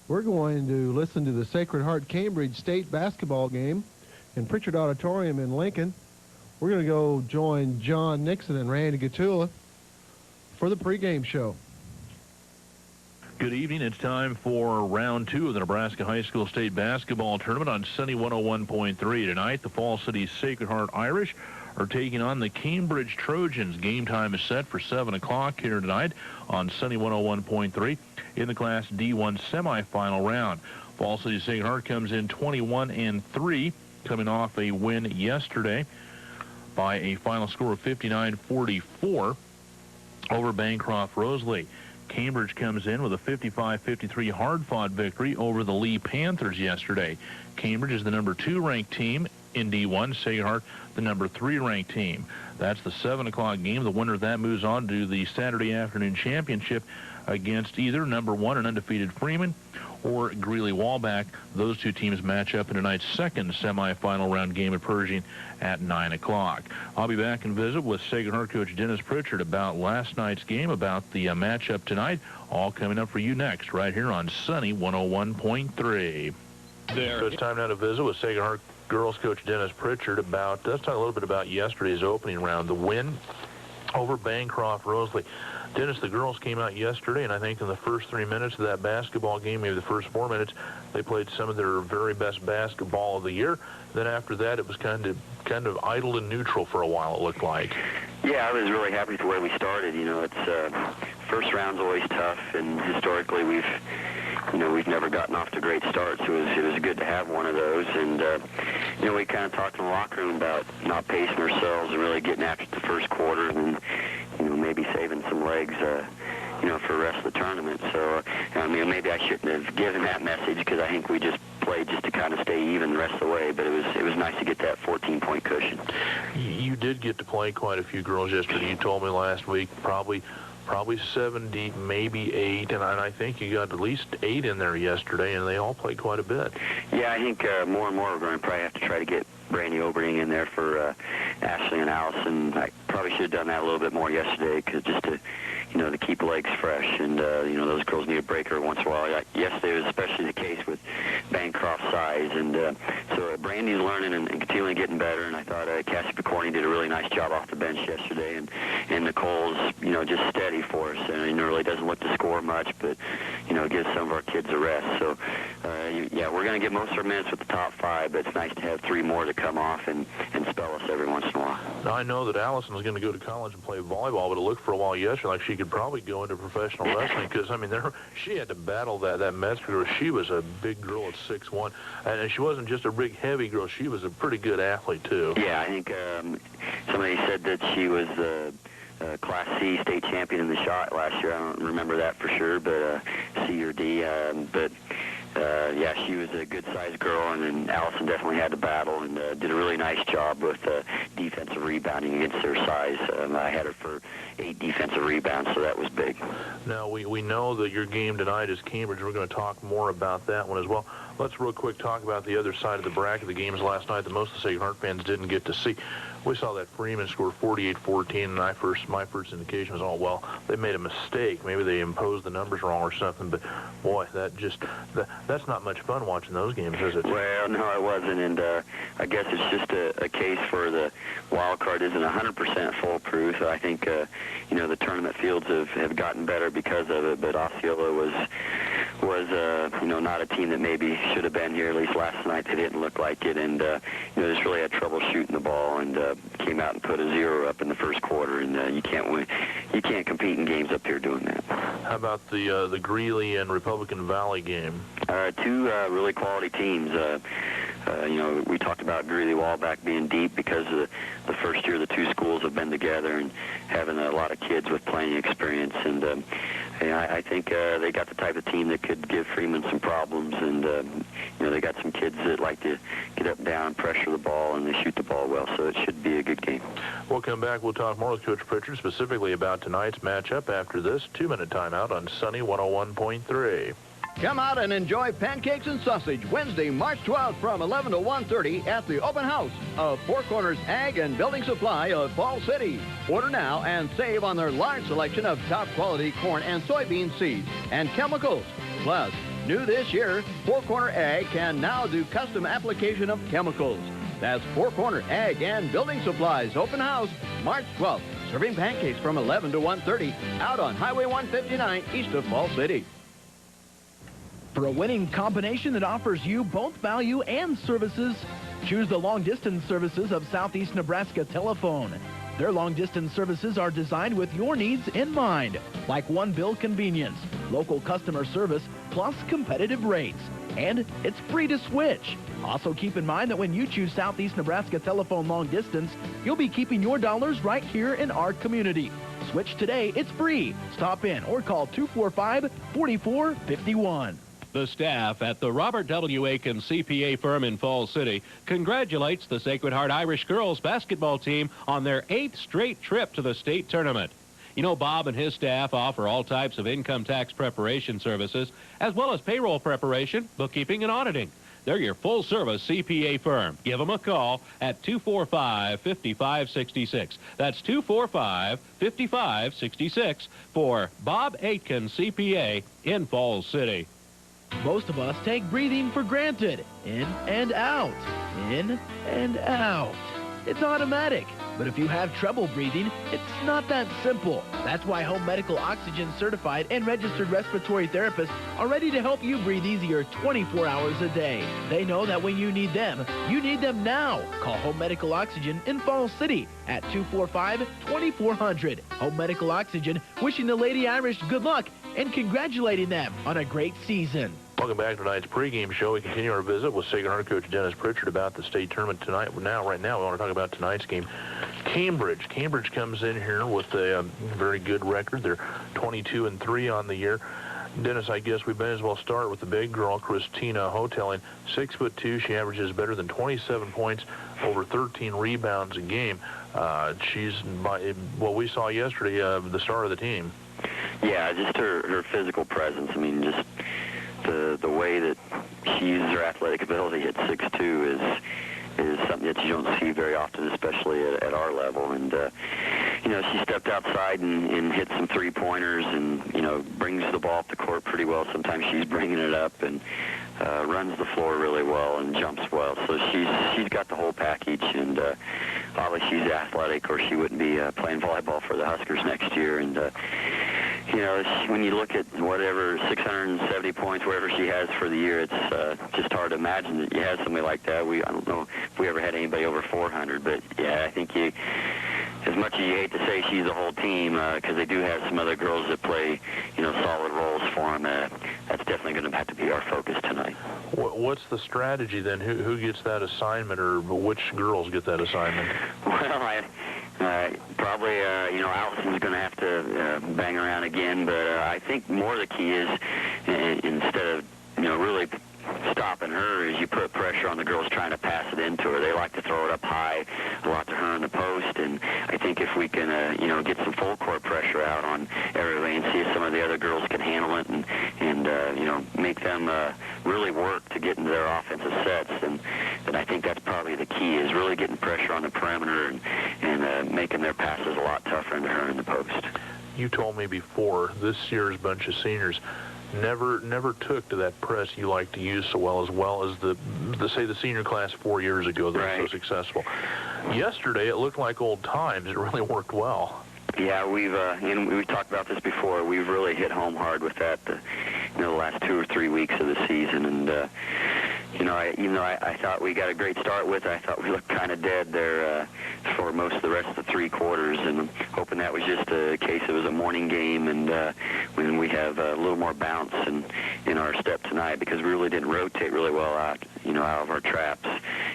We're going to listen to the Sacred Heart Cambridge State basketball game in Pritchard Auditorium in Lincoln. We're going to go join John Nixon and Randy Gatula for the pregame show. Good evening. It's time for round 2 of the Nebraska High School State Basketball Tournament on Sunny 101.3. Tonight, the Fall City Sacred Heart Irish are taking on the Cambridge Trojans. Game time is set for 7 o'clock here tonight on Sunny 101.3 in the Class D1 semifinal round. Fall City Sacred Heart comes in 21-3, coming off a win yesterday by a final score of 59-44 over Bancroft-Rosalie. Cambridge comes in with a 55-53 hard-fought victory over the Lee Panthers yesterday. Cambridge is the number 2 ranked team in D1. Sacred Heart, the number 3 ranked team. That's the 7 o'clock game. The winner of that moves on to the Saturday afternoon championship against either number 1 and undefeated Freeman or Greeley-Walbach. Those two teams match up in tonight's second semifinal round game at Pershing at 9 o'clock. I'll be back and visit with Sacred Heart coach Dennis Pritchard about last night's game, about the matchup tonight. All coming up for you next, right here on Sunny 101.3. So it's time now to visit with Sacred Heart girls coach Dennis Pritchard about, let's talk a little bit about yesterday's opening round, the win over Bancroft-Rosalie. Dennis, the girls came out yesterday, and I think in the first 3 minutes of that basketball game, maybe the first 4 minutes, they played some of their very best basketball of the year. Then after that, it was kind of idle and neutral for a while, it looked like. Yeah, I was really happy with the way we started. You know, it's first round's always tough, and historically we've never gotten off to great starts. It was good to have one of those, and we kind of talked in the locker room about not pacing ourselves and really getting after the first quarter, and maybe saving some legs, for the rest of the tournament. So, maybe I shouldn't have given that message because I think we just played just to kind of stay even the rest of the way. But it was nice to get that 14-point cushion. You did get to play quite a few girls yesterday. You told me last week probably 70, maybe 8, and I think you got at least 8 in there yesterday, and they all played quite a bit. Yeah, I think more and more we're going to probably have to try to get Brandy Obering in there for Ashley and Allison. I probably should have done that a little bit more yesterday, because just to keep legs fresh, and those girls need a breaker once in a while. Yesterday was especially the case with Bancroft's size, and so Brandy's learning and continually getting better, and I thought Cassie Picorni did a really nice job off the bench yesterday, and Nicole's just steady for us, and really doesn't look to score much, but gives some of our kids a rest. So yeah, we're going to get most of our minutes with the top 5, but it's nice to have 3 more to come off and spell us every once in a while. Now, I know that Allison was going to go to college and play volleyball, but it looked for a while yesterday like she could probably go into professional wrestling, because she had to battle that Metzger girl. She was a big girl at 6'1", and she wasn't just a big heavy girl. She was a pretty good athlete too. Yeah, I think somebody said that she was Class C state champion in the shot last year. I don't remember that for sure, but C or D. Yeah, she was a good-sized girl, and Allison definitely had to battle and did a really nice job with defensive rebounding against her size. I had her for 8 defensive rebounds, so that was big. Now, we know that your game tonight is Cambridge. We're going to talk more about that one as well. Let's real quick talk about the other side of the bracket, the games last night that most of the Sacred Heart fans didn't get to see. We saw that Freeman score 48-14, and my first indication was, oh, well, they made a mistake. Maybe they imposed the numbers wrong or something, but, boy, that's not much fun watching those games, is it? Well, no, it wasn't, and I guess it's just a case for the wild card isn't 100% foolproof. I think, the tournament fields have gotten better because of it, but Osceola was not a team that maybe should have been here. At least last night they didn't look like it, and just really had trouble shooting the ball, and came out and put a 0 up in the first quarter, and you can't win. You can't compete in games up here doing that. How about the Greeley and Republican Valley game? 2 really quality teams. We talked about Greeley-Walbach being deep because of the first year the 2 schools have been together and having a lot of kids with playing experience, and I think they got the type of team that could give Freeman some problems, and they got some kids that like to get up and down, pressure the ball, and they shoot the ball well, so it should be a good game. We'll come back. We'll talk more with Coach Pritchard specifically about tonight's matchup after this 2-minute timeout on Sunny 101.3. Come out and enjoy pancakes and sausage Wednesday, March 12th from 11 to 1:30 at the open house of Four Corners Ag and Building Supply of Fall City. Order now and save on their large selection of top quality corn and soybean seeds and chemicals. Plus, New this year, Four Corner Ag can now do custom application of chemicals. That's Four Corner Ag and Building Supplies Open House, March 12th. Serving pancakes from 11 to 1:30 out on Highway 159 east of Fall City. For a winning combination that offers you both value and services, choose the long-distance services of Southeast Nebraska Telephone. Their long-distance services are designed with your needs in mind, like one-bill convenience, local customer service, plus competitive rates. And it's free to switch. Also keep in mind that when you choose Southeast Nebraska Telephone long distance, you'll be keeping your dollars right here in our community. Switch today, it's free. Stop in or call 245-4451. The staff at the Robert W. Aiken CPA firm in Falls City congratulates the Sacred Heart Irish girls basketball team on their 8th straight trip to the state tournament. You know, Bob and his staff offer all types of income tax preparation services, as well as payroll preparation, bookkeeping, and auditing. They're your full-service CPA firm. Give them a call at 245-5566. That's 245-5566 for Bob Aitken CPA in Falls City. Most of us take breathing for granted. In and out. In and out. It's automatic. But if you have trouble breathing, it's not that simple. That's why Home Medical Oxygen certified and registered respiratory therapists are ready to help you breathe easier 24 hours a day. They know that when you need them now. Call Home Medical Oxygen in Falls City at 245-2400. Home Medical Oxygen wishing the Lady Irish good luck and congratulating them on a great season. Welcome back to tonight's pregame show. We continue our visit with Sacred Heart coach Dennis Pritchard about the state tournament tonight. Right now, we want to talk about tonight's game. Cambridge comes in here with a very good record. They're 22-3 on the year. Dennis, I guess we may as well start with the big girl, Christina Houghtelling. 6'2". She averages better than 27 points, over 13 rebounds a game. She's, by what we saw yesterday, the star of the team. Yeah, just her physical presence. I mean, just the way that she uses her athletic ability at 6'2" is something that you don't see very often, especially at our level. And you know, she stepped outside and hit some three-pointers, and you know, brings the ball up the court pretty well. Sometimes she's bringing it up and runs the floor really well and jumps well. So she's got the whole package, and obviously she's athletic, or she wouldn't be playing volleyball for the Huskers next year. And you know, when you look at whatever 670 points, whatever she has for the year, it's just hard to imagine that you had somebody like that. I don't know if we ever had anybody over 400, but yeah, I think as much as you hate to say she's the whole team, because they do have some other girls that play, you know, solid roles for them. That's definitely going to have to be our focus tonight. What's the strategy then? Who gets that assignment, or which girls get that assignment? Well, probably, you know, Allison's going to have to bang around again, but I think more the key is instead of, you know, really stopping her, is you put pressure on the girls trying to pass it into her. They like to throw it up high a lot to her in the post, and I think if we can, you know, get some full court pressure out on everybody and see if some of the other girls can handle it and you know, make them really work to get into their offensive sets, then I think that's probably the key, is really getting pressure on the perimeter and making their passes a lot tougher into her in the post. You told me before, this year's bunch of seniors never took to that press you like to use so well as the senior class 4 years ago that was so successful. Yesterday, it looked like old times. It really worked well. Yeah, we've talked about this before. We've really hit home hard with that, you know, the last 2 or 3 weeks of the season, and you know, even though I thought we got a great start with it, I thought we looked kind of dead there for most of the rest of the 3 quarters, and I'm hoping that was just a case. It was a morning game, and when we have a little more bounce in our step tonight, because we really didn't rotate really well out of our traps,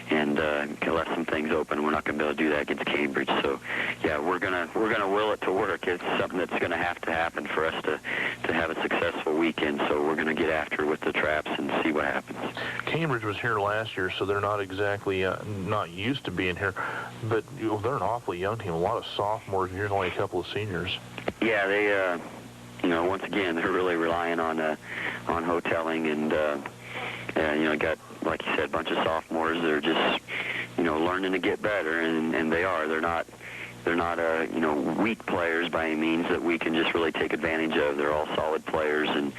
and left some things open. We're not going to be able to do that against Cambridge. So, yeah, we're gonna will it to work. It's something that's going to have to happen for us to have a successful weekend. So we're going to get after it with the traps and see what happens. Cambridge was here last year, so they're not exactly not used to being here, but you know, they're an awfully young team. A lot of sophomores, and here's only a couple of seniors. Yeah, they you know, once again, they're really relying on Houghtelling, and you know, got, like you said, a bunch of sophomores. They're just, you know, learning to get better, and they are. They're not you know, weak players by any means that we can just really take advantage of. They're all solid players, and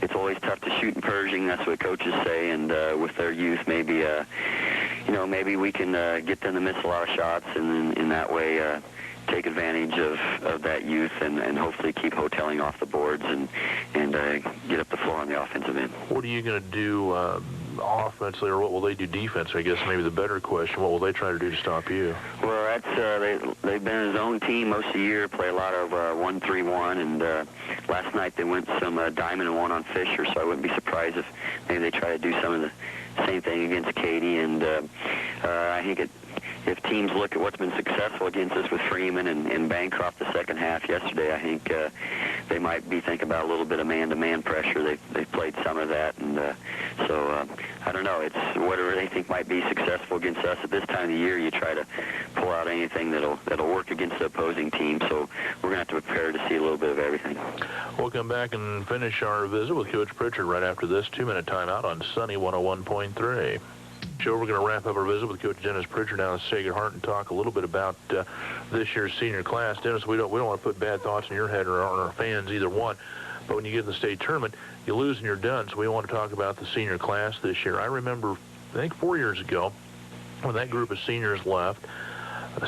it's always tough to shoot in Pershing. That's what coaches say. And with their youth, maybe maybe we can get them to miss a lot of shots, and in that way take advantage of that youth and hopefully keep Houghtelling off the boards and get up the floor on the offensive end. What are you going to do offensively, or what will they do defensively? I guess maybe the better question, what will they try to do to stop you? Well, they've been a zone team most of the year, play a lot of 1-3-1, and last night they went some diamond and one on Fisher, so I wouldn't be surprised if maybe they try to do some of the same thing against Katie. And I think if teams look at what's been successful against us with Freeman and Bancroft the second half yesterday, I think they might be thinking about a little bit of man-to-man pressure. They've played some of that, and so I don't know. It's whatever they think might be successful against us at this time of the year. You try to pull out anything that'll work against the opposing team. So we're going to have to prepare to see a little bit of everything. We'll come back and finish our visit with Coach Pritchard right after this 2-minute timeout on Sunny 101.3. Joe, we're going to wrap up our visit with Coach Dennis Pritchard down at Sacred Heart and talk a little bit about this year's senior class. Dennis, we don't want to put bad thoughts in your head or on our fans, either one. But when you get in the state tournament, you lose and you're done. So we want to talk about the senior class this year. I remember, I think 4 years ago, when that group of seniors left,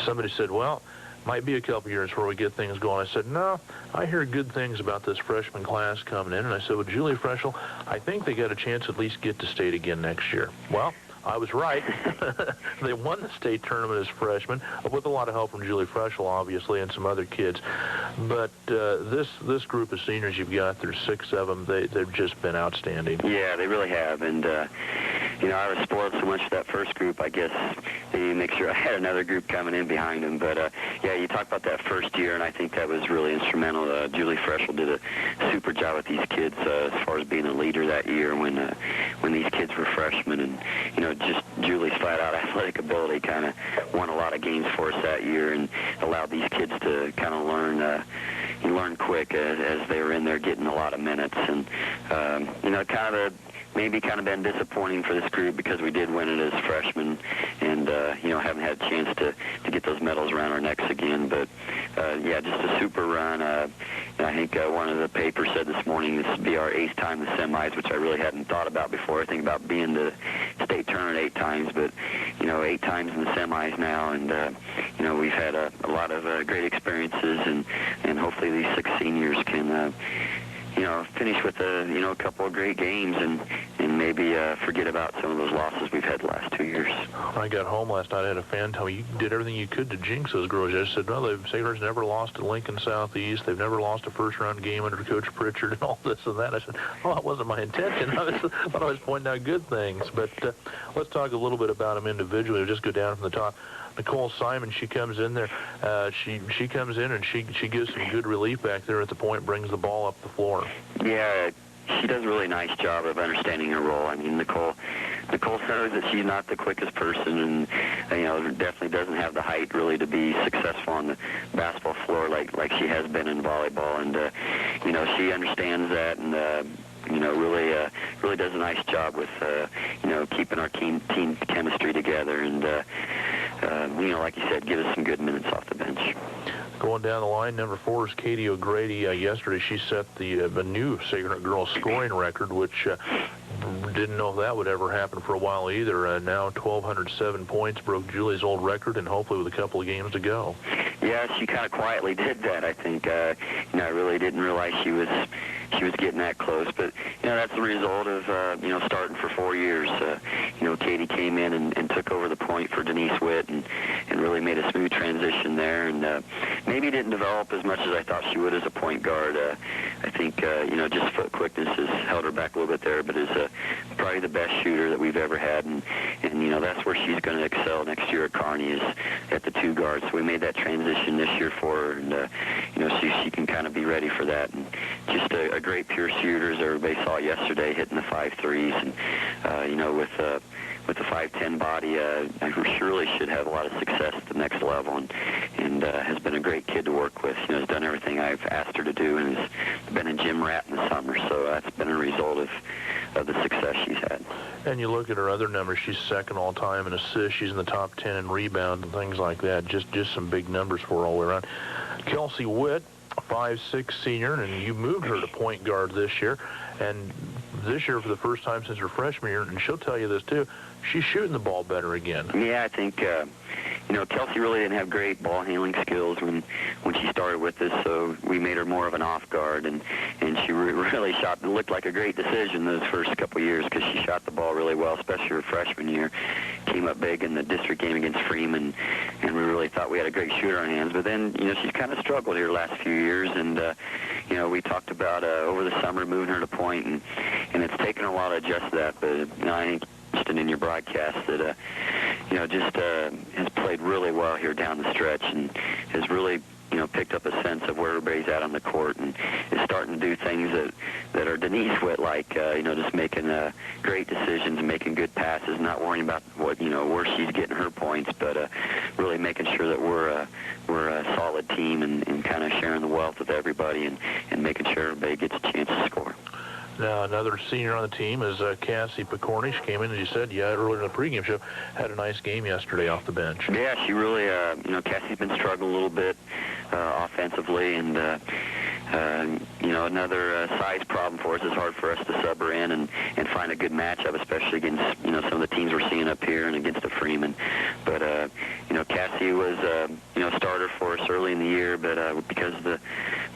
somebody said, well, might be a couple years before we get things going. I said, no, I hear good things about this freshman class coming in. And I said, well, Julie Freschel, I think they got a chance to at least get to state again next year. Well, I was right. They won the state tournament as freshmen, with a lot of help from Julie Freschel, obviously, and some other kids. But this group of seniors you've got, there's 6 of them, they've just been outstanding. Yeah, they really have. And, I was spoiled so much with that first group, I guess, to make sure I had another group coming in behind them. But, yeah, you talk about that first year, and I think that was really instrumental. Julie Freschel did a super job with these kids as far as being a leader that year when these kids were freshmen. And, just Julie's flat-out athletic ability kind of won a lot of games for us that year and allowed these kids to kind of learn quick as they were in there getting a lot of minutes. And, maybe kind of been disappointing for this group because we did win it as freshmen and, haven't had a chance to get those medals around our necks again. But, yeah, just a super run. I think one of the papers said this morning this would be our 8th time in the semis, which I really hadn't thought about before. I think about being to state tournament 8 times, but, 8 times in the semis now. And, we've had a lot of great experiences, and hopefully these 6 seniors can finish with a couple of great games and maybe forget about some of those losses we've had the last 2 years. I got home last night. I had a fan tell me you did everything you could to jinx those girls. I said, no, Sacred Heart's never lost to Lincoln Southeast. They've never lost a first-round game under Coach Pritchard and all this and that. I said, well, that wasn't my intention. I thought I was pointing out good things. But let's talk a little bit about them individually. We'll just go down from the top. Nicole Simon, she comes in there. She comes in and she gives some good relief back there at the point, brings the ball up the floor. Yeah, she does a really nice job of understanding her role. I mean, Nicole knows that she's not the quickest person, and definitely doesn't have the height really to be successful on the basketball floor like she has been in volleyball. And she understands that, and really does a nice job with keeping our team chemistry together, and like you said, give us some good minutes off the bench. Going down the line, number 4 is Katie O'Grady. Yesterday, she set the new Sacred Heart girls scoring record, which didn't know if that would ever happen for a while either. Now 1,207 points, broke Julie's old record, and hopefully with a couple of games to go. Yeah, she kind of quietly did that. I think I really didn't realize she was getting that close, but that's the result of starting for 4 years. Katie came in and took over the point for Denise Witt and really made a smooth transition there, and maybe didn't develop as much as I thought she would as a point guard. I think just foot quickness has held her back a little bit there, but is probably the best shooter that we've ever had, and that's where she's going to excel next year at Kearney, is at the 2 guards. So we made that transition this year for her, and she can kind of be ready for that, and just a great pure shooter, as everybody saw yesterday, hitting the 5 threes, and with the 5'10" body, I surely should have a lot of success at the next level, and has been a great kid to work with. Has done everything I've asked her to do, and has been a gym rat in the summer, so that's been a result of the success she's had. And you look at her other numbers, she's second all-time in assists. She's in the top 10 in rebounds and things like that. Just some big numbers for her all the way around. Kelsey Witt, 5'6" senior, and you moved her to point guard this year. And this year, for the first time since her freshman year, and she'll tell you this too, she's shooting the ball better again. Yeah, I think, Kelsey really didn't have great ball handling skills when she started with us, so we made her more of an off guard, and she really shot. It looked like a great decision those first couple of years because she shot the ball really well, especially her freshman year. Came up big in the district game against Freeman, and we really thought we had a great shooter on hands. But then, she's kind of struggled here the last few years, and we talked about over the summer moving her to point, and it's taken a while to adjust to that. But I think in your broadcast that just has played really well here down the stretch and has really picked up a sense of where everybody's at on the court and is starting to do things that are Denise Witt like, just making great decisions and making good passes, not worrying about what where she's getting her points, but really making sure that we're a solid team and kind of sharing the wealth with everybody and making sure everybody gets a chance to score. Now, another senior on the team is Cassie Picorni. She came in, and you said, earlier in the pregame show, had a nice game yesterday off the bench. Yeah, she really, Cassie's been struggling a little bit offensively, and, another size problem for us. It's hard for us to sub her in and find a good matchup, especially against, some of the teams we're seeing up here and against a Freeman. But, Cassie was, starter for us early in the year, but because of the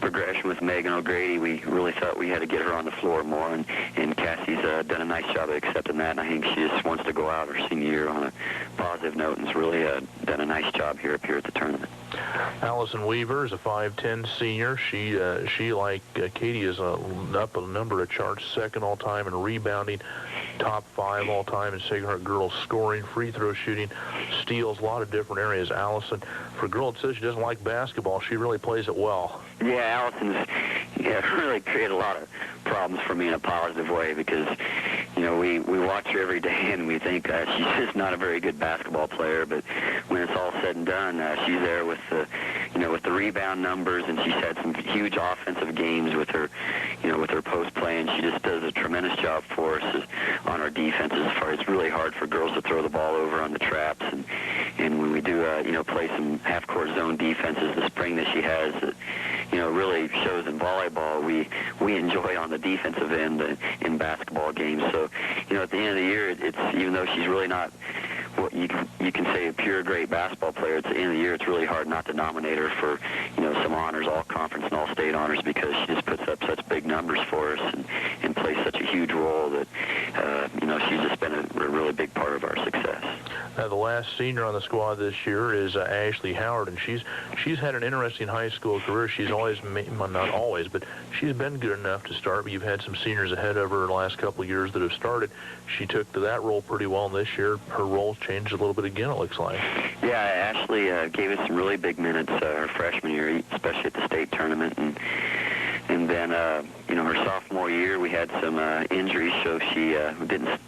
progression with Megan O'Grady, we really thought we had to get her on the floor more, and Cassie's done a nice job of accepting that, and I think she just wants to go out her senior year on a positive note and has really done a nice job here at the tournament. Allison Weaver is a 5'10" senior. She like Katie, is up a number of charts, second all-time in rebounding, top 5 all-time in Sacred Heart girls scoring, free throw shooting, steals, a lot of different areas. Allison, for a girl that says she doesn't like basketball, she really plays it well. Yeah, Allison's really created a lot of problems for me in a positive way because, we watch her every day and we think she's just not a very good basketball player, but when it's all said and done, she's there with the rebound numbers, and she's had some huge offensive games with her post play, and she just does a tremendous job for us on our defense. As far as it's really hard for girls to throw the ball over on the traps, and when we do play some half-court zone defenses, the spring that she has that really shows in volleyball, we enjoy on the defensive end in basketball games. So at the end of the year, it's even though she's really not what you can say a pure great basketball player, at the end of the year it's really hard not to nominate her for some honors, all conference and all state honors, because she just puts up such big numbers for us and plays such a huge role that she's just been a really big part of our success. Now, the last senior on the squad this year is Ashley Howard, and she's had an interesting high school career. She's always, well, not always, but she's been good enough to start. But you've had some seniors ahead of her in the last couple of years that have started. She took to that role pretty well, and this year her role's changed a little bit again, it looks like. Yeah, Ashley gave us some really big minutes her freshman year, especially at the state tournament, and then her sophomore year we had some injuries, so she didn't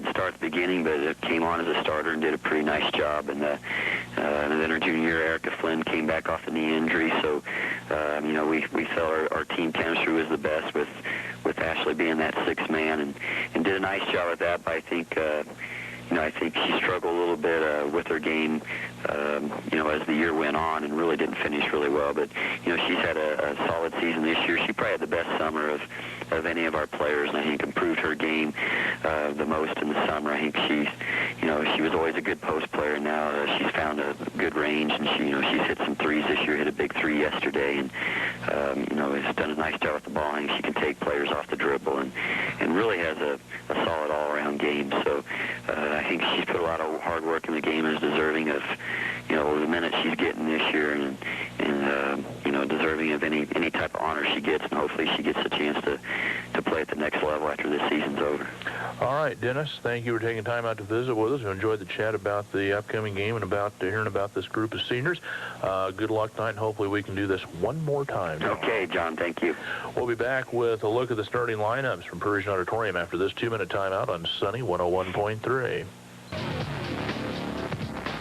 start at the beginning, but came on as a starter and did a pretty nice job. And then her junior year, Erica Flynn came back off a knee injury, so we felt our team chemistry was the best with Ashley being that sixth man, and did a nice job at that. But I think I think she struggled a little bit with her game, as the year went on, and really didn't finish really well. But, she's had a solid season this year. She probably had the best summer of any of our players, and I think improved her game the most in the summer. I think she was always a good post player. Now she's found a good range, and she's hit some threes this year, hit a big 3 yesterday, and, has done a nice job with the ball. I think she can take players off the dribble and really has a solid all-around game. So I think she's put a lot of hard work in the game, and is deserving of, the minutes she's getting this year, and deserving of any type of honor she gets, and hopefully she gets a chance to play at the next level after this season's over. All right, Dennis, thank you for taking time out to visit with us. We enjoyed the chat about the upcoming game and about hearing about this group of seniors. Good luck tonight, and hopefully we can do this one more time. Okay, John, thank you. We'll be back with a look at the starting lineups from Pershing Auditorium after this 2-minute timeout on Sunny 101.3.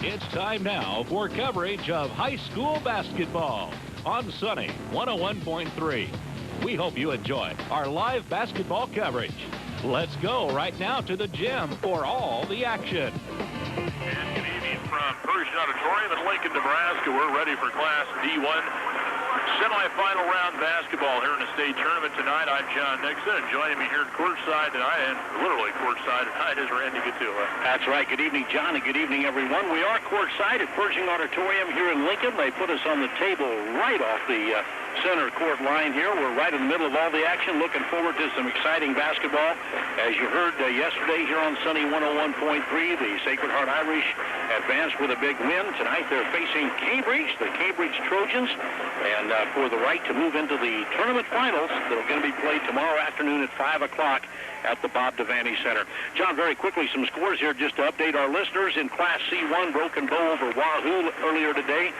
It's time now for coverage of high school basketball on Sunny 101.3. We hope you enjoy our live basketball coverage. Let's go right now to the gym for all the action. And good evening from Pershing Auditorium in Lincoln, Nebraska. We're ready for Class D1 Semifinal round basketball here in the state tournament tonight. I'm John Nixon, and joining me here at courtside tonight, and literally courtside tonight, is Randy Gatula. That's right. Good evening, John, and good evening, everyone. We are courtside at Pershing Auditorium here in Lincoln. They put us on the table right off the center court line here. We're right in the middle of all the action. Looking forward to some exciting basketball. As you heard yesterday here on Sunny 101.3, the Sacred Heart Irish advanced with a big win. Tonight they're facing Cambridge, the Cambridge Trojans, and for the right to move into the tournament finals that are going to be played tomorrow afternoon at 5 o'clock at the Bob Devaney Center. John, very quickly, some scores here just to update our listeners. In Class C1, Broken Bow over Wahoo earlier today.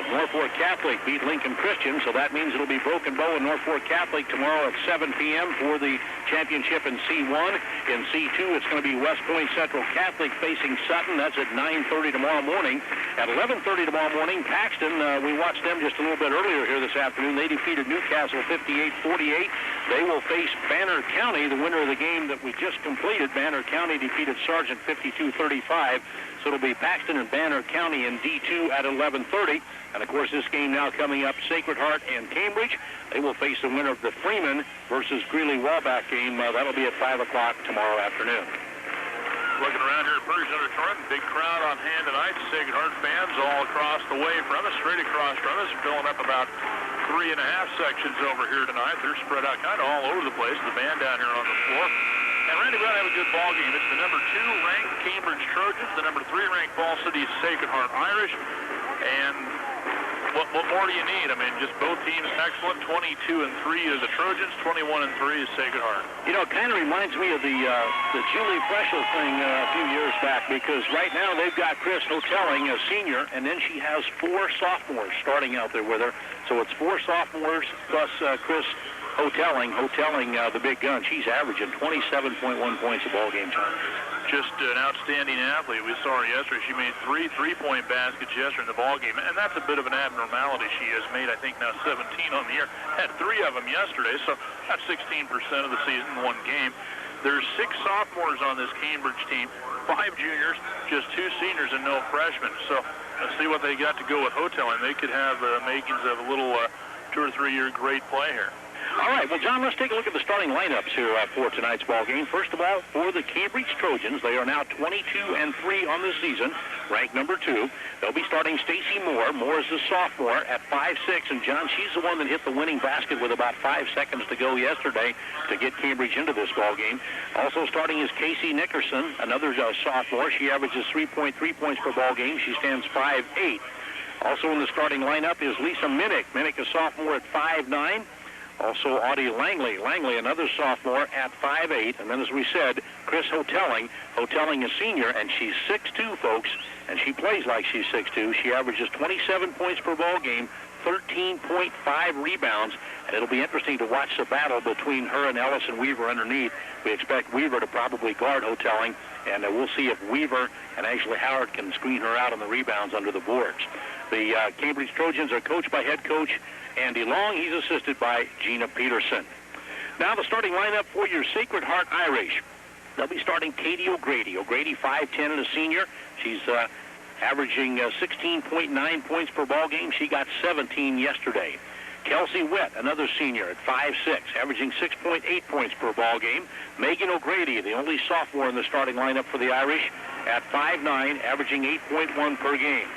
Norfolk Catholic beat Lincoln Christian, so that means it'll be Broken Bow and Norfolk Catholic tomorrow at 7 p.m. for the championship in C1. In C2, it's going to be West Point Central Catholic facing Sutton. That's at 9:30 tomorrow morning. At 11:30 tomorrow morning, Paxton, we watched them just a little bit earlier here this afternoon. They defeated Newcastle 58-48. They will face Banner County, the winner of the game that we just completed. Banner County defeated Sargent 52-35. So it'll be Paxton and Banner County in D2 at 11:30. And, of course, this game now coming up, Sacred Heart and Cambridge. They will face the winner of the Freeman versus Greeley-Walbach game. That'll be at 5 o'clock tomorrow afternoon. Looking around here at Pershing Auditorium, big crowd on hand tonight. Sacred Heart fans all across the way from us, straight across from us, filling up about 3.5 sections over here tonight. They're spread out kind of all over the place. The band down here on the floor. And Randy, we're going to have a good ball game. It's the number 2 ranked Cambridge Trojans, the number 3 ranked Fall City Sacred Heart Irish. And what more do you need? I mean, just both teams excellent. 22-3 is the Trojans, 21-3 is Sacred Heart. You know, it kind of reminds me of the Julie Freschel thing a few years back, because right now they've got Chris Houghtelling, a senior, and then she has 4 sophomores starting out there with her. So it's 4 sophomores plus Chris Houghtelling, the big gun. She's averaging 27.1 points a ball game time. Just an outstanding athlete. We saw her yesterday. She made 3 3-point baskets yesterday in the ball game, and that's a bit of an abnormality. She has made, I think, now 17 on the year. Had 3 of them yesterday, so that's 16% of the season in one game. There's 6 sophomores on this Cambridge team, 5 juniors, just 2 seniors, and no freshmen. So let's see what they got to go with Houghtelling. They could have makings of a little 2 or 3 year great play here. All right, well, John, let's take a look at the starting lineups here for tonight's ball game. First of all, for the Cambridge Trojans, they are now 22-3 on the season, ranked number 2. They'll be starting Stacy Moore. Moore is a sophomore at 5'6", and John, she's the one that hit the winning basket with about 5 seconds to go yesterday to get Cambridge into this ball game. Also starting is Casey Nickerson, another sophomore. She averages 3.3 points per ball game. She stands 5'8". Also in the starting lineup is Lisa Minnick. Minnick, a sophomore at 5'9". Also, Audie Langley, another sophomore at 5'8", and then, as we said, Chris Houghtelling. Houghtelling is senior, and she's 6'2", folks, and she plays like she's 6'2". She averages 27 points per ball game, 13.5 rebounds, and it'll be interesting to watch the battle between her and Ellison Weaver underneath. We expect Weaver to probably guard Houghtelling, and we'll see if Weaver and Ashley Howard can screen her out on the rebounds under the boards. The Cambridge Trojans are coached by head coach Andy Long. He's assisted by Gina Peterson. Now the starting lineup for your Sacred Heart Irish. They'll be starting Katie O'Grady. O'Grady, 5'10", and a senior. She's averaging 16.9 points per ball game. She got 17 yesterday. Kelsey Witt, another senior at 5'6", averaging 6.8 points per ball game. Megan O'Grady, the only sophomore in the starting lineup for the Irish, at 5'9", averaging 8.1 per game.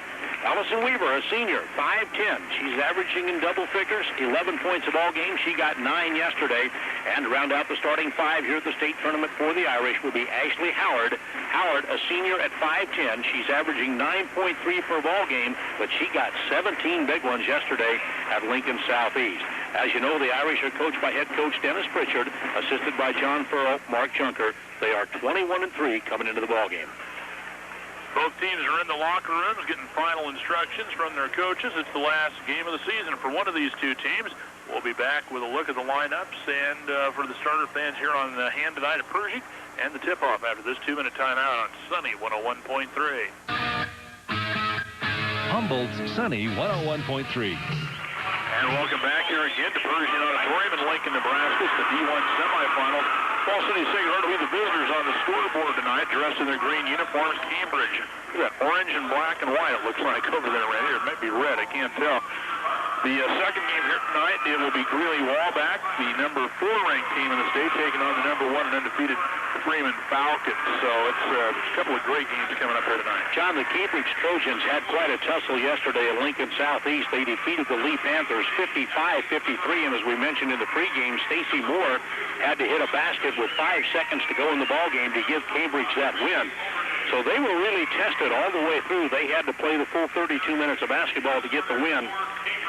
Allison Weaver, a senior, 5'10". She's averaging in double figures, 11 points a ball game. She got 9 yesterday. And to round out the starting 5 here at the state tournament for the Irish will be Ashley Howard. Howard, a senior at 5'10". She's averaging 9.3 per ball game, but she got 17 big ones yesterday at Lincoln Southeast. As you know, the Irish are coached by head coach Dennis Pritchard, assisted by John Furrow, Mark Junker. They are 21-3 coming into the ball game. Both teams are in the locker rooms getting final instructions from their coaches. It's the last game of the season for one of these two teams. We'll be back with a look at the lineups and for the starter fans here on the hand tonight at Pershing and the tip-off after this 2-minute timeout on Sunny 101.3. Humboldt's Sunny 101.3. And welcome back here again to Pershing Auditorium in Lincoln, Nebraska. It's the D1 semifinal. Fall City Sacred Heart will be the visitors on the scoreboard tonight, dressed in their green uniforms. Cambridge, look at that orange and black and white, it looks like over there, right here. It might be red, I can't tell. The second game here tonight, it will be Greeley-Wallback, the number 4 ranked team in the state, taking on the number 1 and undefeated Freeman Falcons. So it's a couple of great games coming up here tonight. John, the Cambridge Trojans had quite a tussle yesterday at Lincoln Southeast. They defeated the Lee Panthers 55-53, and as we mentioned in the pregame, Stacy Moore had to hit a basket with 5 seconds to go in the ballgame to give Cambridge that win. So they were really tested all the way through. They had to play the full 32 minutes of basketball to get the win.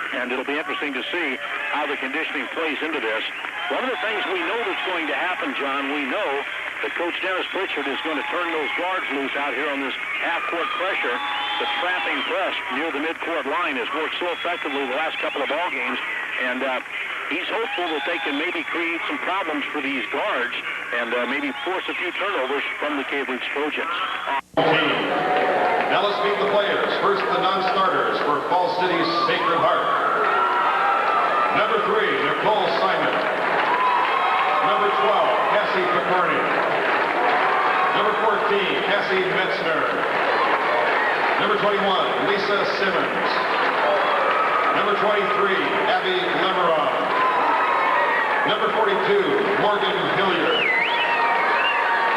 And it'll be interesting to see how the conditioning plays into this. One of the things we know that's going to happen, John, we know that Coach Dennis Pritchard is going to turn those guards loose out here on this half-court pressure. The trapping press near the mid-court line has worked so effectively the last couple of ball games. And he's hopeful that they can maybe create some problems for these guards and maybe force a few turnovers from the Cambridge Trojans. Now let's meet the players. First, the non-starters for Fall City's Sacred Heart. Number 3, Nicole Simon. Number 12, Cassie Caperni. Number 14, Cassie Metzner. Number 21, Lisa Simmons. Number 23, Abby Lemeron. Number 42, Morgan Hilliard.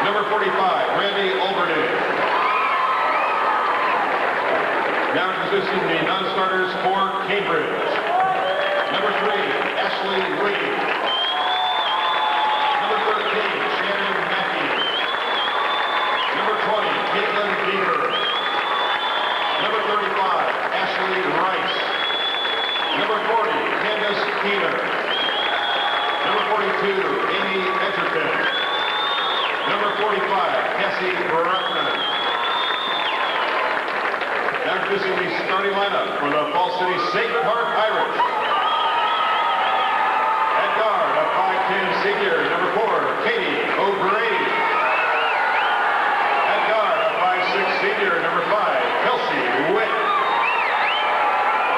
Number 45, Randy Olberding. Now introducing the non-starters for Cambridge. Number 3, Ashley Wade. Number 13, Shannon Mackey. Number 20, Caitlin Beaver. Number 35, Ashley Rice. Number 40, Candace Keener. Number 42, Amy Edgerton. Number 45, Cassie Bruckner. Now introducing the starting lineup for the Fall City Sacred Heart Irish. At guard, a 5'10" senior, number 4, Katie O'Grady. At guard, a 5'6" senior, number 5, Kelsey Witt.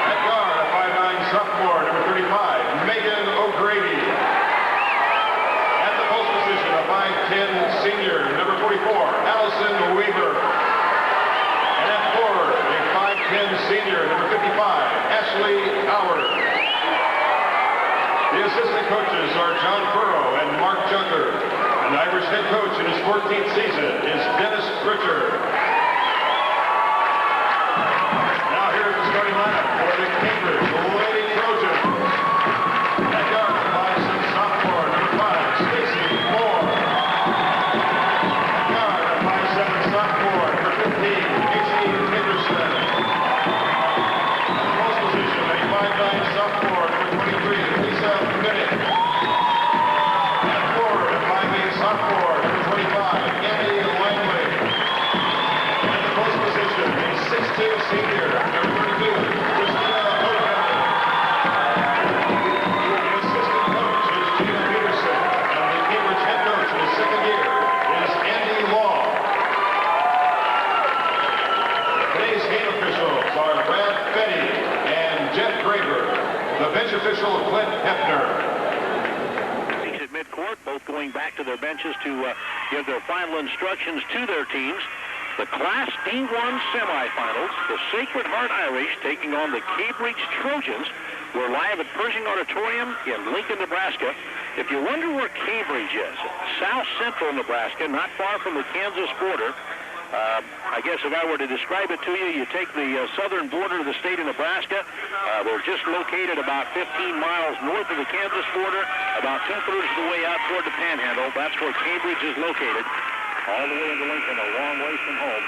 At guard, a 5'9" sophomore, number 35, Megan O'Grady. At the post position, a 5'10" senior, number 44, Allison Weaver. And at forward, a 5'10" senior, number 55, Ashley Howard. The assistant coaches are John Furrow and Mark Junker. And the Irish head coach in his 14th season is Dennis Pritchard. Now here's the starting lineup for the Cambridge Lady Trojans. At guard, 5'6" sophomore, number 5, Stacy Moore. At guard, a 5'7" sophomore, number 15, Casey Henderson. At the post position, a 5'9" sophomore, number 23, Lisa Bennett. At forward, a 5'8" sophomore, number 25, Annie Langley. At the post position, a 6'2" senior, number 32, Christina Houghtelling. The assistant coach is Gina Peterson, and the Cambridge head coach in his second year is Andy Law. Today's game officials are Brad Fetty and Jeff Graver. The bench official, Clint Hefner. At midcourt, both going back to their benches to give their final instructions to their teams. The Class D1 semifinals, the Sacred Heart Irish taking on the Cambridge Trojans. We're live at Pershing Auditorium in Lincoln, Nebraska. If you wonder where Cambridge is, south central Nebraska, not far from the Kansas border. I guess if I were to describe it to you, you take the southern border of the state of Nebraska. They're just located about 15 miles north of the Kansas border, about 2/3 of the way out toward the Panhandle. That's where Cambridge is located. All the way into Lincoln, a long way from home.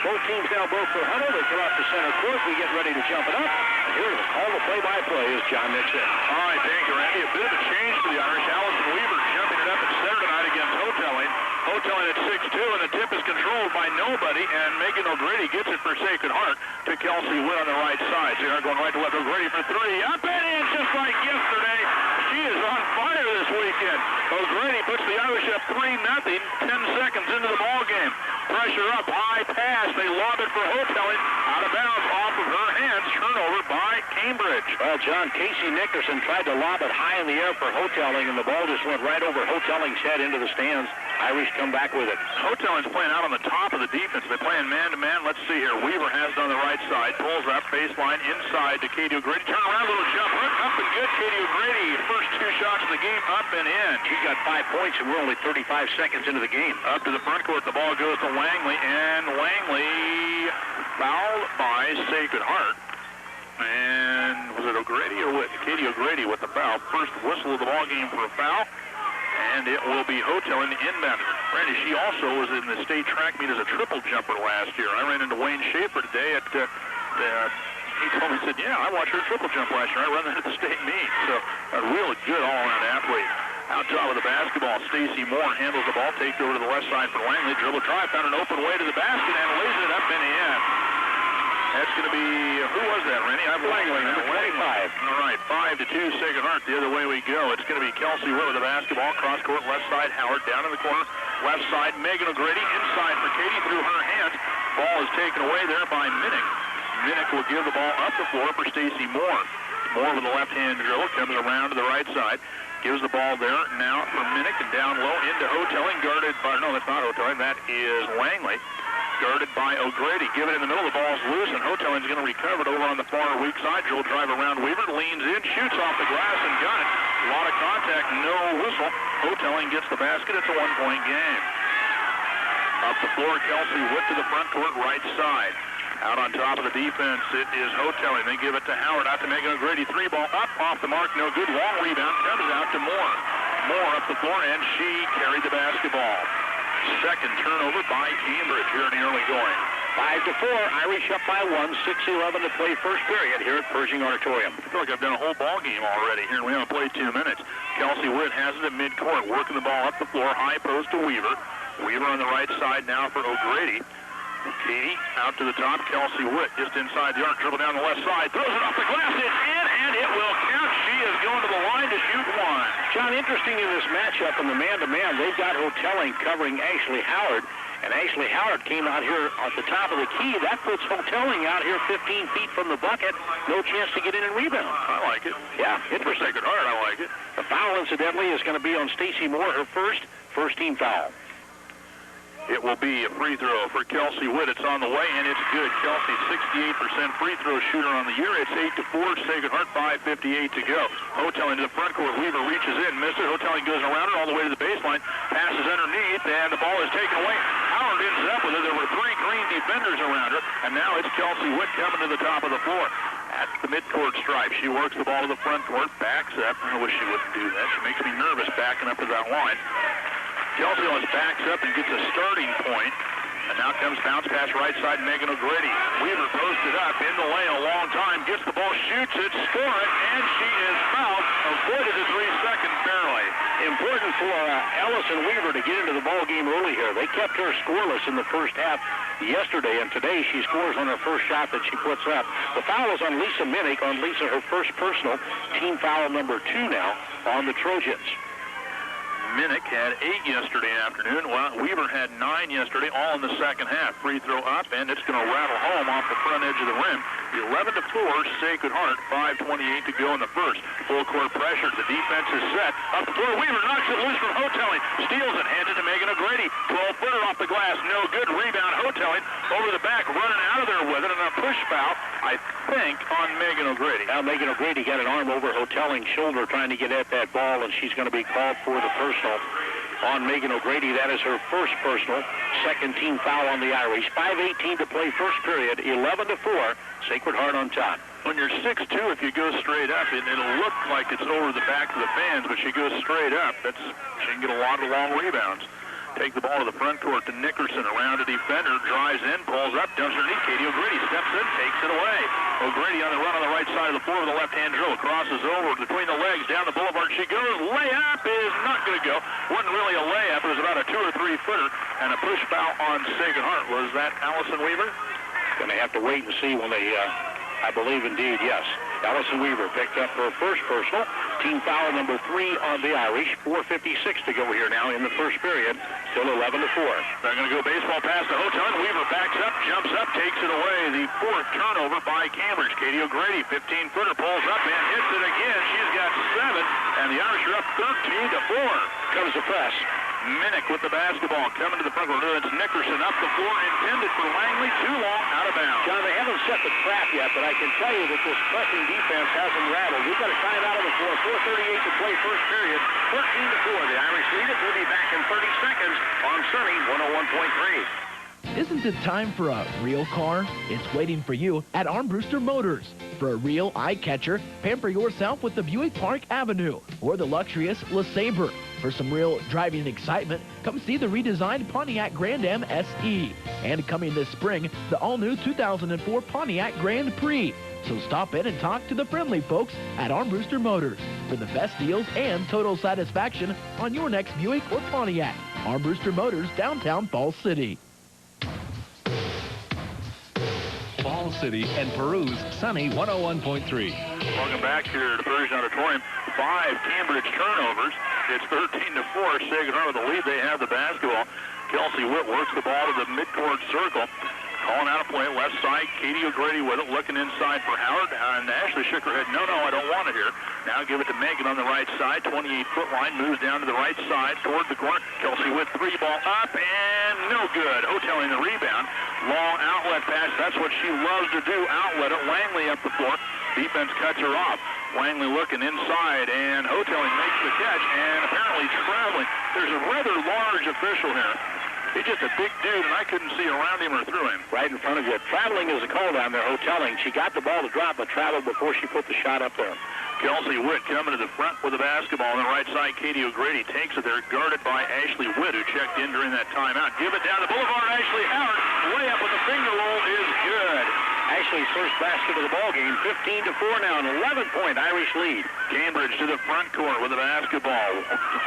Both teams now broke for huddle. They come up to center court. We get ready to jump it up. And here to call the play-by-play is John Nixon. All right, thank you, Randy. A bit of a change for the Irish. Allison Weaver jumping it up at center tonight against Houghtelling. Houghtelling at 6'2", and the tip is controlled by nobody, and Megan O'Grady gets it for Sacred Heart to Kelsey Witt on the right side. So they're going right to left. O'Grady for 3. Up and in, just like yesterday. She is on fire this weekend. O'Grady puts the Irish up 3-0, 10 seconds into the ball game. Pressure up, high pass. They lob it for Houghtelling. Out of bounds, off of her hands. Turnover by Cambridge. Well, John, Casey Nickerson tried to lob it high in the air for Houghtelling, and the ball just went right over Houghtelling's head into the stands. Irish come back with it. Houghteling's playing out on the top of the defense. They're playing man-to-man. Let's see here. Weaver has it on the right side. Pulls up baseline inside to Katie O'Grady. Turn around, little jump. Up and good. Katie O'Grady, first 2 shots of the game, up and in. She got 5 points, and we're only 35 seconds into the game. Up to the front court. The ball goes to Langley, and Langley fouled by Sacred Heart. And was it O'Grady or what? Katie O'Grady with the foul. First whistle of the ball game for a foul. And it will be Houghtelling the inbound. Randy, she also was in the state track meet as a triple jumper last year. I ran into Wayne Schaefer today at he told me, he said, yeah, I watched her triple jump last year. I run that at the state meet. So a really good all-around athlete. Out top of the basketball, Stacy Moore handles the ball, takes it over to the left side for Langley. Dribble drive, found an open way to the basket, and lays it up in the end. That's going to be, who was that, Rennie? I believe Langley, number 25. All right, 5-2, Sacred Heart. The other way we go. It's going to be Kelsey Wood with the basketball. Cross court, left side, Howard down in the corner. Left side, Megan O'Grady. Inside for Katie through her hands. Ball is taken away there by Minnick. Minnick will give the ball up the floor for Stacy Moore. Moore with the left-hand dribble, comes around to the right side. Gives the ball there now for Minnick, and down low into Houghtelling, guarded by, no, that's not Houghtelling, that is Langley. Guarded by O'Grady. Give it in the middle. The ball's loose, and Houghteling's going to recover it over on the far weak side. Dribble drive around Weaver, leans in, shoots off the glass, and got it. A lot of contact, no whistle. Houghtelling gets the basket. It's a 1-point game. Up the floor, Kelsey Wood to the front court, right side. Out on top of the defense, it is Houghtelling. They give it to Howard, out to Megan O'Grady. 3-ball up, off the mark, no good. Long rebound, comes out to Moore. Moore up the floor, and she carried the basketball. Second turnover by Cambridge here in the early going. 5-4, Irish up by 1, 6:11 to play first period here at Pershing Auditorium. I feel like I've done a whole ball game already here. We haven't played 2 minutes. Kelsey Witt has it at midcourt, working the ball up the floor, high post to Weaver. Weaver on the right side now for O'Grady. Katie out to the top. Kelsey Witt just inside the arc, dribble down the left side, throws it off the glass. It's in, and it will count. She is going to the line to shoot 1. John, interesting in this matchup in the man-to-man, they've got Houghtelling covering Ashley Howard, and Ashley Howard came out here at the top of the key. That puts Houghtelling out here 15 feet from the bucket. No chance to get in and rebound. I like it. Yeah, For Sacred Heart, I like it. The foul, incidentally, is going to be on Stacy Moore, her first team foul. It will be a free throw for Kelsey Witt. It's on the way, and it's good. Kelsey, 68% free throw shooter on the year. It's 8-4. Sacred Heart, 5:58 to go. Houghtelling to the front court. Weaver reaches in, misses. Houghtelling goes around it all the way to the baseline. Passes underneath, and the ball is taken away. Howard ends up with it. There were 3 green defenders around her, and now it's Kelsey Witt coming to the top of the floor. At the midcourt stripe, she works the ball to the front court, backs up. I wish she wouldn't do that. She makes me nervous backing up to that line. Kelsey always backs up and gets a starting point. And now comes bounce pass right side, Megan O'Grady. Weaver posted up in the lane a long time, gets the ball, shoots it, score it, and she is fouled. Avoided the 3-second barely. Important for Allison Weaver to get into the ball game early here. They kept her scoreless in the first half yesterday, and today she scores on her first shot that she puts up. The foul is on Lisa Minnick, on Lisa her first personal, team foul number 2 now on the Trojans. Minnick had 8 yesterday afternoon. Well, Weaver had 9 yesterday, all in the second half. Free throw up, and it's going to rattle home off the front edge of the rim. 11-4, Sacred Heart, 5:28 to go in the first. Full court pressure. The defense is set. Up the floor, Weaver knocks it loose from Houghtelling. Steals it, hands it to Megan O'Grady. 12-footer off the glass. No good. Rebound, Houghtelling over the back, running out of there with it, and a push foul, I think, on Megan O'Grady. Now Megan O'Grady got an arm over Houghteling's shoulder trying to get at that ball, and she's going to be called for the personal on Megan O'Grady. That is her first personal, second team foul on the Irish. 5:18 to play first period, 11-4, Sacred Heart on top. When you're 6'2", if you go straight up, it'll look like it's over the back of the fans, but she goes straight up. She can get a lot of long rebounds. Take the ball to the front court to Nickerson, around a defender, drives in, pulls up, dumps underneath. Katie O'Grady steps in, takes it away. O'Grady on the run on the right side of the floor with a left-hand dribble, crosses over between the legs, down the boulevard she goes. Layup is not going to go. Wasn't really a layup. It was about a 2 or 3 footer, and a push foul on Sacred Heart. Was that Allison Weaver? Going to have to wait and see when they, I believe indeed, yes. Allison Weaver picked up her first personal. Team foul number 3 on the Irish. 4:56 to go here now in the first period. Still 11-4. They're going to go baseball pass to Houghtelling. Weaver backs up, jumps up, takes it away. The 4th turnover by Cambridge. Katie O'Grady, 15-footer, pulls up and hits it again. She's got 7, and the Irish are up 13-4. Comes the press. Minnick with the basketball coming to the front court. It's Nickerson up the floor, intended for Langley, too long, out of bounds. John, they haven't set the trap yet, but I can tell you that this pressing defense has them rattled. We've got a time out of the floor. 4:38 to play first period. 13-4. The Irish lead it. We'll be back in 30 seconds on Sunny 101.3. Isn't it time for a real car? It's waiting for you at Armbruster Motors. For a real eye-catcher, pamper yourself with the Buick Park Avenue or the luxurious LeSabre. For some real driving excitement, come see the redesigned Pontiac Grand Am SE. And coming this spring, the all-new 2004 Pontiac Grand Prix. So stop in and talk to the friendly folks at Armbruster Motors for the best deals and total satisfaction on your next Buick or Pontiac. Armbruster Motors, downtown Falls City. Falls City and Peru's Sunny 101.3. Welcome back here to Pershing Auditorium. 5 Cambridge turnovers. It's 13-4. Sacred Heart with the lead. They have the basketball. Kelsey Witt works the ball to the midcourt circle. Calling out a play, left side. Katie O'Grady with it, looking inside for Howard. And Ashley shook her head. No, I don't want it here. Now give it to Megan on the right side. 28-foot line, moves down to the right side toward the corner. Kelsey Witt, 3-ball up, and no good. Houghtelling the rebound. Long outlet pass. That's what she loves to do. Outlet it. Langley up the floor. Defense cuts her off. Langley looking inside, and Houghtelling makes the catch, and apparently traveling. There's a rather large official here. He's just a big dude, and I couldn't see around him or through him. Right in front of you. Traveling is a call down there. Houghtelling. She got the ball to drop, but traveled before she put the shot up there. Kelsey Witt coming to the front with the basketball on the right side. Katie O'Grady takes it there, guarded by Ashley Witt, who checked in during that timeout. Give it down the boulevard. Ashley Howard, way up with the finger roll is good. Ashley's first basket of the ball game. 15-4 now, an 11-point Irish lead. Cambridge to the front court with the basketball.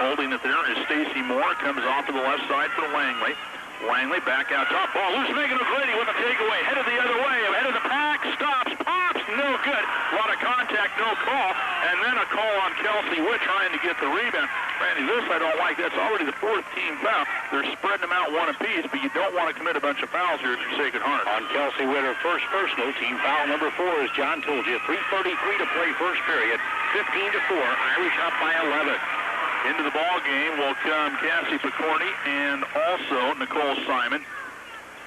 Holding it there is Stacy Moore. Comes off to the left side for Langley. Langley back out top. Ball loose. Megan O'Grady with a takeaway. Headed the other way. Ahead of the pack. Stops. Pops. No good. A lot of contact. No call. And then a call on Kelsey Witt trying to get the rebound. Randy, this I don't like. That's already the 4th team foul. They're spreading them out one apiece, but you don't want to commit a bunch of fouls here at your Sacred Heart. On Kelsey Witt, her first personal. Team foul number 4, as John told you. 3:33 to play first period. 15-4. Irish up by 11. Into the ball game will come Cassie Picorni and also Nicole Simon.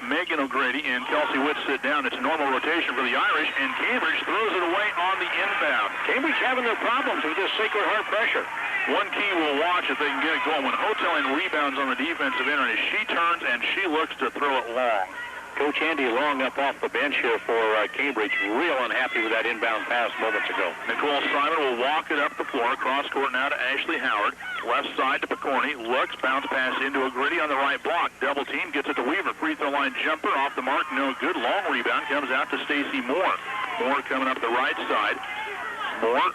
Megan O'Grady and Kelsey Witt sit down. It's a normal rotation for the Irish, and Cambridge throws it away on the inbound. Cambridge having their problems with this Sacred Heart pressure. One key we'll watch if they can get it going. When Houghtelling rebounds on the defensive end, she turns and she looks to throw it long. Coach Andy Long up off the bench here for Cambridge. Real unhappy with that inbound pass moments ago. Nicole Simon will walk it up the floor. Cross court now to Ashley Howard. Left side to Picorni. Looks, bounce pass into O'Grady on the right block. Double team, gets it to Weaver. Free throw line jumper off the mark. No good. Long rebound comes out to Stacy Moore. Moore coming up the right side. Moore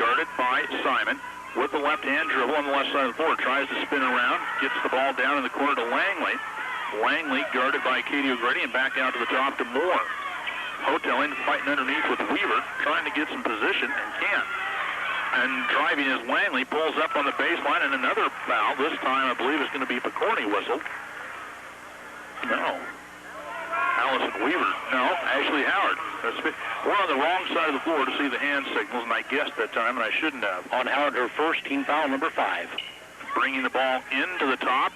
guarded by Simon. With the left-hand dribble on the left side of the floor. Tries to spin around. Gets the ball down in the corner to Langley. Langley guarded by Katie O'Grady and back out to the top to Moore. Houghtelling fighting underneath with Weaver, trying to get some position and can't. And driving is Langley, pulls up on the baseline, and another foul. This time, I believe, is going to be Picorni whistled. No. Allison Weaver. No, Ashley Howard. We're on the wrong side of the floor to see the hand signals, and I guessed that time, and I shouldn't have. On Howard, her first team foul, number 5. Bringing the ball into the top.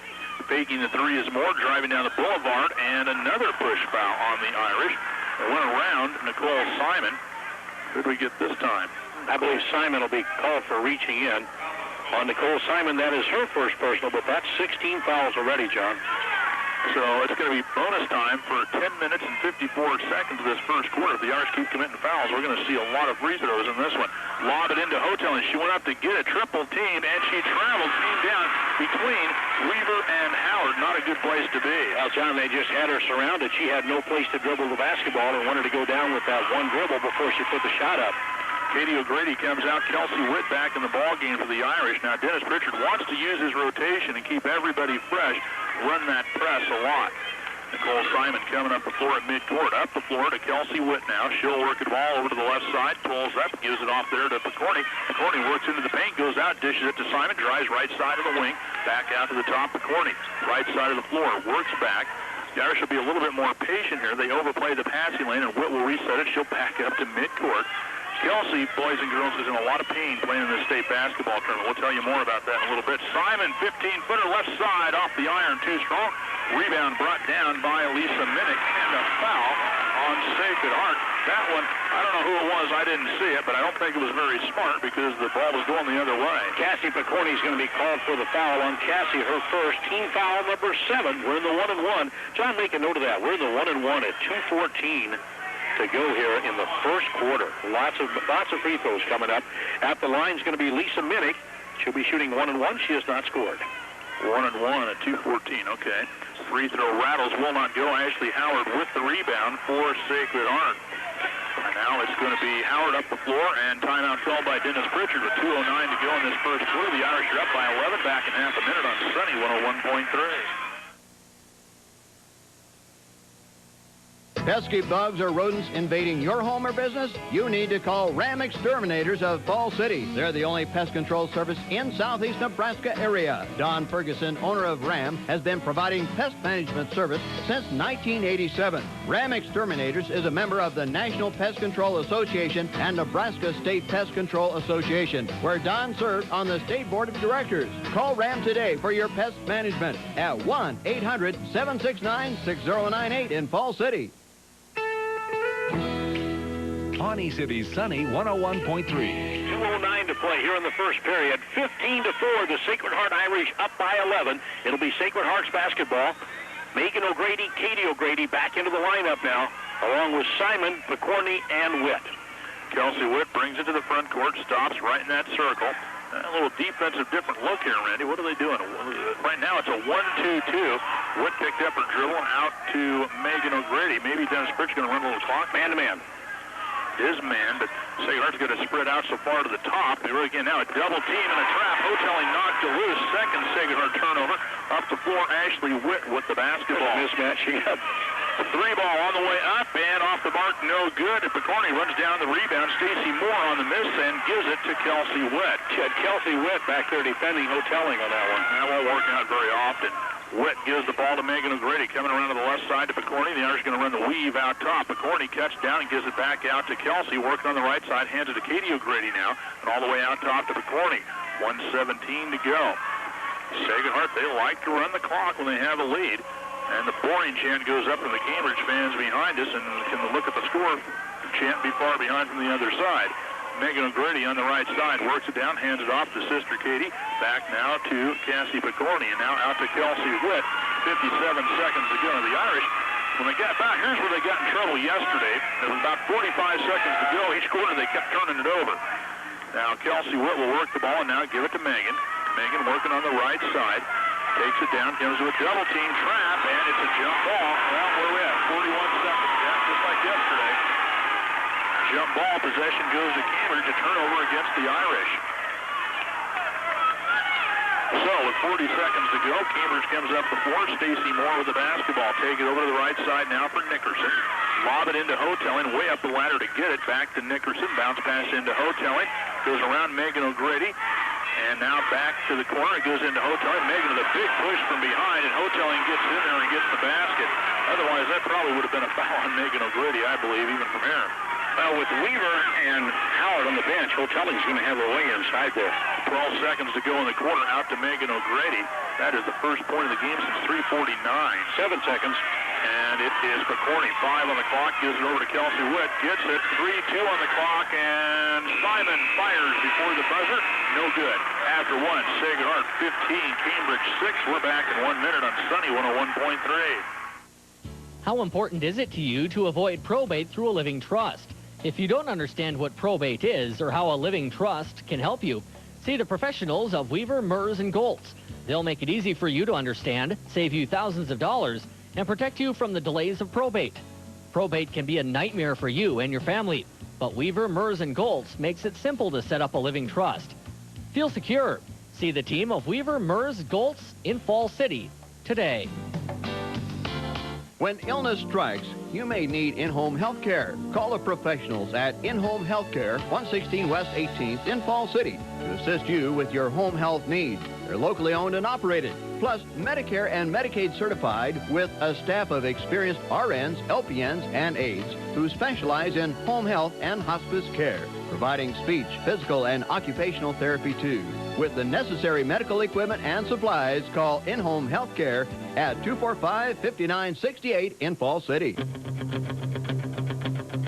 Faking the 3 is Moore, driving down the boulevard, and another push foul on the Irish. It went around Nicole Simon. Who did we get this time? I believe Simon will be called for reaching in. On Nicole Simon, that is her first personal, but that's 16 fouls already, John. So it's going to be bonus time for 10 minutes and 54 seconds of this first quarter. If the Irish keep committing fouls, we're going to see a lot of free throws in this one. Lob it into Houghtelling. She went up to get a triple team, and she traveled, came down between Weaver and Howard. Not a good place to be. Well, John, they just had her surrounded. She had no place to dribble the basketball and wanted to go down with that one dribble before she put the shot up. Katie O'Grady comes out. Kelsey Witt back in the ball game for the Irish. Now, Dennis Pritchard wants to use his rotation and keep everybody fresh, run that press a lot. Nicole Simon coming up the floor at midcourt. Up the floor to Kelsey Witt now. She'll work the ball over to the left side, pulls up, gives it off there to Picorni. Picorni works into the paint, goes out, dishes it to Simon, drives right side of the wing, back out to the top. Picorni, right side of the floor, works back. The Irish will be a little bit more patient here. They overplay the passing lane, and Witt will reset it. She'll back up to midcourt. Kelsey, boys and girls, is in a lot of pain playing in the state basketball tournament. We'll tell you more about that in a little bit. Simon, 15-footer left side off the iron, too strong. Rebound brought down by Lisa Minnick, and a foul on Sacred Heart. That one, I don't know who it was. I didn't see it, but I don't think it was very smart because the ball was going the other way. Cassie Picorni is going to be called for the foul on Cassie, her first, team foul number 7. We're in the 1-and-1. John, make a note of that. We're in the 1-and-1 at 2:14 to go here in the first quarter. Lots of free throws coming up. At the line is going to be Lisa Minnick. She'll be shooting 1-and-1. She has not scored. 1-and-1 at 2:14. Okay. Free throw rattles will not go. Ashley Howard with the rebound for Sacred Heart. And now it's going to be Howard up the floor, and timeout called by Dennis Pritchard with 2:09 to go in this first quarter. The Irish are up by 11, back in half a minute on Sunny 101.3. Pesky bugs or rodents invading your home or business? You need to call Ram Exterminators of Fall City. They're the only pest control service in southeast Nebraska area. Don Ferguson, owner of Ram, has been providing pest management service since 1987. Ram Exterminators is a member of the National Pest Control Association and Nebraska State Pest Control Association, where Don served on the State Board of Directors. Call Ram today for your pest management at 1-800-769-6098 in Fall City. Pawnee City's Sunny 101.3. 2:09 to play here in the first period. 15-4, the Sacred Heart Irish up by 11. It'll be Sacred Heart's basketball. Megan O'Grady, Katie O'Grady back into the lineup now, along with Simon, Picorni, and Witt. Kelsey Witt brings it to the front court, stops right in that circle. A little defensive different look here, Randy. What are they doing? Right now it's a 1-2-2. Witt picked up her dribble out to Megan O'Grady. Maybe Dennis Pritchard going to run a little clock. Man-to-man. Is man, but Sacred Heart's going to spread out so far to the top. They really get now a double team and a trap. Houghtelling knocked it loose. Second Sacred Heart turnover. Up the floor, Ashley Witt with the basketball. Mismatch. She got a 3-ball on the way up and off the mark, no good. And Picorni runs down the rebound. Stacy Moore on the miss and gives it to Kelsey Witt. Kelsey Witt back there defending Houghtelling on that one. That won't work out very often. Witt gives the ball to Megan O'Grady, coming around to the left side to Picorni. The Irish going to run the weave out top. Picorni cuts down and gives it back out to Kelsey, working on the right side, hands it to Katie O'Grady now, and all the way out top to Picorni. 1:17 to go. Sacred Heart, they like to run the clock when they have a lead, and the boring chant goes up from the Cambridge fans behind us, and can look at the score chant be far behind from the other side. Megan O'Grady on the right side works it down, hands it off to sister Katie. Back now to Cassie Picorni, and now out to Kelsey Witt. 57 seconds to go. The Irish, when they got back, here's where they got in trouble yesterday. There was about 45 seconds to go. Each quarter they kept turning it over. Now Kelsey Witt will work the ball and now give it to Megan. Megan working on the right side. Takes it down, comes to a double team trap, and it's a jump ball. Well, where are we at? 41 seconds. Yeah, just like yesterday. Jump ball, possession goes to Cambridge, a turnover against the Irish. So with 40 seconds to go, Cambridge comes up the floor. Stacy Moore with the basketball. Take it over to the right side now for Nickerson. Lob it into Houghtelling, way up the ladder to get it. Back to Nickerson, bounce pass into Houghtelling. Goes around Megan O'Grady. And now back to the corner. It goes into Houghtelling. Megan with a big push from behind, and Houghtelling gets in there and gets the basket. Otherwise, that probably would have been a foul on Megan O'Grady, I believe, even from here. Well, with Weaver and Howard on the bench, Houghteling's going to have her way inside there. 12 seconds to go in the quarter, out to Megan O'Grady. That is the first point of the game since 3:49. 7 seconds. And it is Picorni. 5 on the clock, gives it over to Kelsey Witt. Gets it, 3-2 on the clock, and Simon fires before the buzzer. No good. After one, Sacred Heart 15, Cambridge 6. We're back in 1 minute on Sunny 101.3. How important is it to you to avoid probate through a living trust? If you don't understand what probate is or how a living trust can help you, see the professionals of Weaver, Mers, and Goltz. They'll make it easy for you to understand, save you thousands of dollars, and protect you from the delays of probate. Probate can be a nightmare for you and your family, but Weaver, Mers, and Goltz makes it simple to set up a living trust. Feel secure. See the team of Weaver, Mers, Goltz in Fall City today. When illness strikes, you may need in-home health care. Call the professionals at In-Home Healthcare, 116 West 18th in Fall City to assist you with your home health needs. They're locally owned and operated. plus Medicare and Medicaid certified with a staff of experienced RNs, LPNs, and aides who specialize in home health and hospice care, providing speech, physical, and occupational therapy too. With the necessary medical equipment and supplies, call In-Home Healthcare at 245-5968 in Fall City.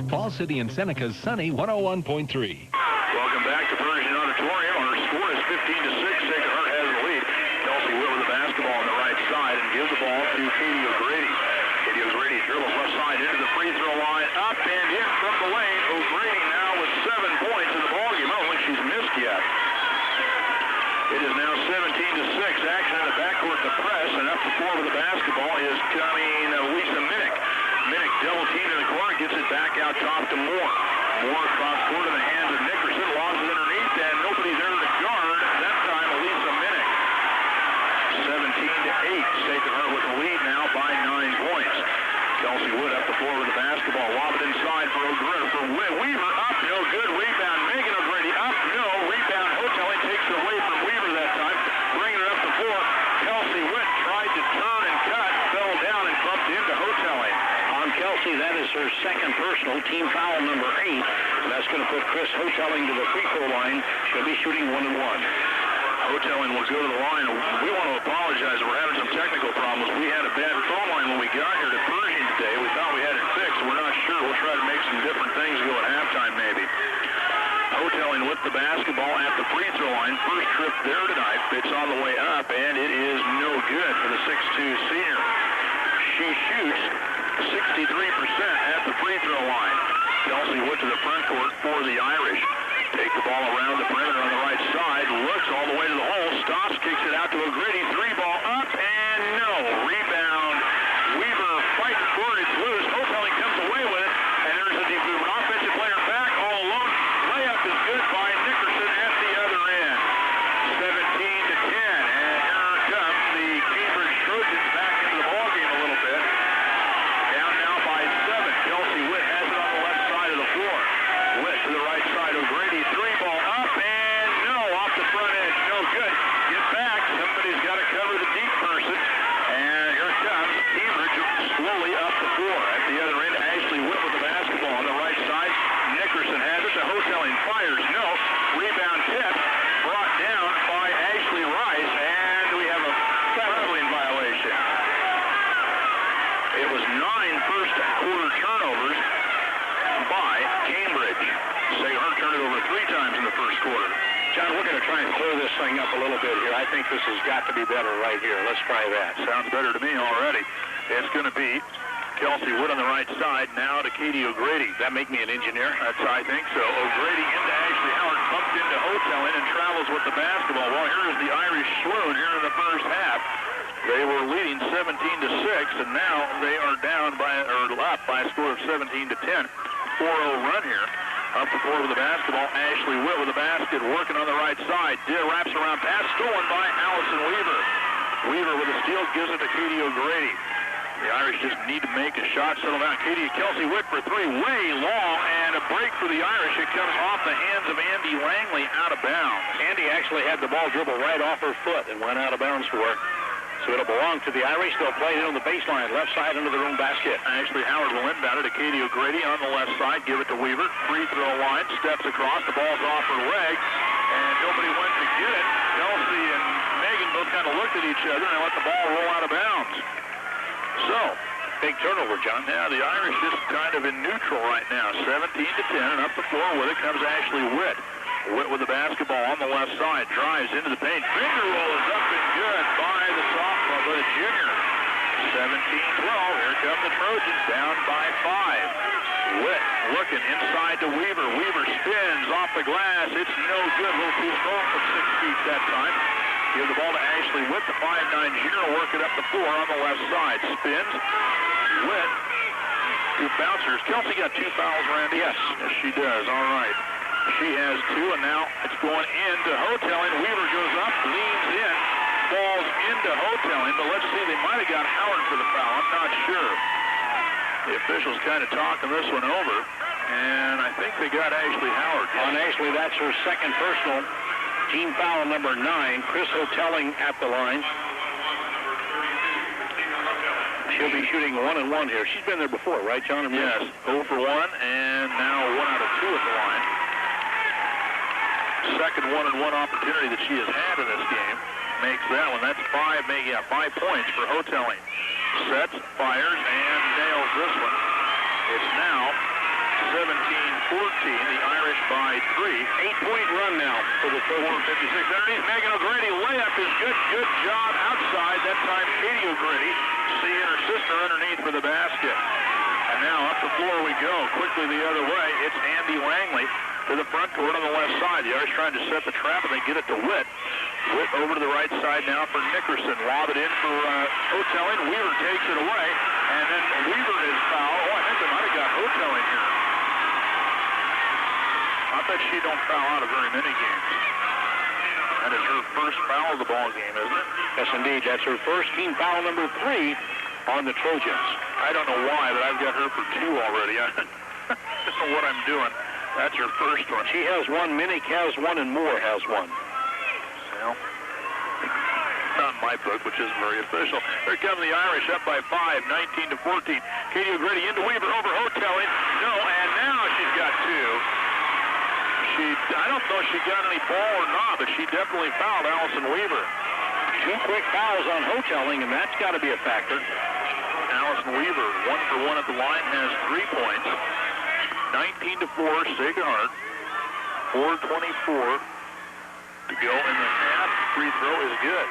Fall City and Seneca's Sunny 101.3. Welcome back to Pershing Auditorium. Our score is 15-6. Sacred Heart has the lead. Kelsey Witt with the basketball on the right side and gives the ball to Katie O'Grady. Katie O'Grady dribbles left side into the free throw line, up and in from the lane. O'Grady now with 7 points in the ballgame. I don't think she's missed yet. It is now 17-6. Action in the backcourt, the press, and up the floor with the basketball is coming Lisa Minnick. Minnick double teamed in the corner, gets it back out top to Moore. Moore cross court in the hands of Nickerson, lobs it underneath, and nobody there to guard. That time, Elisa Minnick. 17-8. Sacred Heart with the lead now by 9 points. Kelsey Wood up the floor with the basketball. Lob it inside for O'Grady. For Weaver, up, no good. Rebound, Megan O'Grady, up, no. Rebound, Houghtelling takes it away from Weaver that time. Bringing it up the floor. Kelsey Witt tried to turn and cut, fell down and bumped into Houghtelling. On Kelsey, that is her second personal, team foul number 8. That's going to put Chris Houghtelling to the free throw line. She'll be shooting 1-1. Houghtelling will go to the line. We want to apologize. We're having some technical problems. We had a bad phone line when we got here to Pershing today. We thought we had it fixed. We're not sure. We'll try to make some different things go at halftime maybe. Houghtelling with the basketball at the free throw line. First trip there tonight. It's on the way up, and it is no good for the 6'2 senior. She shoots 63% at the free throw line. Kelsey went to the front court for the Irish. Take the ball around the perimeter on the right side. Looks all the way to the hole. Stops, kicks it out to O'Grady. 3-ball up, and no. Rebound. Weaver fighting for it. It's loose. Houghtelling comes away with it, and there's an offensive player back all alone. Layup is good by Nickerson at the other end. 17-10, and here comes the Cambridge Trojans back into the ballgame a little bit. Down now by 7. Kelsey Witt has it on the left side of the floor. Witt to the right side. O'Grady, 3-ball up, and no, off the front edge, no good. Get back. Somebody's got to cover the deep person. And here comes Cambridge slowly up the floor. At the other end, Ashley Witt with the basketball on the right side. Nickerson has it. The Houghtelling fires. No. Rebound tip. Brought down by Ashley Rice. And we have a traveling violation. It was 9 first quarter turnovers by Cambridge. Sacred Heart turned it over 3 times in the first quarter. John, we're going to try and clear this thing up a little bit here. I think this has got to be better right here. Let's try that. Sounds better to me already. It's going to be Kelsey Wood on the right side, now to Katie O'Grady. That make me an engineer? That's, I think so. O'Grady into Ashley Howard, bumped into Houghtelling and travels with the basketball. Well, here's the Irish swoon here in the first half. They were leading 17-6, and now they are down by, or up by a score of 17-10. 4-0 run here. Up the floor with the basketball. Ashley Witt with the basket, working on the right side. Wraps around pass, stolen by Allison Weaver. Weaver with a steal, gives it to Katie O'Grady. The Irish just need to make a shot, settle down. Kelsey Witt for 3, way long, and a break for the Irish. It comes off the hands of Andy Langley, out of bounds. Andy actually had the ball dribble right off her foot and went out of bounds for her. So it'll belong to the Irish. They'll play it on the baseline, left side under their own basket. Ashley Howard will inbound it to Katie O'Grady on the left side. Give it to Weaver. Free throw line. Steps across. The ball's off her leg. And nobody went to get it. Kelsey and Megan both kind of looked at each other and let the ball roll out of bounds. So, big turnover, John. Now the Irish just kind of in neutral right now. 17-10, and up the floor with it comes Ashley Witt. Witt with the basketball on the left side. Drives into the paint. Finger roll is up and good by the sophomore, but a junior. 17-12. Here come the Trojans down by 5. Witt looking inside to Weaver. Weaver spins off the glass. It's no good. A little too strong from 6 feet that time. Give the ball to Ashley Witt, the 5'9" junior, work it up the floor on the left side. Spins. Witt. 2 bouncers. Kelsey got 2 fouls, Randy? Yes, she does. All right. She has 2, and now it's going into Houghtelling. Weaver goes up, leans in, falls into Houghtelling, but let's see, they might have got Howard for the foul. I'm not sure. The officials kind of talking this one over, and I think they got Ashley Howard. On Ashley, that's her second personal. Team foul number 9. Chris Houghtelling at the line. She'll be shooting 1-1 here. She's been there before, right, John? Yes, 0 for 1, and now 1 out of 2 at the line. Second 1-1 opportunity that she has had in this game. Makes that one. That's 5 points for Houghtelling. Sets, fires, and nails this one. It's now 17-14. The Irish by 3. 8-point run now for the 4:56. Underneath, Megan O'Grady. Layup is good. Good job outside. That time, Katie O'Grady seeing her sister underneath for the basket. And now up the floor we go. Quickly the other way. It's Andy Langley to the front court on the left side. The Irish trying to set the trap, and they get it to Witt. Witt over to the right side now for Nickerson. Lob it in for Houghtelling. Weaver takes it away, and then Weaver is fouled. Oh, I think they might have got Houghtelling here. I bet she don't foul out of very many games. That is her first foul of the ball game, isn't it? Yes, indeed. That's her first, team foul number 3 on the Trojans. I don't know why, but I've got her for 2 already. I don't know what I'm doing. That's her first one. She has 1, Minnick has 1, and Moore has 1. Well, not in my book, which isn't very official. Here come the Irish up by 5, 19-14. Katie O'Grady into Weaver over Houghtelling. No, and now she's got 2. I don't know if she got any ball or not, but she definitely fouled Allison Weaver. 2 quick fouls on Houghtelling, and that's got to be a factor. Allison Weaver, 1 for 1 at the line, has 3 points. 19-4, Sacred Heart. 4:24 to go in the half. Free throw is good.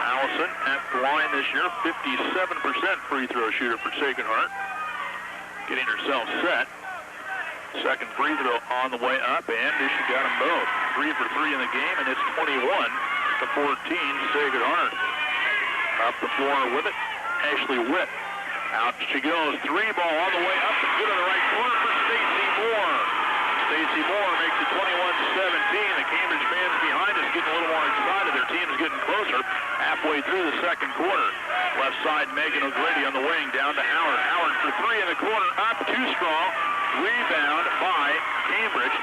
Allison at the line this year, 57% free throw shooter for Sacred Heart. Getting herself set. Second free throw on the way up, and she got them both. 3 for 3 in the game, and it's 21-14, Sacred Heart. Up the floor with it, Ashley Witt. Out she goes, 3 ball all the way up, and good in the right corner for Stacy Moore. Stacy Moore makes it 21-17. The Cambridge fans behind us getting a little more excited. Their team's getting closer halfway through the second quarter. Left side, Megan O'Grady on the wing, down to Howard. Howard for 3 in the corner, up, too strong. Rebound by Cambridge.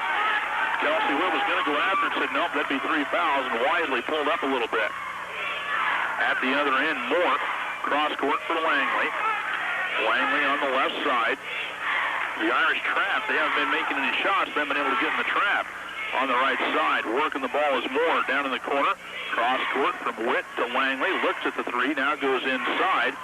Kelsey Witt was going to go after it, said nope, that'd be 3 fouls, and wisely pulled up a little bit. At the other end, Moore, cross court for Langley. Langley on the left side. The Irish trap, they haven't been making any shots, they haven't been able to get in the trap. On the right side, working the ball is Moore down in the corner. Cross court from Witt to Langley, looks at the 3, now goes inside.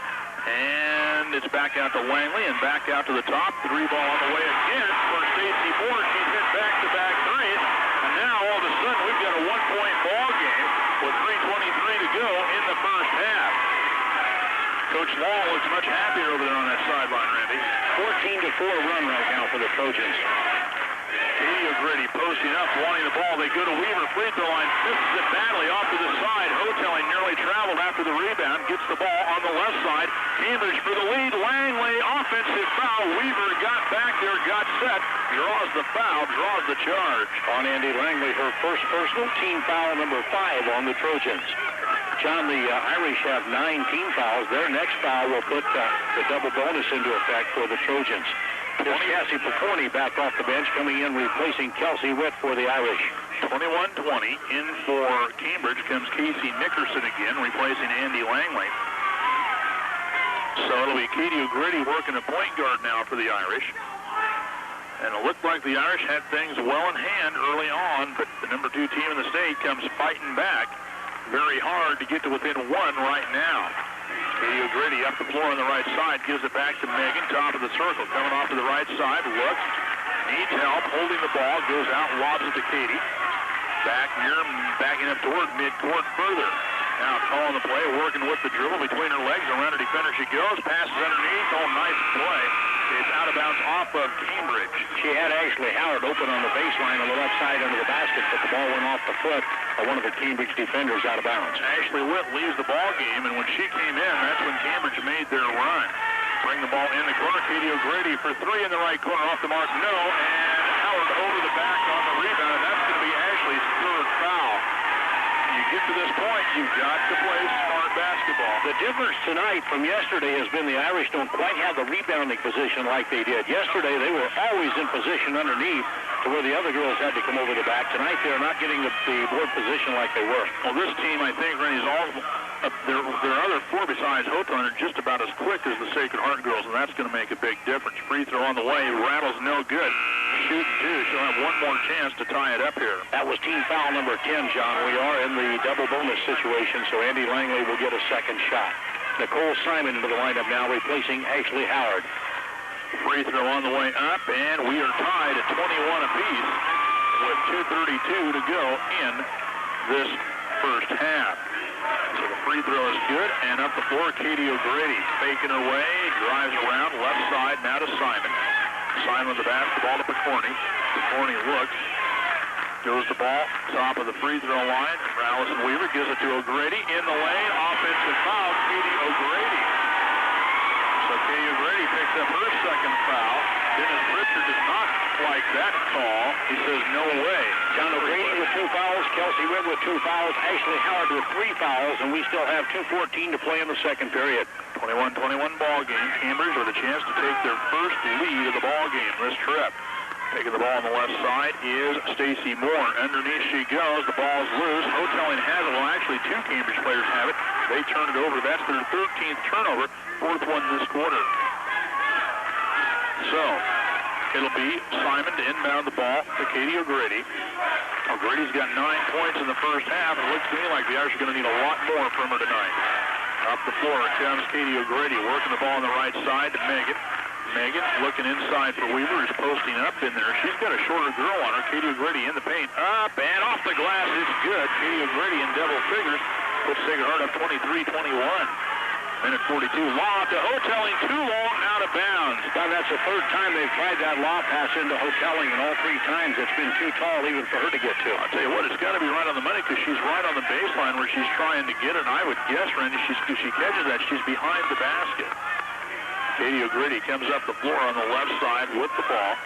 And it's back out to Langley and back out to the top. 3 ball on the way again for Stacy Moore. She's hit back-to-back threes. And now all of a sudden we've got a 1-point ball game with 3:23 to go in the first half. Coach Law looks much happier over there on that sideline, Randy. 14-4 run right now for the Trojans. Katie O'Grady posting up, wanting the ball. They go to Weaver, free throw line, misses it badly off to the side. Houghtelling nearly traveled after the rebound, gets the ball on the left side. Cambridge for the lead. Langley, offensive foul. Weaver got back there, got set, draws the foul, draws the charge. On Andy Langley, her first personal, team foul number 5 on the Trojans. John, the Irish have 9 team fouls. Their next foul will put the double bonus into effect for the Trojans. Here's Cassie Picorni back off the bench, coming in replacing Kelsey Witt for the Irish. 21-20. In for Cambridge comes Casey Nickerson again, replacing Andy Langley. So it'll be Katie O'Grady working a point guard now for the Irish. And it looked like the Irish had things well in hand early on, but the number 2 team in the state comes fighting back very hard to get to within 1 right now. Katie O'Grady up the floor on the right side, gives it back to Megan, top of the circle, coming off to the right side, looks, needs help, holding the ball, goes out, lobs it to Katie. Backing up toward midcourt further. Now calling the play, working with the dribble between her legs, around her defender she goes, passes underneath, oh, nice play. It's out of bounds off of Cambridge. She had Ashley Howard open on the baseline on the left side under the basket, but the ball went off the foot of one of the Cambridge defenders out of bounds. Ashley Witt leaves the ball game, and when she came in, that's when Cambridge made their run. Bring the ball in the corner. Katie O'Grady for 3 in the right corner, off the mark, no, and Howard over the back on the rebound, and that's going to be Ashley's 3rd foul. You get to this point, you've got to play smart basketball. The difference tonight from yesterday has been the Irish don't quite have the rebounding position like they did. Yesterday, they were always in position underneath to where the other girls had to come over the back. Tonight, they're not getting the board position like they were. Well, this team, I think, Randy, is their other four besides Houghtelling are just about as quick as the Sacred Heart girls, and that's going to make a big difference. Free throw on the way. Rattles no good. Shooting two. She'll have one more chance to tie it up here. That was team foul number 10, John. We are in the double bonus situation, so Andy Langley will get a second shot. Nicole Simon into the lineup now, replacing Ashley Howard. Free throw on the way up, and we are tied at 21 apiece with 2:32 to go in this first half. So the free throw is good, and up the floor, Katie O'Grady faking her way, drives around, left side, now to Simon. Simon with the basketball to Picorni. Picorni looks, goes the ball, top of the free throw line. Allison Weaver gives it to O'Grady, in the lane, offensive foul, Katie O'Grady. So Katie O'Grady picks up her second foul. Dennis Pritchard does not like that call. He says no way. John O'Grady with 2 fouls, Kelsey Webb with 2 fouls, Ashley Howard with 3 fouls, and we still have 2:14 to play in the second period. 21-21 ball game. Cambridge with a chance to take their first lead of the ball game this trip. Taking the ball on the left side is Stacy Moore. Underneath she goes. The ball's loose. Houghtelling has it. Well, actually, 2 Cambridge players have it. They turn it over. That's their 13th turnover. 4th one this quarter. So, it'll be Simon to inbound the ball to Katie O'Grady. O'Grady's got 9 points in the first half. It looks to me like the Irish are going to need a lot more from her tonight. Up the floor comes Katie O'Grady, working the ball on the right side to Megan. Megan looking inside for Weaver, who's posting up in there. She's got a shorter girl on her. Katie O'Grady in the paint. Up and off the glass. It's good. Katie O'Grady in double figures. Puts Sacred Heart up 23-21. Minute 42. Lob to Houghtelling. Too long, out of bounds. Now, that's the third time they've tried that lob pass into Houghtelling, and all 3 times it's been too tall even for her to get to. I'll tell you what, it's got to be right on the money because she's right on the baseline where she's trying to get it. And I would guess, Randy, if she catches that, she's behind the basket. Katie O'Grady comes up the floor on the left side with the ball.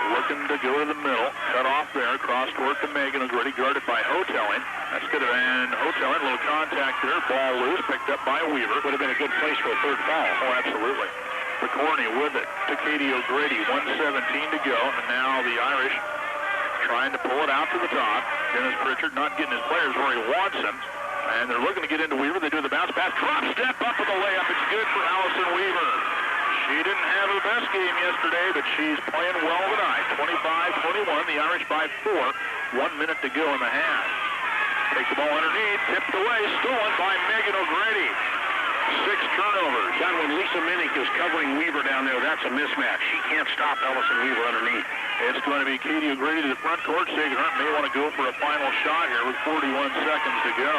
Looking to go to the middle. Cut off there. Cross court to Megan O'Grady, guarded by Houghtelling. That's good. And Houghtelling, a little contact there. Ball loose, picked up by Weaver. Would have been a good place for a 3rd foul. Oh, absolutely. Picorni with it to Katie O'Grady. 1:17 to go. And now the Irish trying to pull it out to the top. Dennis Pritchard not getting his players where he wants them. And they're looking to get into Weaver. They do the bounce pass. Drop step up with the layup. It's good for Allison Weaver. She didn't have her best game yesterday, but she's playing well tonight. 25-21. The Irish by 4. 1 minute to go in the half. Take the ball underneath. Tipped away. Stolen by Megan O'Grady. 6 turnovers. John, when Lisa Minnick is covering Weaver down there, that's a mismatch. She can't stop Allison Weaver underneath. It's going to be Katie O'Grady to the front court. Sacred Heart may want to go for a final shot here with 41 seconds to go.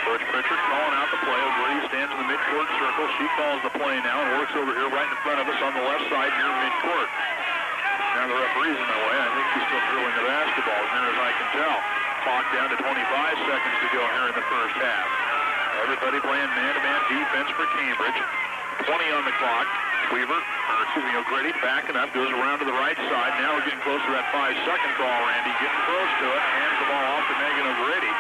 Coach Pritchard calling out the play. O'Grady stands in the midcourt circle. She calls the play now and works over here right in front of us on the left side near midcourt. Now the referee's in the way. I think he's still drilling the basketball as near as I can tell. Clock down to 25 seconds to go here in the first half. Everybody playing man-to-man defense for Cambridge. 20 on the clock. O'Grady backing up, goes around to the right side. Now we're getting close to that 5-second call, Randy. Getting close to it. Hands the ball off to Megan O'Grady.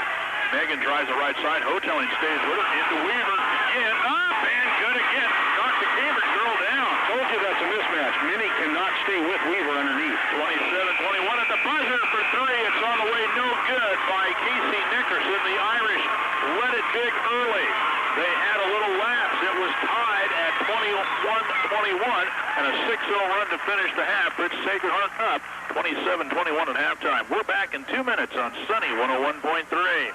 Megan drives the right side. Houghtelling stays with it. Into Weaver. In, up, and good again. Knocked the Cambridge girl down. Told you that's a mismatch. Minnie cannot stay with Weaver underneath. 27-21 at the buzzer for 3. It's on the way, no good by Casey Nickerson. The Irish led it big early. They had a little lapse. It was tied at 21-21 and a 6-0 run to finish the half. Puts Sacred Heart up 27-21 at halftime. We're back in 2 minutes on Sunny 101.3.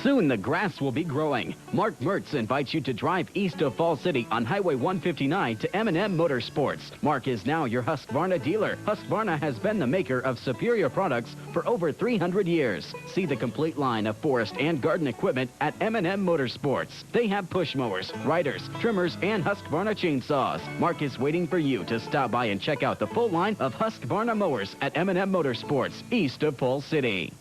Soon the grass will be growing. Mark Mertz invites you to drive east of Fall City on Highway 159 to M&M Motorsports. Mark is now your Husqvarna dealer. Husqvarna has been the maker of superior products for over 300 years. See the complete line of forest and garden equipment at M&M Motorsports. They have push mowers, riders, trimmers, and Husqvarna chainsaws. Mark is waiting for you to stop by and check out the full line of Husqvarna mowers at M&M Motorsports east of Fall City.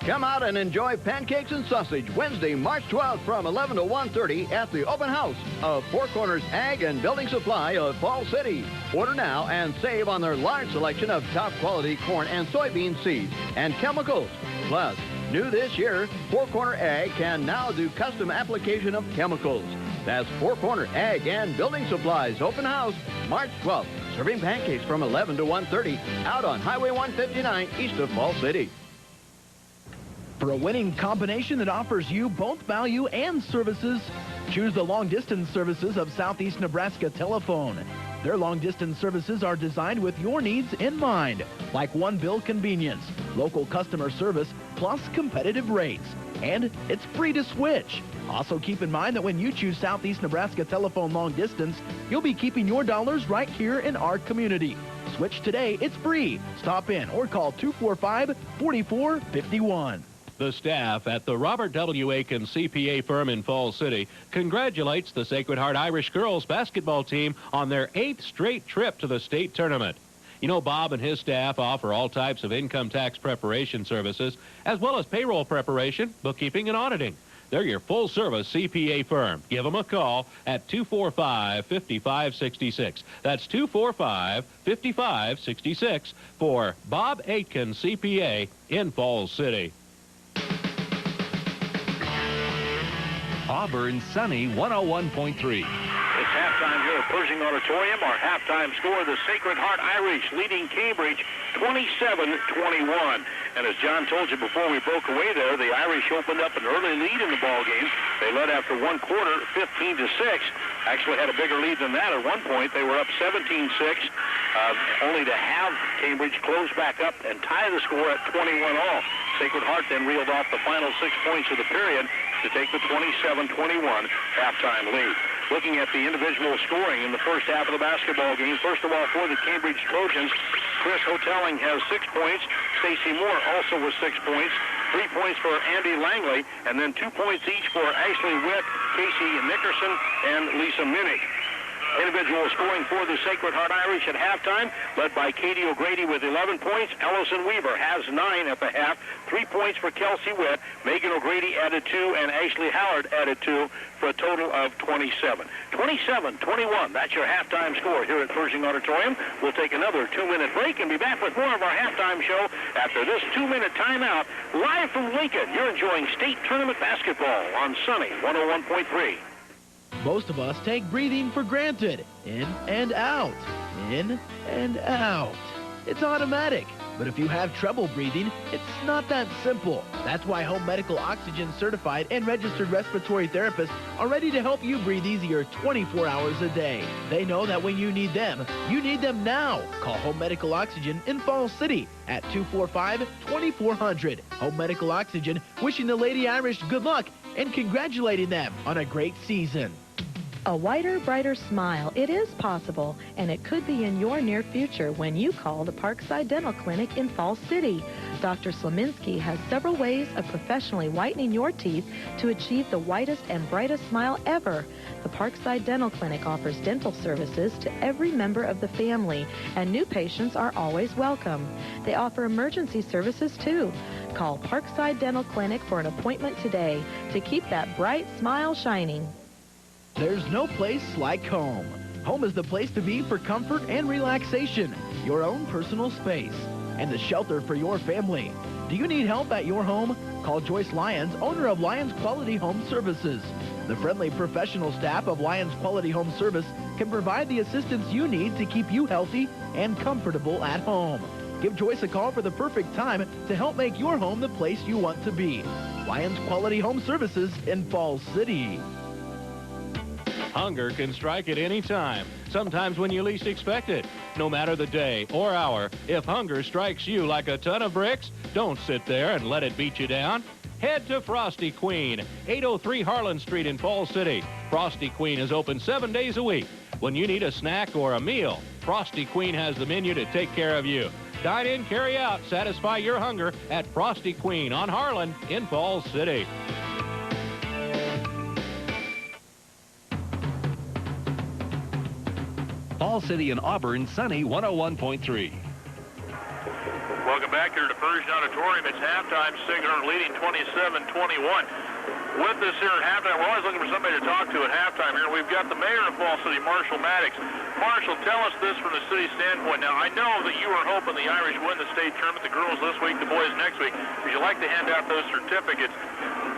Come out and enjoy pancakes and sausage Wednesday, March 12th from 11 to 1:30 at the open house of Four Corners Ag and Building Supply of Fall City. Order now and save on their large selection of top quality corn and soybean seeds and chemicals. Plus, new this year, Four Corner Ag can now do custom application of chemicals. That's Four Corner Ag and Building Supplies open house March 12th. Serving pancakes from 11 to 1:30 out on Highway 159 east of Fall City. For a winning combination that offers you both value and services, choose the long-distance services of Southeast Nebraska Telephone. Their long-distance services are designed with your needs in mind, like one-bill convenience, local customer service, plus competitive rates. And it's free to switch. Also keep in mind that when you choose Southeast Nebraska Telephone long distance, you'll be keeping your dollars right here in our community. Switch today, it's free. Stop in or call 245-4451. The staff at the Robert W. Aiken CPA firm in Falls City congratulates the Sacred Heart Irish girls basketball team on their 8th straight trip to the state tournament. You know, Bob and his staff offer all types of income tax preparation services, as well as payroll preparation, bookkeeping, and auditing. They're your full-service CPA firm. Give them a call at 245-5566. That's 245-5566 for Bob Aitken CPA in Falls City. Auburn Sunny 101.3. It's halftime here at Pershing Auditorium. Our halftime score, the Sacred Heart Irish leading Cambridge 27-21. And as John told you before we broke away there, the Irish opened up an early lead in the ball game. They led after one quarter, 15-6. Actually had a bigger lead than that at one point. They were up 17-6, only to have Cambridge close back up and tie the score at 21-all. Sacred Heart then reeled off the final 6 points of the period to take the 27-21 halftime lead. Looking at the individual scoring in the first half of the basketball game, first of all, for the Cambridge Trojans, Chris Houghtelling has 6 points. Stacey Moore also with 6 points. 3 points for Andy Langley, and then 2 points each for Ashley Witt, Casey Nickerson, and Lisa Minnick. Individual scoring for the Sacred Heart Irish at halftime, led by Katie O'Grady with 11 points. Ellison Weaver has 9 at the half. 3 points for Kelsey Witt. Megan O'Grady added 2, and Ashley Howard added 2 for a total of 27. 27-21, that's your halftime score here at Pershing Auditorium. We'll take another 2-minute break and be back with more of our halftime show after this 2-minute timeout. Live from Lincoln, you're enjoying state tournament basketball on Sunny 101.3. Most of us take breathing for granted. In and out. In and out. It's automatic. But if you have trouble breathing, it's not that simple. That's why Home Medical Oxygen certified and registered respiratory therapists are ready to help you breathe easier 24 hours a day. They know that when you need them now. Call Home Medical Oxygen in Falls City at 245-2400. Home Medical Oxygen wishing the Lady Irish good luck and congratulating them on a great season. A whiter, brighter smile. It is possible, and it could be in your near future when you call the Parkside Dental Clinic in Falls City. Dr. Slominski has several ways of professionally whitening your teeth to achieve the whitest and brightest smile ever. The Parkside Dental Clinic offers dental services to every member of the family, and new patients are always welcome. They offer emergency services, too. Call Parkside Dental Clinic for an appointment today to keep that bright smile shining. There's no place like home. Home is the place to be for comfort and relaxation, your own personal space, and the shelter for your family. Do you need help at your home? Call Joyce Lyons, owner of Lyons Quality Home Services. The friendly professional staff of Lyons Quality Home Service can provide the assistance you need to keep you healthy and comfortable at home. Give Joyce a call for the perfect time to help make your home the place you want to be. Lyons Quality Home Services in Falls City. Hunger can strike at any time, sometimes when you least expect it. No matter the day or hour, if hunger strikes you like a ton of bricks, don't sit there and let it beat you down. Head to Frosty Queen, 803 Harlan Street in Falls City. Frosty Queen is open 7 days a week. When you need a snack or a meal, Frosty Queen has the menu to take care of you. Dine in, carry out, satisfy your hunger at Frosty Queen on Harlan in Falls City. Falls City and Auburn, Sunny 101.3. Welcome back here to Pershing Auditorium. It's halftime. Sacred Heart leading 27-21. With us here at halftime, we're always looking for somebody to talk to at halftime here. We've got the mayor of Falls City, Marshall Maddox. Marshall, tell us this from the city standpoint. Now, I know that you were hoping the Irish win the state tournament, the girls this week, the boys next week. Would you like to hand out those certificates?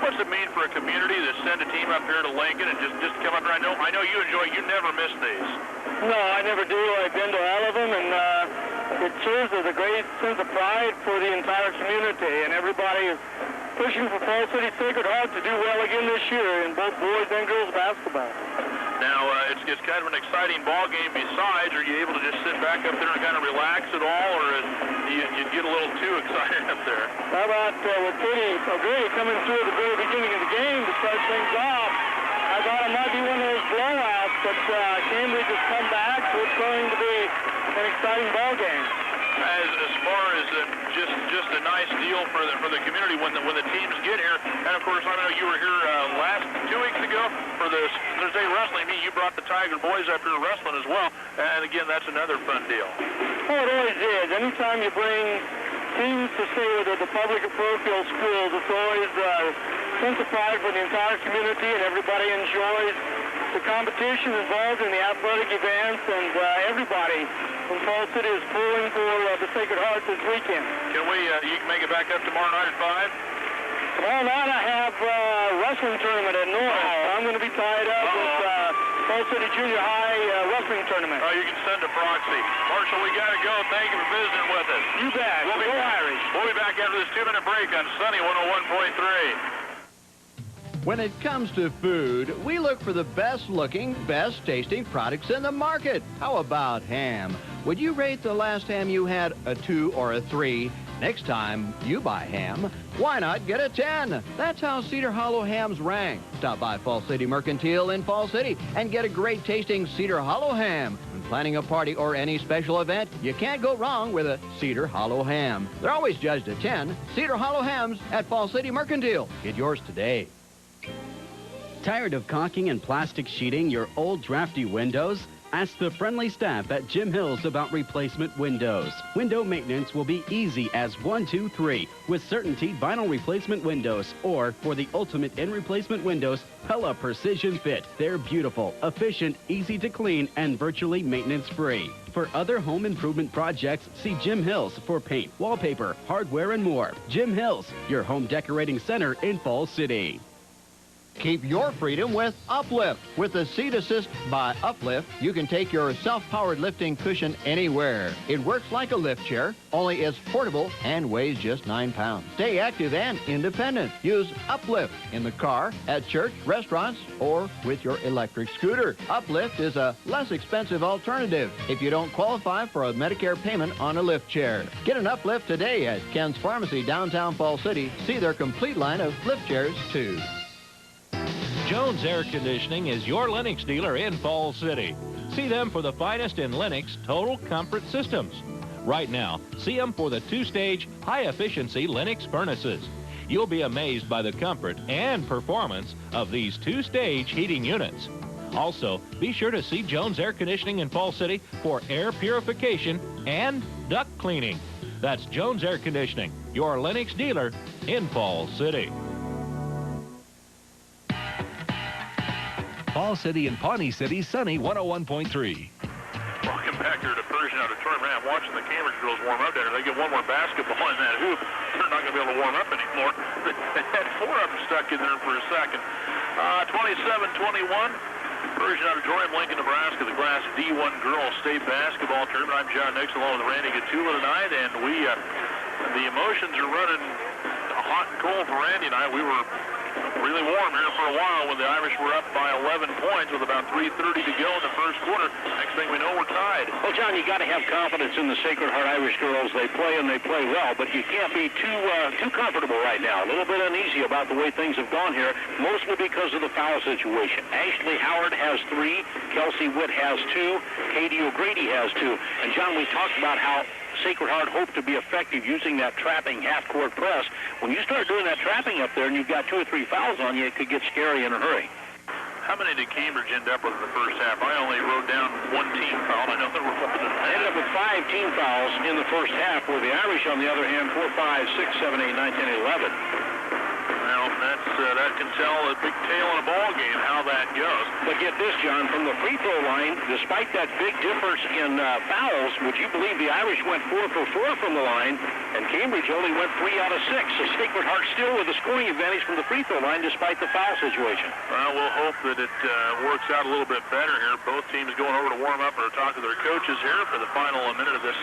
What's it mean for a community to send a team up here to Lincoln and just come up here? I know you enjoy it. You never miss these. No, I never do. I've been to all of them, and it serves as a great sense of pride for the entire community, and everybody is pushing for Fall City Sacred Heart to do well again this year in both boys and girls basketball. Now, it's kind of an exciting ball game besides. Are you able to just sit back up there and kind of relax at all, or you get a little too excited up there? How about with Katie O'Grady coming through at the very beginning of the game to start things off? I thought it might be one of those blowouts, but Cambridge has come back, so it's going to be an exciting ball game. As far as just a nice deal for the community when the teams get here, and of course I know you were here 2 weeks ago for the Thursday wrestling meet. You brought the Tiger boys up here wrestling as well, and again that's another fun deal. Oh, it always is. Anytime you bring teams to stay with the public or parochial schools, it's always a sense of pride for the entire community, and everybody enjoys the competition involved in the athletic events, and everybody from Fall City is pulling for the Sacred Heart this weekend. Can we, you can make it back up tomorrow night at 5? Tomorrow night I have a wrestling tournament at North. I'm going to be tied up with Fall City Junior High wrestling tournament. Oh, you can send a proxy. Marshall, we got to go. Thank you for visiting with us. You bet. We'll be Irish. We'll be back after this 2-minute break on Sunny 101.3. When it comes to food, we look for the best-looking, best-tasting products in the market. How about ham? Would you rate the last ham you had a 2 or a 3? Next time you buy ham, why not get a 10? That's how Cedar Hollow hams rank. Stop by Fall City Mercantile in Fall City and get a great-tasting Cedar Hollow ham. When planning a party or any special event, you can't go wrong with a Cedar Hollow ham. They're always judged a 10. Cedar Hollow hams at Fall City Mercantile. Get yours today. Tired of caulking and plastic sheeting your old drafty windows? Ask the friendly staff at Jim Hills about replacement windows. Window maintenance will be easy as 1, 2, 3 with Certainty Vinyl Replacement Windows, or for the ultimate in replacement windows, Pella Precision Fit. They're beautiful, efficient, easy to clean, and virtually maintenance-free. For other home improvement projects, see Jim Hills for paint, wallpaper, hardware, and more. Jim Hills, your home decorating center in Fall City. Keep your freedom with Uplift. With the Seat Assist by Uplift, you can take your self-powered lifting cushion anywhere. It works like a lift chair, only it's portable and weighs just 9 pounds. Stay active and independent. Use Uplift in the car, at church, restaurants, or with your electric scooter. Uplift is a less expensive alternative if you don't qualify for a Medicare payment on a lift chair. Get an Uplift today at Ken's Pharmacy, downtown Fall City. See their complete line of lift chairs, too. Jones Air Conditioning is your Lennox dealer in Fall City. See them for the finest in Lennox total comfort systems. Right now, see them for the 2-stage, high-efficiency Lennox furnaces. You'll be amazed by the comfort and performance of these 2-stage heating units. Also, be sure to see Jones Air Conditioning in Fall City for air purification and duct cleaning. That's Jones Air Conditioning, your Lennox dealer in Fall City. Fall City and Pawnee City, Sunny 101.3. Welcome back here to Pershing Auditorium. I'm watching the Cambridge girls warm up there. They get one more basketball in that hoop. They're not going to be able to warm up anymore. They had 4 of them stuck in there for a second. 27-21. Pershing Auditorium, Lincoln, Nebraska, the Class D1 Girls State Basketball Tournament. I'm John Nixon along with Randy Gatula tonight, and the emotions are running hot and cold for Randy and I. We were really warm here for a while when the Irish were up by 11 points with about 3:30 to go in the first quarter. Next thing we know, we're tied. Well, John, you got to have confidence in the Sacred Heart Irish girls. They play and they play well, but you can't be too comfortable right now. A little bit uneasy about the way things have gone here, mostly because of the foul situation. Ashley Howard has 3, Kelsey Witt has 2, Katie O'Grady has 2. And John, we talked about how Sacred Heart hoped to be effective using that trapping half-court press. When you start doing that trapping up there and you've got 2 or 3 fouls on you, it could get scary in a hurry. How many did Cambridge end up with in the first half? I only wrote down 1 team foul. I know there were more than that. They ended up with 5 team fouls in the first half, where the Irish, on the other hand, 4, 5, 6, 7, 8, 9, 10, 11. Well, that can tell a big tale in a ball game how that goes. But get this, John, from the free throw line, despite that big difference in fouls, would you believe the Irish went 4 for 4 from the line, and Cambridge only went 3 out of 6. So Sacred Heart still with a scoring advantage from the free throw line despite the foul situation. Well, we'll hope that it works out a little bit better here. Both teams going over to warm up or talk to their coaches here for the final minute of this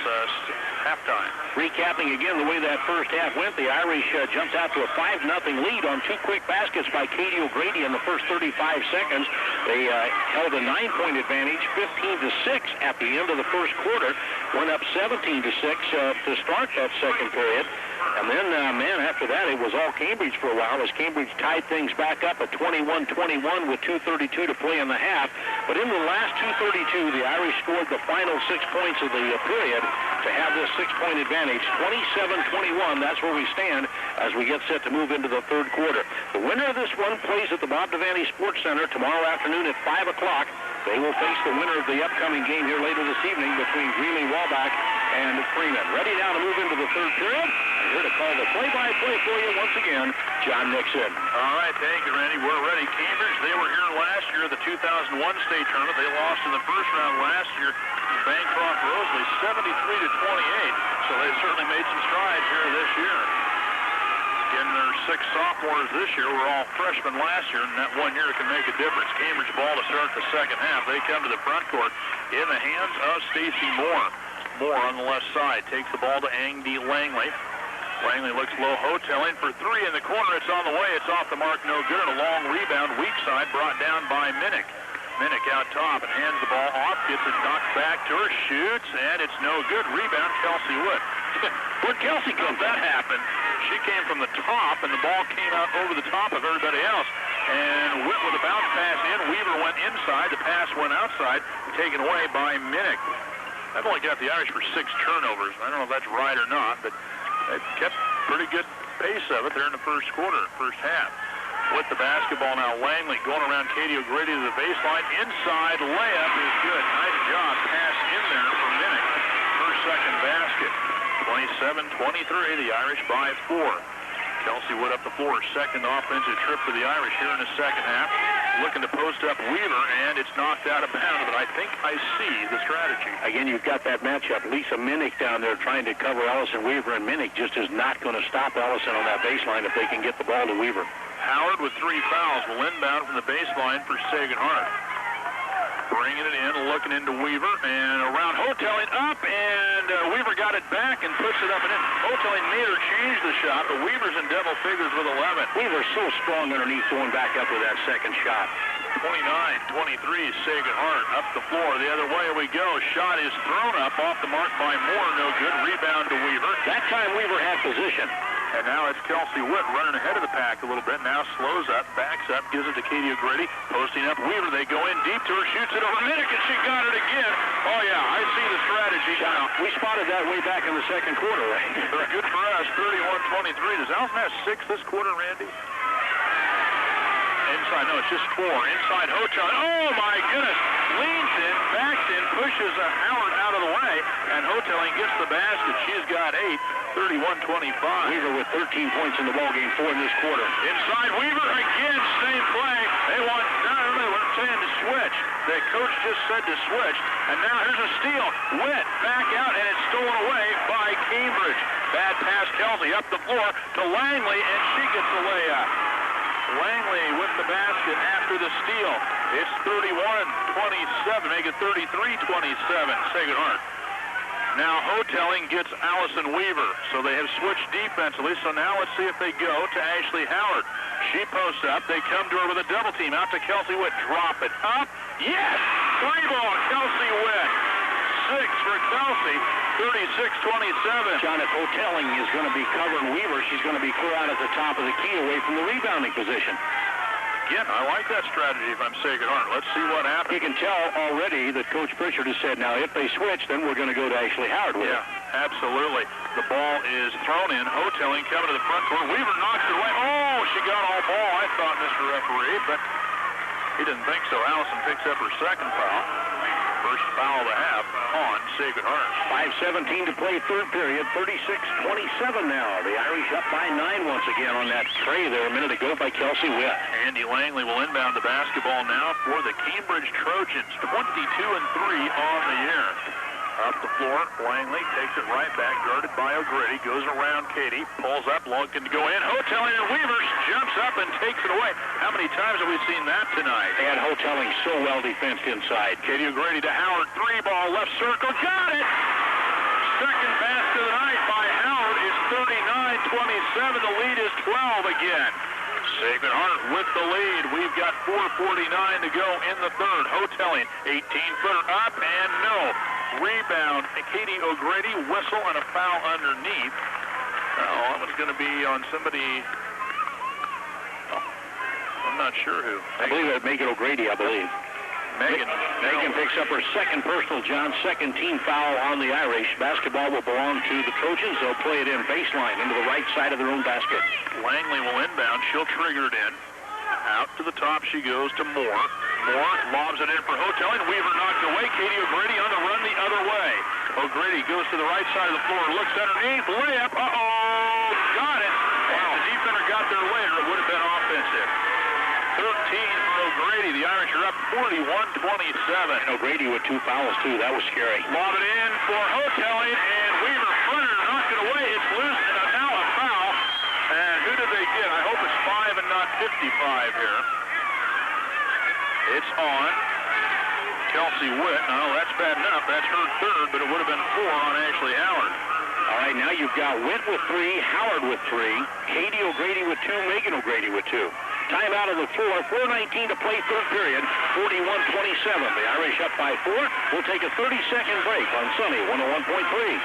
halftime. Recapping again the way that first half went, the Irish jumps out to a 5-0 lead on 2 quick baskets by Katie O'Grady in the first 35 seconds. They held a 9-point advantage, 15-6 at the end of the first quarter. Went up 17-6 to start that second period. And then, man, after that, it was all Cambridge for a while as Cambridge tied things back up at 21-21 with 2:32 to play in the half. But in the last 2:32, the Irish scored the final 6 points of the period to have this 6-point advantage. 27-21, that's where we stand as we get set to move into the third quarter. The winner of this one plays at the Bob Devaney Sports Center tomorrow afternoon at 5 o'clock. They will face the winner of the upcoming game here later this evening between Greeley-Walbach and Freeman. Ready now to move into the third period. And here to call the play-by-play for you once again, John Nixon. All right, thank you, Randy. We're ready. Cambridge, they were here last year, the 2001 state tournament. They lost in the first round last year to Bancroft-Rosalie, 73-28. So they certainly made some strides here this year. Again, their 6 sophomores this year were all freshmen last year, and that 1 year can make a difference. Cambridge ball to start the second half. They come to the front court in the hands of Stacy Moore. Moore on the left side takes the ball to Angdy Langley. Langley looks low, Houghtelling for 3 in the corner. It's on the way. It's off the mark, no good. And a long rebound, weak side, brought down by Minnick. Minnick out top and hands the ball off, gets it knocked back to her, shoots, and it's no good. Rebound, Kelsey Wood. Where'd Kelsey come? That happened. She came from the top, and the ball came out over the top of everybody else. And Witt with a bounce pass in. Weaver went inside. The pass went outside, taken away by Minnick. I've only got the Irish for 6 turnovers. I don't know if that's right or not, but they kept pretty good pace of it there in the first quarter, first half. With the basketball now, Langley going around Katie O'Grady to the baseline. Inside layup is good. Nice job. Pass in there for Minnick. Her second basket. 27-23, the Irish by 4. Kelsey Wood up the floor. Second offensive trip for the Irish here in the second half. Looking to post up Weaver, and it's knocked out of bounds, but I think I see the strategy. Again, you've got that matchup. Lisa Minnick down there trying to cover Allison Weaver, and Minnick just is not going to stop Allison on that baseline if they can get the ball to Weaver. Howard with 3 fouls will inbound from the baseline for Sagan Hart. Bringing it in, looking into Weaver, and around Houghtelling up, and Weaver got it back and puts it up and in. Houghtelling made her change the shot, but Weaver's in double figures with 11. Weaver's so strong underneath going back up with that second shot. 29-23, Sagan Hart up the floor. The other way we go. Shot is thrown up off the mark by Moore. No good. Rebound to Weaver. That time Weaver had position. And now it's Kelsey Wood running ahead of the pack a little bit. Now slows up, backs up, gives it to Katie O'Grady. Posting up Weaver. They go in deep to her, shoots it over Minnick, and she got it again. Oh, yeah, I see the strategy now. We spotted that way back in the second quarter, right? Good for us, 31-23. Does Allison have 6 this quarter, Randy? Inside, no, it's just 4. Inside Houghtelling. Oh, my goodness. Leans in, backs in, pushes Howard out of the way, and Houghtelling gets the basket. She's got 8, 31-25. Weaver with 13 points in the ballgame, 4 in this quarter. Inside Weaver again, same play. They want, they weren't saying to switch. The coach just said to switch, and now here's a steal. Witt back out, and it's stolen away by Cambridge. Bad pass, Kelsey up the floor to Langley, and she gets the layup. Langley with the basket after the steal. It's 31-27, make it 33-27, Sagan Hart. Now Houghtelling gets Allison Weaver, so they have switched defensively, so now let's see if they go to Ashley Howard. She posts up, they come to her with a double team, out to Kelsey Witt, drop it up, yes! 3-ball, Kelsey Witt. 6 for Kelsey, 36-27. John, if Houghtelling is going to be covering Weaver, she's going to be clear out at the top of the key away from the rebounding position. Again, I like that strategy if I'm Sagan Hart. Let's see what happens. You can tell already that Coach Pritchard has said, now, if they switch, then we're going to go to Ashley Howard with it. Absolutely. The ball is thrown in. Houghtelling coming to the front court. Weaver knocks it away. Oh, she got all ball, I thought, Mr. Referee, but he didn't think so. Allison picks up her second foul. First foul of the half on Sagan Hart. 5:17 to play, third period. 36-27 now. The Irish up by 9 once again on that tray there a minute ago by Kelsey Witt. Andy Langley will inbound the basketball now for the Cambridge Trojans. 22-3 on the year. Up the floor, Langley takes it right back, guarded by O'Grady, goes around Katie, pulls up, looking to go in. Houghtelling and Weavers jumps up and takes it away. How many times have we seen that tonight? And Houghtelling so well defensed inside. Katie O'Grady to Howard, 3-ball, left circle, got it! second basket of the night by Howard is 39-27. The lead is 12 again. Sacred Heart with the lead. We've got 4:49 to go in the third. Houghtelling, 18-footer up and no. Rebound, Katie O'Grady, whistle and a foul underneath. That one's going to be on somebody. I'm not sure who. I believe it's Megan O'Grady, I believe. Megan picks up her second personal, John, second team foul on the Irish. Basketball will belong to the Trojans. They'll play it in baseline into the right side of their own basket. Langley will inbound. She'll trigger it in. Out to the top she goes to Moore. Moore lobs it in for Houghtelling. Weaver knocked away. Katie O'Grady on the run the other way. O'Grady goes to the right side of the floor. Looks underneath. Layup. Uh-oh. Got it. Wow. The defender got there later. It would have been offensive. 13 for O'Grady. The Irish are up 41-27. And O'Grady with 2 fouls, too. That was scary. Lob it in for Houghtelling, and Weaver fronted, knocked it away. It's loose, and now a foul. And who did they get? I hope it's 5 and not 55 here. It's on Kelsey Witt. No, that's bad enough. That's her third, but it would have been 4 on Ashley Howard. All right, now you've got Witt with 3, Howard with 3, Katie O'Grady with 2, Megan O'Grady with 2. Time out of the floor, 4:19 to play, third period, 41-27. The Irish up by 4. We'll take a 30-second break on Sunny 101.3.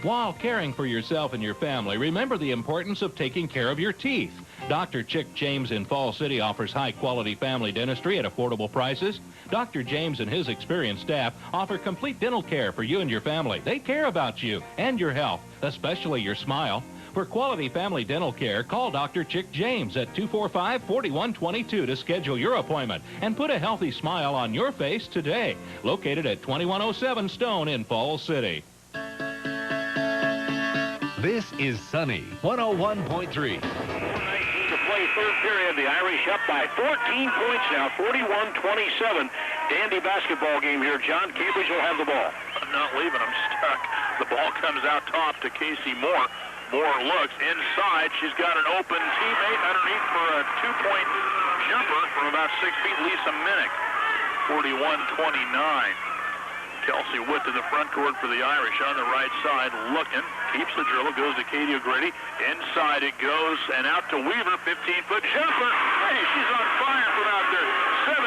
While caring for yourself and your family, remember the importance of taking care of your teeth. Dr. Chick James in Fall City offers high-quality family dentistry at affordable prices. Dr. James and his experienced staff offer complete dental care for you and your family. They care about you and your health, especially your smile. For quality family dental care, call Dr. Chick James at 245-4122 to schedule your appointment and put a healthy smile on your face today. Located at 2107 Stone in Falls City. This is Sunny 101.3. 4:19 to play, third period. The Irish up by 14 points now, 41-27. Dandy basketball game here. John, Cambridge will have the ball. I'm not leaving. I'm stuck. The ball comes out top to Casey Moore. Moore looks inside. She's got an open teammate underneath for a two-point jumper from about 6 feet, Lisa Minnick. 41-29. Kelsey Witt to the front court for the Irish on the right side, looking, keeps the dribble, goes to Katie O'Grady. Inside it goes, and out to Weaver, 15-foot jumper. Hey, she's on fire from out there. 17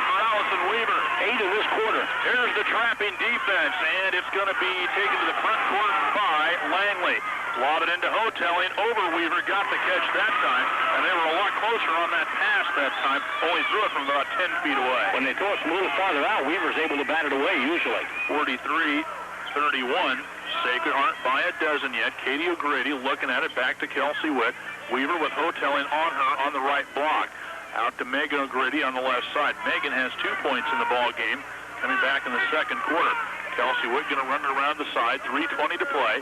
for Allison Weaver. 8 in this quarter. Here's the trapping defense, and it's going to be taken to the front court by Langley. Lob it into Houghtelling. Over Weaver, got the catch that time, and they were a lot closer on that pass that time. Only threw it from about 10 feet away. When they throw it from a little farther out, Weaver's able to bat it away usually. 43-31. Sacred Heart by a dozen yet. Katie O'Grady looking at it, back to Kelsey Witt. Weaver with Houghtelling on her on the right block. Out to Megan O'Grady on the left side. Megan has 2 points in the ball game, coming back in the second quarter. Kelsey Witt going to run it around the side. 3:20 to play.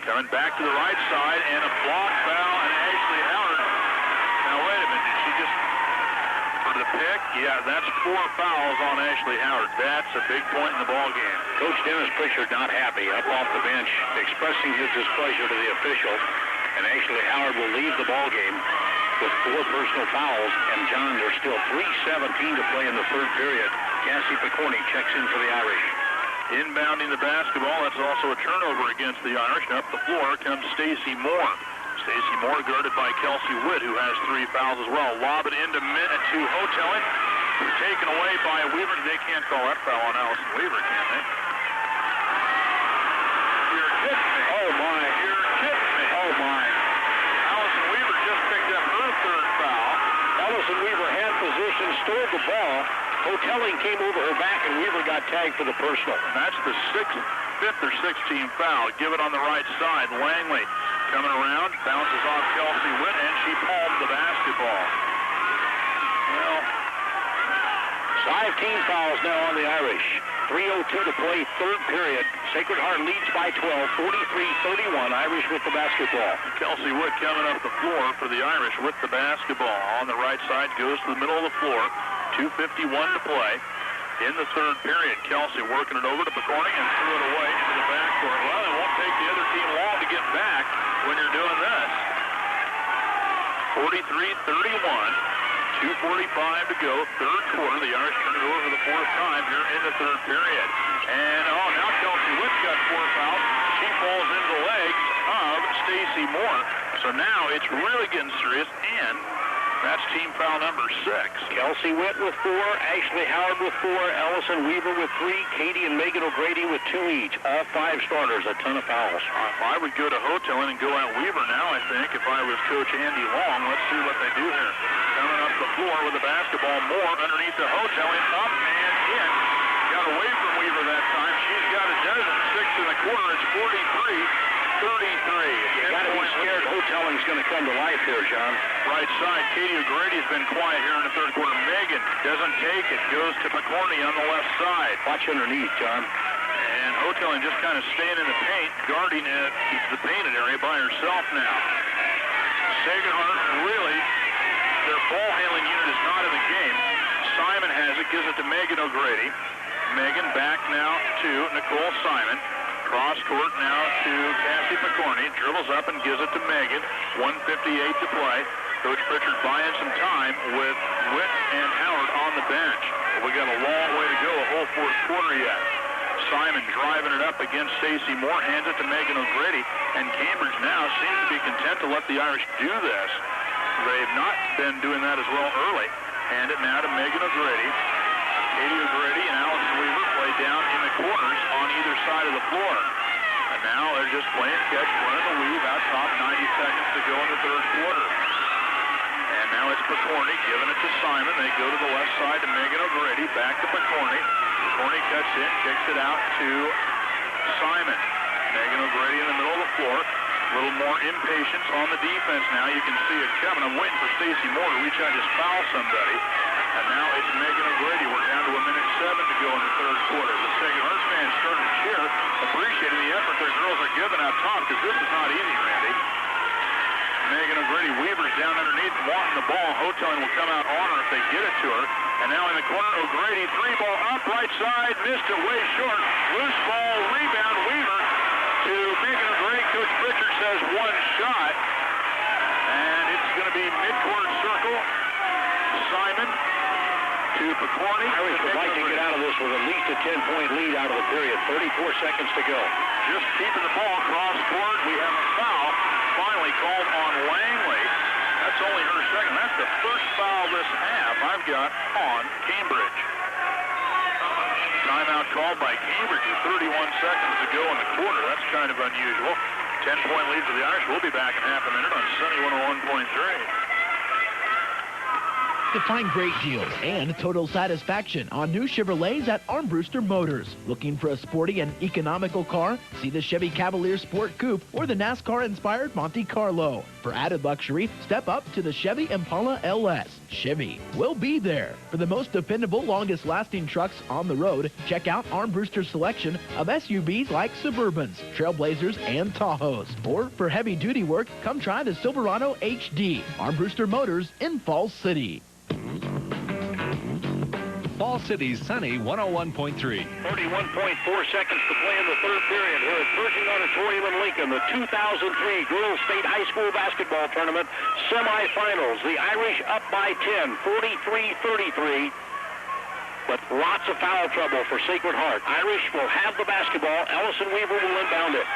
Coming back to the right side, and a block foul, and Ashley Howard. Now, wait a minute. Did she just, for the pick? Yeah, that's 4 fouls on Ashley Howard. That's a big point in the ball game. Coach Dennis Pritchard not happy, up off the bench, expressing his displeasure to the official. And Ashley Howard will leave the ball game with 4 personal fouls. And, John, there's still 3:17 to play in the third period. Cassie Picorni checks in for the Irish. Inbounding the basketball, that's also a turnover against the Irish. And up the floor comes Stacy Moore. Stacy Moore guarded by Kelsey Witt, who has 3 fouls as well. Lob it into Houghtelling. Taken away by Weaver. They can't call that foul on Allison Weaver, can they? You're kidding me. Oh, my. You're kidding me. Oh, my. Allison Weaver just picked up her 3rd foul. Allison Weaver had position, stole the ball. Houghtelling came over her back, and Weaver got tagged for the personal. And that's the 5th or 16th foul. Give it on the right side. Langley coming around, bounces off Kelsey Witt, and she palmed the basketball. Well, 5 team fouls now on the Irish. 3:02 to play, third period. Sacred Heart leads by 12, 43-31. Irish with the basketball. Kelsey Witt coming up the floor for the Irish with the basketball. On the right side, goes to the middle of the floor. 2:51 to play in the third period. Kelsey working it over to Picorni and threw it away into the backcourt. Well, it won't take the other team long to get back when you're doing this. 43-31. 2:45 to go, third quarter. The Irish turn it over for the fourth time here in the third period. And, now Kelsey Witt's got 4 fouls. She falls into the legs of Stacy Moore. So now it's really getting serious, and that's team foul number 6. Kelsey Witt with 4, Ashley Howard with 4, Ellison Weaver with 3, Katie and Megan O'Grady with 2 each. 5 starters, a ton of fouls. I would go to Houghtelling and go out Weaver now, I think, if I was Coach Andy Long. Let's see what they do here. Coming up the floor with the basketball. Moore underneath the Houghtelling, up and in. Got away from Weaver that time. She's got a dozen. 6 in the quarter. It's 43-33. You got to be scared Houtelling's going to come to life here, John. Right side, Katie O'Grady's been quiet here in the third quarter. Megan doesn't take it. Goes to McCorney on the left side. Watch underneath, John. And Houghtelling just kind of staying in the paint, guarding the painted area by herself now. Sacred Heart, really, their ball handling unit is not in the game. Simon has it, gives it to Megan O'Grady. Megan back now to Nicole Simon. Cross court now to Cassie McCorney. Dribbles up and gives it to Megan. 1:58 to play. Coach Pritchard buying some time with Witt and Howard on the bench. But we got a long way to go, a whole fourth quarter yet. Simon driving it up against Stacy Moore, hands it to Megan O'Grady. And Cambridge now seems to be content to let the Irish do this. They've not been doing that as well early. Hand it now to Megan O'Grady. Katie O'Grady and Allison Weaver play down in the corners on either side of the floor. And now they're just playing catch, running the weave out top, 90 seconds to go in the third quarter. And now it's McCorney giving it to Simon. They go to the left side to Megan O'Grady, back to McCorney. McCorney cuts in, kicks it out to Simon. Megan O'Grady in the middle of the floor. A little more impatience on the defense now. You can see it coming. I'm waiting for Stacy Moore to reach out and just foul somebody. And now it's Megan O'Grady. We're down to 1:07 to go in the third quarter. The Sacred Heart fans starting to cheer, appreciating the effort their girls are giving out top, because this is not easy, Randy. Megan O'Grady, Weaver's down underneath, wanting the ball. Houghtelling will come out on her if they get it to her. And now in the corner, O'Grady, 3-ball up, right side, missed it way short. Loose ball, rebound, Weaver to Megan O'Grady. Coach Pritchard says 1 shot. And it's going to be midcourt circle. Simon to McCorney. Irish would like to get out of this with at least a 10-point lead out of the period. 34 seconds to go. Just keeping the ball cross court. We have a foul finally called on Langley. That's only her second. That's the first foul this half I've got on Cambridge. Timeout called by Cambridge with 31 seconds to go in the quarter. That's kind of unusual. 10-point lead for the Irish. We'll be back in half a minute on Sunny 101.3. To find great deals and total satisfaction on new Chevrolets at Armbruster Motors. Looking for a sporty and economical car? See the Chevy Cavalier Sport Coupe or the NASCAR-inspired Monte Carlo. For added luxury, step up to the Chevy Impala LS. Chevy will be there. For the most dependable, longest-lasting trucks on the road, check out Armbruster's selection of SUVs like Suburbans, Trailblazers, and Tahoes. Or for heavy-duty work, come try the Silverado HD. Armbruster Motors in Falls City. Fall City's Sunny 101.3. 31.4 seconds to play in the third period here at Pershing Auditorium in Lincoln. The 2003 Girls State High School Basketball Tournament semifinals. The Irish up by 10, 43-33. But lots of foul trouble for Sacred Heart. Irish will have the basketball. Ellison Weaver will inbound it.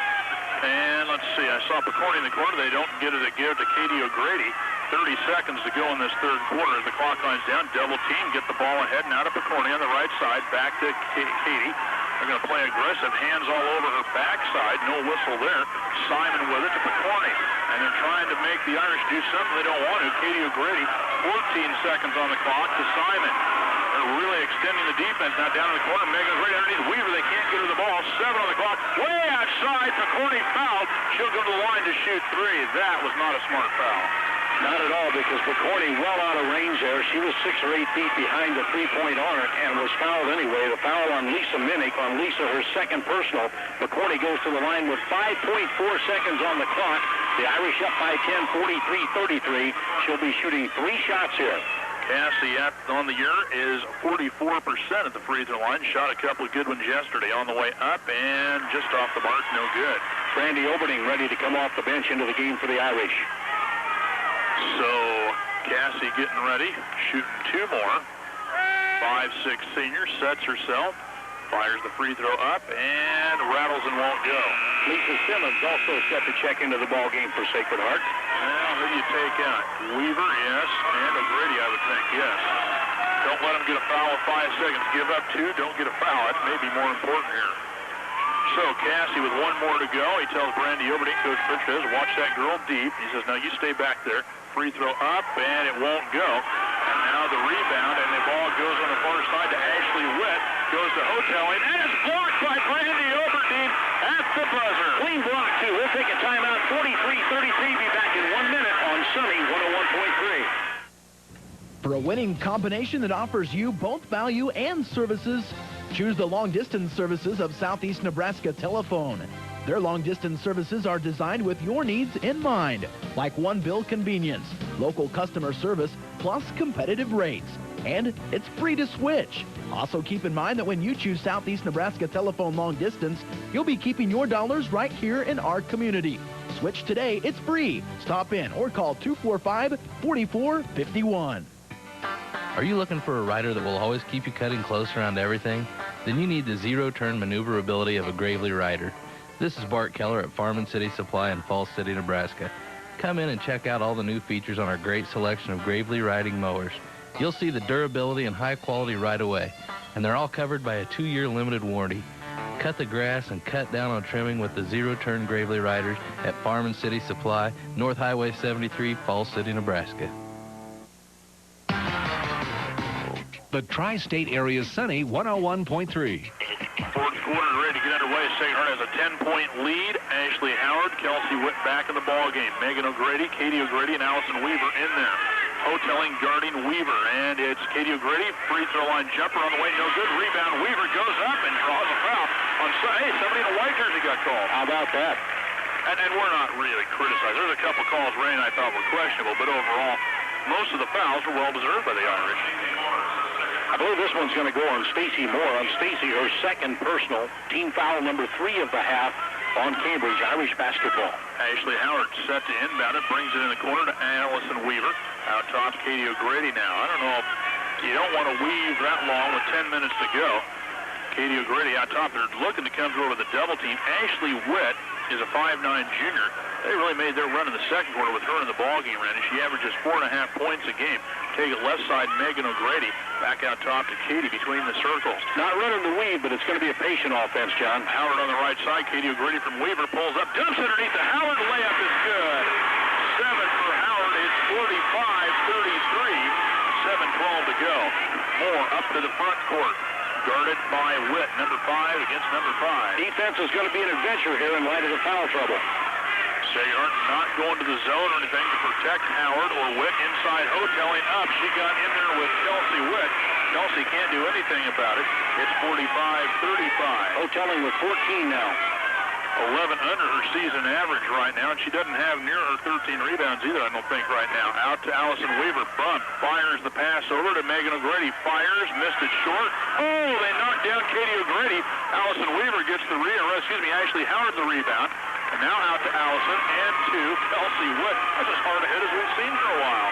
And let's see, I saw McCorney in the corner. They don't get it to give to Katie O'Grady. 30 seconds to go in this third quarter. As the clock lines down, double team, get the ball ahead and out of McCorney on the right side. Back to Katie. They're going to play aggressive, hands all over her backside. No whistle there. Simon with it to McCorney. And they're trying to make the Irish do something they don't want to. Katie O'Grady, 14 seconds on the clock to Simon. They're really extending the defense. Now down in the corner, Megan O'Grady underneath Weaver. They can't get her the ball. 7 on the clock. Way outside. McCorney fouled. She'll go to the line to shoot 3. That was not a smart foul. Not at all, because McCorney well out of range there. She was 6 or 8 feet behind the three-point arc and was fouled anyway. The foul on Lisa Minnick, on Lisa, her second personal. McCorney goes to the line with 5.4 seconds on the clock. The Irish up by 10, 43-33. She'll be shooting 3 shots here. Cassie on the year is 44% at the free throw line. Shot a couple of good ones yesterday on the way up, and just off the mark, no good. Brandy Oberning ready to come off the bench into the game for the Irish. So Cassie getting ready, shooting 2 more. 5'6" senior, sets herself, fires the free throw up, and rattles and won't go. Lisa Simmons also set to check into the ball game for Sacred Heart. Well, who do you take out? Weaver, yes, and O'Grady, I would think, yes. Don't let him get a foul with 5 seconds. Give up 2, don't get a foul. That may be more important here. So Cassie with 1 more to go. He tells Brandy Oberding, Coach Pritchard, watch that girl deep. He says, now you stay back there. Free throw up, and it won't go. And now the rebound, and the ball goes on the far side to Ashley Witt. Goes to Houghtelling, and it's blocked by Brandy Oberding at the buzzer. Clean block, too. We'll take a timeout. 43-33. Be back in 1 minute on Sunny 101.3. For a winning combination that offers you both value and services, choose the long-distance services of Southeast Nebraska Telephone. Their long-distance services are designed with your needs in mind, like one-bill convenience, local customer service, plus competitive rates. And it's free to switch. Also keep in mind that when you choose Southeast Nebraska Telephone long distance, you'll be keeping your dollars right here in our community. Switch today, it's free. Stop in or call 245-4451. Are you looking for a rider that will always keep you cutting close around everything? Then you need the zero-turn maneuverability of a Gravely rider. This is Bart Keller at Farm & City Supply in Falls City, Nebraska. Come in and check out all the new features on our great selection of Gravely riding mowers. You'll see the durability and high quality right away, and they're all covered by a 2-year limited warranty. Cut the grass and cut down on trimming with the zero-turn Gravely riders at Farm & City Supply, North Highway 73, Falls City, Nebraska. The Tri-State Area's Sunny 101.3. Fourth quarter ready to get underway. Sacred Heart has a 10-point lead. Ashley Howard, Kelsey Witt back in the ball game. Megan O'Grady, Katie O'Grady, and Allison Weaver in there. Houghtelling guarding Weaver, and it's Katie O'Grady, free throw line jumper on the way, no good. Rebound, Weaver goes up and draws a foul on hey, somebody in a white jersey got called. How about that? And we're not really criticized. There's a couple calls Ray and I thought were questionable, but overall, most of the fouls were well deserved by the Irish. I believe this one's going to go on Stacy Moore. On Stacy, her second personal, team foul number 3 of the half on Cambridge Irish basketball. Ashley Howard set to inbound it, brings it in the corner to Allison Weaver. Out top, Katie O'Grady now. I don't know if you don't want to weave that long with 10 minutes to go. Katie O'Grady out top. They're looking to come through with a double team. Ashley Witt is a 5'9" junior. They really made their run in the second quarter with her in the ball game, Randy. She averages 4.5 points a game. Take it left side, Megan O'Grady. Back out top to Katie between the circles. Not running the weave, but it's going to be a patient offense, John. Howard on the right side. Katie O'Grady from Weaver pulls up. Dumps underneath the Howard. Layup is good. 7 for Howard. It's 45-33. 7:12 to go. Moore up to the front court. Guarded by Witt, number 5 against number 5. Defense is going to be an adventure here in light of the foul trouble. Sacred Heart not going to the zone or anything to protect Howard or Witt. Inside Houghtelling up. She got in there with Kelsey Witt. Kelsey can't do anything about it. It's 45-35. Houghtelling with 14 now. 11 under her season average right now, and she doesn't have near her 13 rebounds either, I don't think, right now. Out to Allison Weaver. Front. Fires the pass over to Megan O'Grady. Fires. Missed it short. Oh, they knocked down Katie O'Grady. Allison Weaver gets the Ashley Howard the rebound. And now out to Allison and to Kelsey Witt. That's as hard a hit as we've seen for a while.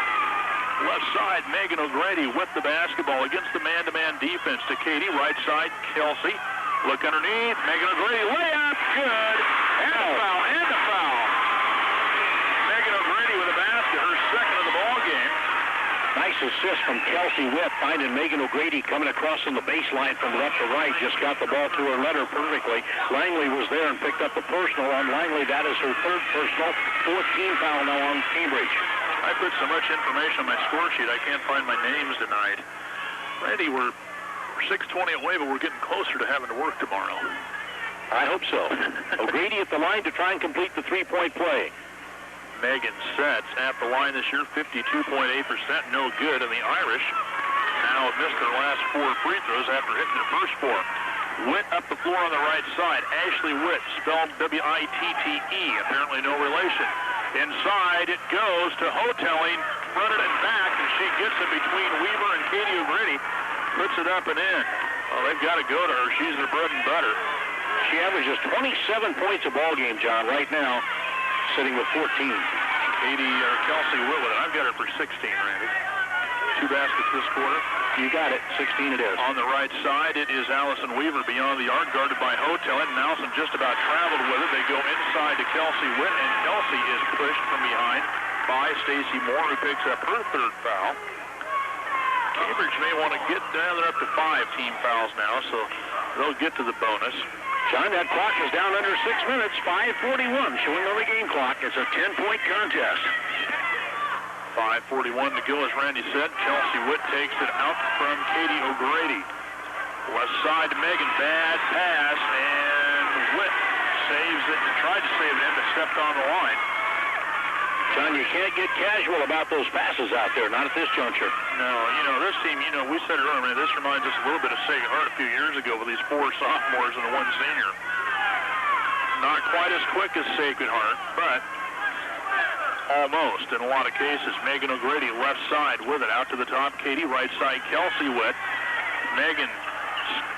Left side, Megan O'Grady with the basketball against the man-to-man defense to Katie. Right side, Kelsey. Look underneath. Megan O'Grady. Layup. Good. And a foul. And a foul. Megan O'Grady with a basket. Her second of the ball game. Nice assist from Kelsey Witt, finding Megan O'Grady coming across on the baseline from left to right. Just got the ball to her, led her perfectly. Langley was there and picked up the personal on Langley. That is her third personal. 14 foul now on Cambridge. I put so much information on my score sheet, I can't find my names tonight. Randy, we're 6:20 away, but we're getting closer to having to work tomorrow. I hope so. O'Grady at the line to try and complete the three-point play. Megan sets at the line this year, 52.8%, no good. And the Irish now have missed their last 4 free throws after hitting their first 4. Witt up the floor on the right side. Ashley Witt, spelled W-I-T-T-E, apparently no relation. Inside it goes to Houghtelling, fronted and back, and she gets it between Weaver and Katie O'Grady. Puts it up and in. Well, they've got to go to her. She's their bread and butter. She averages 27 points a ball game, John, right now, sitting with 14. Kelsey Witt with it. I've got her for 16, Randy. 2 baskets this quarter. You got it. 16 it is. On the right side, it is Allison Weaver beyond the arc, guarded by Houghtelling, and Allison just about traveled with it. They go inside to Kelsey Witt, and Kelsey is pushed from behind by Stacy Moore, who picks up her 3rd foul. Cambridge may want to get down. They're up to 5 team fouls now, so they'll get to the bonus. John, that clock is down under 6 minutes. 5:41 showing on the game clock. It's a 10-point contest. 5:41 to go, as Randy said. Chelsea Witt takes it out from Katie O'Grady. Left side to Megan. Bad pass, and Witt saves it. Tried to save it in, but stepped on the line. John, you can't get casual about those passes out there, not at this juncture. No, this team, we said it earlier, this reminds us a little bit of Sacred Heart a few years ago with these 4 sophomores and 1 senior. Not quite as quick as Sacred Heart, but almost in a lot of cases. Megan O'Grady left side with it, out to the top. Katie right side, Kelsey Witt. Megan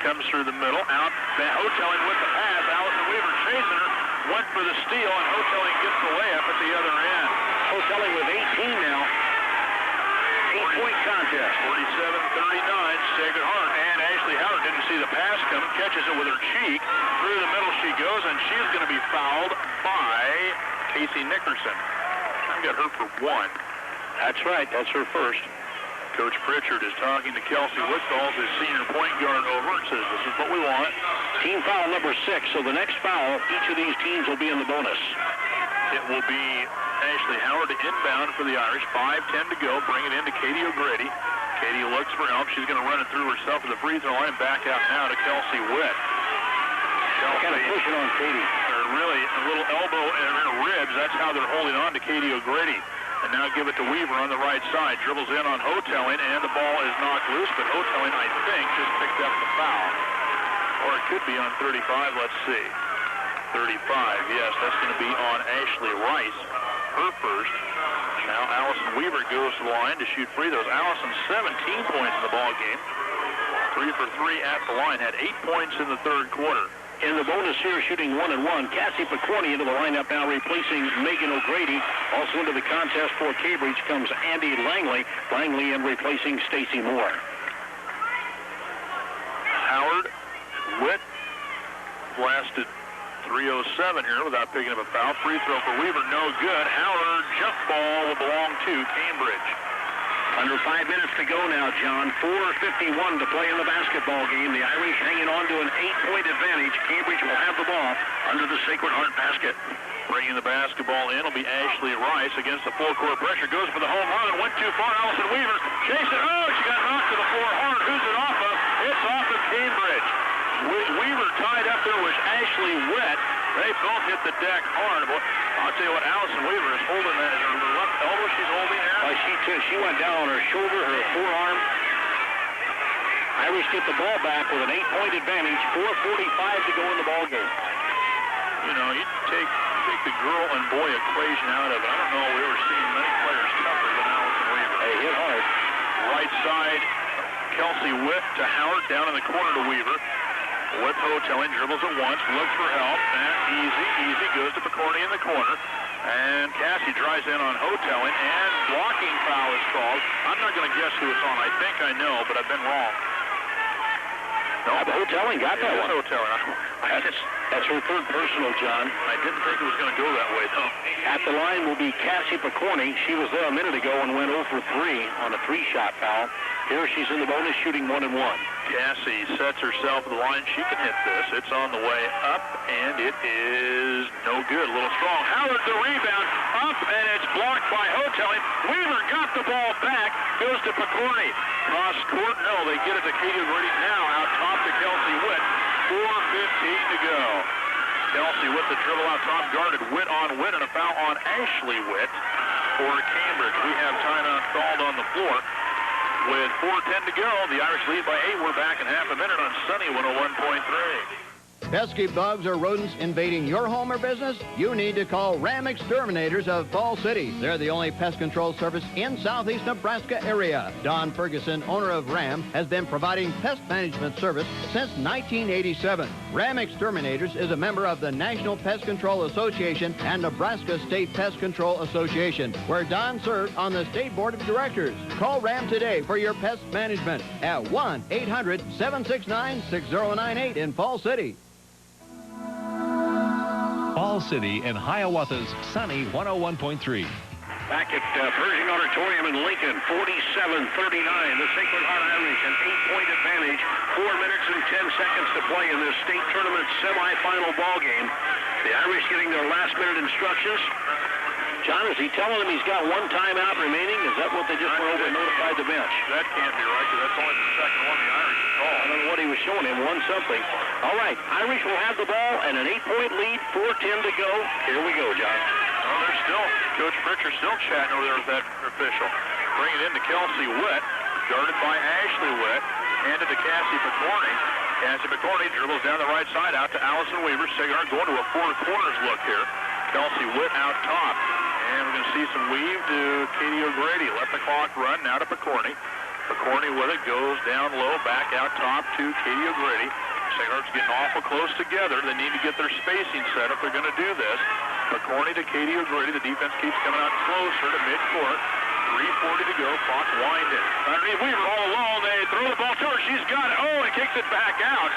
comes through the middle, out. Houghtelling with the pass. Allison Weaver chasing her, went for the steal, and Houghtelling gets the layup at the other end. Houghtelling with 18 now. 8-point contest. 47-39, Sacred Heart. And Ashley Howard didn't see the pass come, catches it with her cheek. Through the middle she goes, and she's going to be fouled by Casey Nickerson. I've got her for 1. That's right. That's her first. Coach Pritchard is talking to Kelsey Witt, his senior point guard, over and says, this is what we want. Team foul number 6. So the next foul, each of these teams will be in the bonus. It will be Ashley Howard to inbound for the Irish. 5:10 to go. Bring it into Katie O'Grady. Katie looks for help. She's going to run it through herself at the free throw line. Back out now to Kelsey Witt. Kind of pushing on Katie. Really, a little elbow in her ribs. That's how they're holding on to Katie O'Grady. And now give it to Weaver on the right side. Dribbles in on Houghtelling, and the ball is knocked loose, but Houghtelling, I think, just picked up the foul. Or it could be on 35. Let's see. 35, yes, that's going to be on Ashley Rice, her first. Now Allison Weaver goes to the line to shoot free throws. Allison, 17 points in the ball game. 3 for 3 at the line. Had 8 points in the 3rd quarter. In the bonus here, shooting 1 and 1. Cassie Picorni into the lineup now, replacing Megan O'Grady. Also into the contest for Cambridge comes Andy Langley. Langley in replacing Stacy Moore. Howard, Witt, blasted 3:07 here without picking up a foul. Free throw for Weaver, no good. Howard, jump ball will belong to Cambridge. Under 5 minutes to go now, John. 4:51 to play in the basketball game. The Irish hanging on to an 8-point advantage. Cambridge will have the ball under the Sacred Heart basket. Bringing the basketball in will be Ashley Rice against the full-court pressure. Goes for the home run. Went too far. Allison Weaver chased it. Oh, she got knocked to the floor hard. Who's it off of? It's off of Cambridge. Weaver tied up there was Ashley Witt. They both hit the deck hard. I'll tell you what, Allison Weaver is holding that. Is her left elbow she's holding there? She went down on her shoulder, her forearm. Irish get the ball back with an 8-point advantage. 4:45 to go in the ball game. You take the girl and boy equation out of it. I don't know if we ever seen many players tougher than Allison Weaver. They hit hard. Right side, Kelsey Witt to Howard, down in the corner to Weaver. With Houghtelling, dribbles it once, looks for help, and easy, goes to Picorni in the corner. And Cassie drives in on Houghtelling, and blocking foul is called. I'm not going to guess who it's on. I think I know, but I've been wrong. No, Houghtelling got that one. Houghtelling. That's her 3rd personal, John. I didn't think it was going to go that way, though. At the line will be Cassie Picorni. She was there a minute ago and went 0 for 3 on a 3-shot foul. Here she's in the bonus shooting 1 and 1. Cassie sets herself at the line. She can hit this. It's on the way up, and it is no good. A little strong. Howard the rebound. Up, and it's blocked by Houghtelling. Weaver got the ball back. Goes to Picorni. Cross court. No, they get it to Katie O'Grady now. Out top to Kelsey Witt. 4:15 to go. Kelsey with the dribble out top, guarded Witt on Witt, and a foul on Ashley Witt for Cambridge. We have timeout called on the floor. With 4:10 to go, the Irish lead by 8. We're back in half a minute on Sunny 101.3. Pesky bugs or rodents invading your home or business? You need to call Ram Exterminators of Fall City. They're the only pest control service in southeast Nebraska area. Don Ferguson, owner of Ram, has been providing pest management service since 1987. Ram Exterminators is a member of the National Pest Control Association and Nebraska State Pest Control Association, where Don served on the State Board of Directors. Call Ram today for your pest management at 1-800-769-6098 in Fall City. Fall City and Hiawatha's sunny 101.3. Back at Pershing Auditorium in Lincoln, 47-39. The Sacred Heart Irish, an 8-point advantage. 4 minutes and 10 seconds to play in this state tournament semifinal ball game. The Irish getting their last-minute instructions. John, is he telling them he's got one timeout remaining? Is that what they just went over and notified the bench? That can't be right, because that's only the second one the Irish have called. I don't know what he was showing him. Won something. All right, Irish will have the ball and an 8-point lead. 4:10 to go. Here we go, John. Well, they're still, Coach Pritchard still chatting over there with that official. Bring it in to Kelsey Witt. Guarded by Ashley Witt. Handed to Cassie Picorni. Cassie Picorni dribbles down the right side out to Allison Weaver. Sacred going to a four corners look here. Kelsey Witt out top. And we're going to see some weave to Katie O'Grady. Let the clock run now to Picorni. Picorni with it goes down low, back out top to Katie O'Grady. Sacred's getting awful close together. They need to get their spacing set if they're going to do this. Picorni to Katie O'Grady. The defense keeps coming out closer to midcourt. 3:40 to go. Clock winding. Underneath Weaver all alone. They throw the ball to her. She's got it. Oh, and kicks it back out.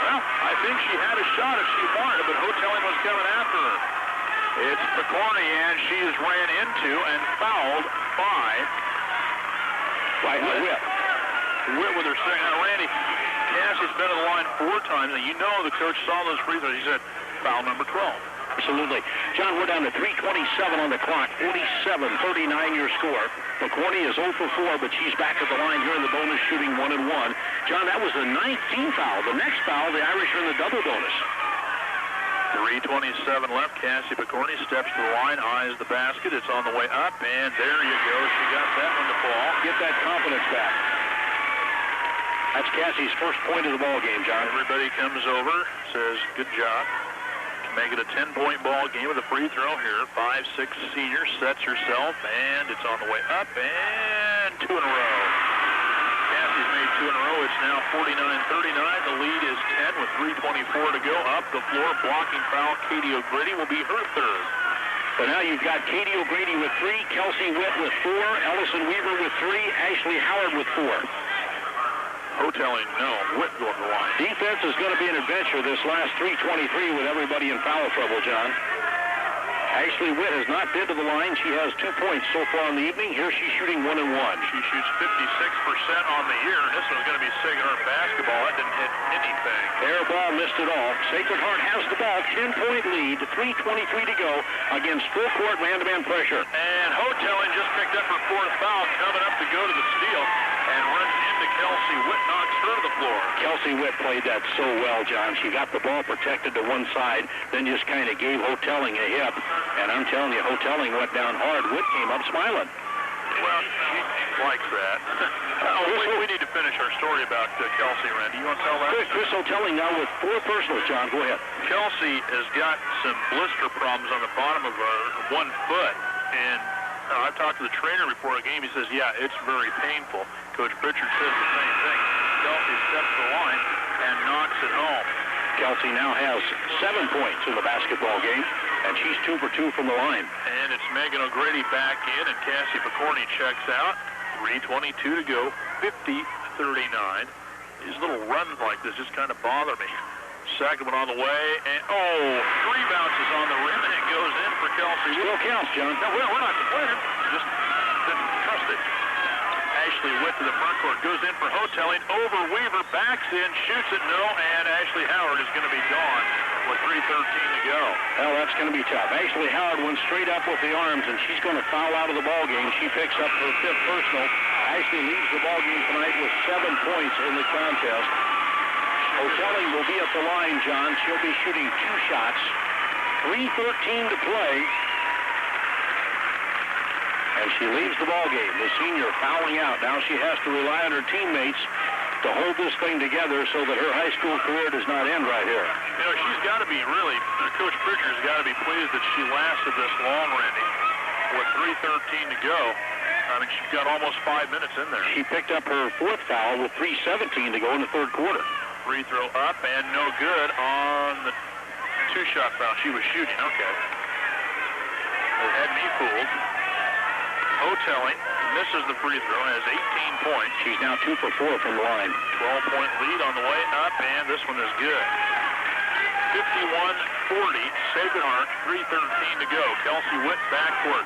Well, I think she had a shot if she wanted it, but Houghtelling was coming after her. It's Picorni, and she is ran into and fouled by Witt. Witt with her second. Now, Randy, Cassie's been on the line 4 times, and you know the coach saw those free throws. He said, foul number 12. Absolutely. John, we're down to 3:27 on the clock. 47-39 your score. Picorni is 0 for 4, but she's back at the line here in the bonus shooting 1-1. John, that was the 19th foul. The next foul, the Irish are in the double bonus. 3:27 left. Cassie Picorni steps to the line, eyes the basket. It's on the way up, and there you go. She got that one to fall. Get that confidence back. That's Cassie's first point of the ball game, John. Everybody comes over, says, good job. Make it a 10-point ball game with a free throw here. 5'6" senior sets herself, and it's on the way up, and 2 in a row. Cassie's made 2 in a row. It's now 49-39. The lead is 10 with 3:24 to go. Up the floor, blocking foul. Katie O'Grady will be her third. So now you've got Katie O'Grady with 3, Kelsey Witt with 4, Ellison Weaver with 3, Ashley Howard with 4. Houghtelling, no. Witt going to the line. Defense is going to be an adventure this last 3:23 with everybody in foul trouble, John. Ashley Witt has not been to the line. She has 2 points so far in the evening. Here she's shooting 1-1. She shoots 56% on the year. This one's going to be Sacred Heart basketball. That didn't hit anything. Air ball missed it all. Sacred Heart has the ball. 10-point lead. 3:23 to go against full court man-to-man pressure. And Houghtelling just picked up her 4th foul, coming up to go to the steal, and runs into Kelsey Witt, knocks her to the floor. Kelsey Witt played that so well, John. She got the ball protected to one side, then just kind of gave Houghtelling a hip. And I'm telling you, Houghtelling went down hard. Witt came up smiling. Well, she likes that. We need to finish our story about Kelsey, Randy. You want to tell that? Chris Houghtelling now with 4 personals, John. Go ahead. Kelsey has got some blister problems on the bottom of her 1 foot. And I've talked to the trainer before a game. He says, yeah, it's very painful. Coach Pritchard says the same thing. Kelsey steps to the line and knocks it home. Kelsey now has 7 points in the basketball game, and she's 2 for 2 from the line. And it's Megan O'Grady back in, and Cassie Picorni checks out. 3:22 to go, 50-39. These little runs like this just kind of bother me. Second one on the way, and 3 bounces on the rim, and it goes in for Kelsey. Still counts, John. No, we're not complaining. Just didn't trust it. Ashley Witt to the front court, goes in for Houghtelling, over Weaver, backs in, shoots it, no, and Ashley Howard is going to be gone with 3:13 to go. Well, that's going to be tough. Ashley Howard went straight up with the arms, and she's going to foul out of the ball game. She picks up her 5th personal. Ashley leads the ball game tonight with 7 points in the contest. Houghtelling will be at the line, John. She'll be shooting 2 shots. 3:13 to play. And she leaves the ball game. The senior fouling out. Now she has to rely on her teammates to to hold this thing together so that her high school career does not end right here. You know, she's got to be really, Coach Pritchard's got to be pleased that she lasted this long, Randy, with 3:13 to go. I mean, she's got almost 5 minutes in there. She picked up her fourth foul with 3:17 to go in the third quarter. Free throw up and no good on the two-shot foul. She was shooting. Okay. It had me fooled. Houghtelling misses the free throw, has 18 points. She's now 2 for 4 from the line. 12-point lead on the way up, and this one is good. 51-40, Sacred Heart, 3:13 to go. Kelsey Witt backcourt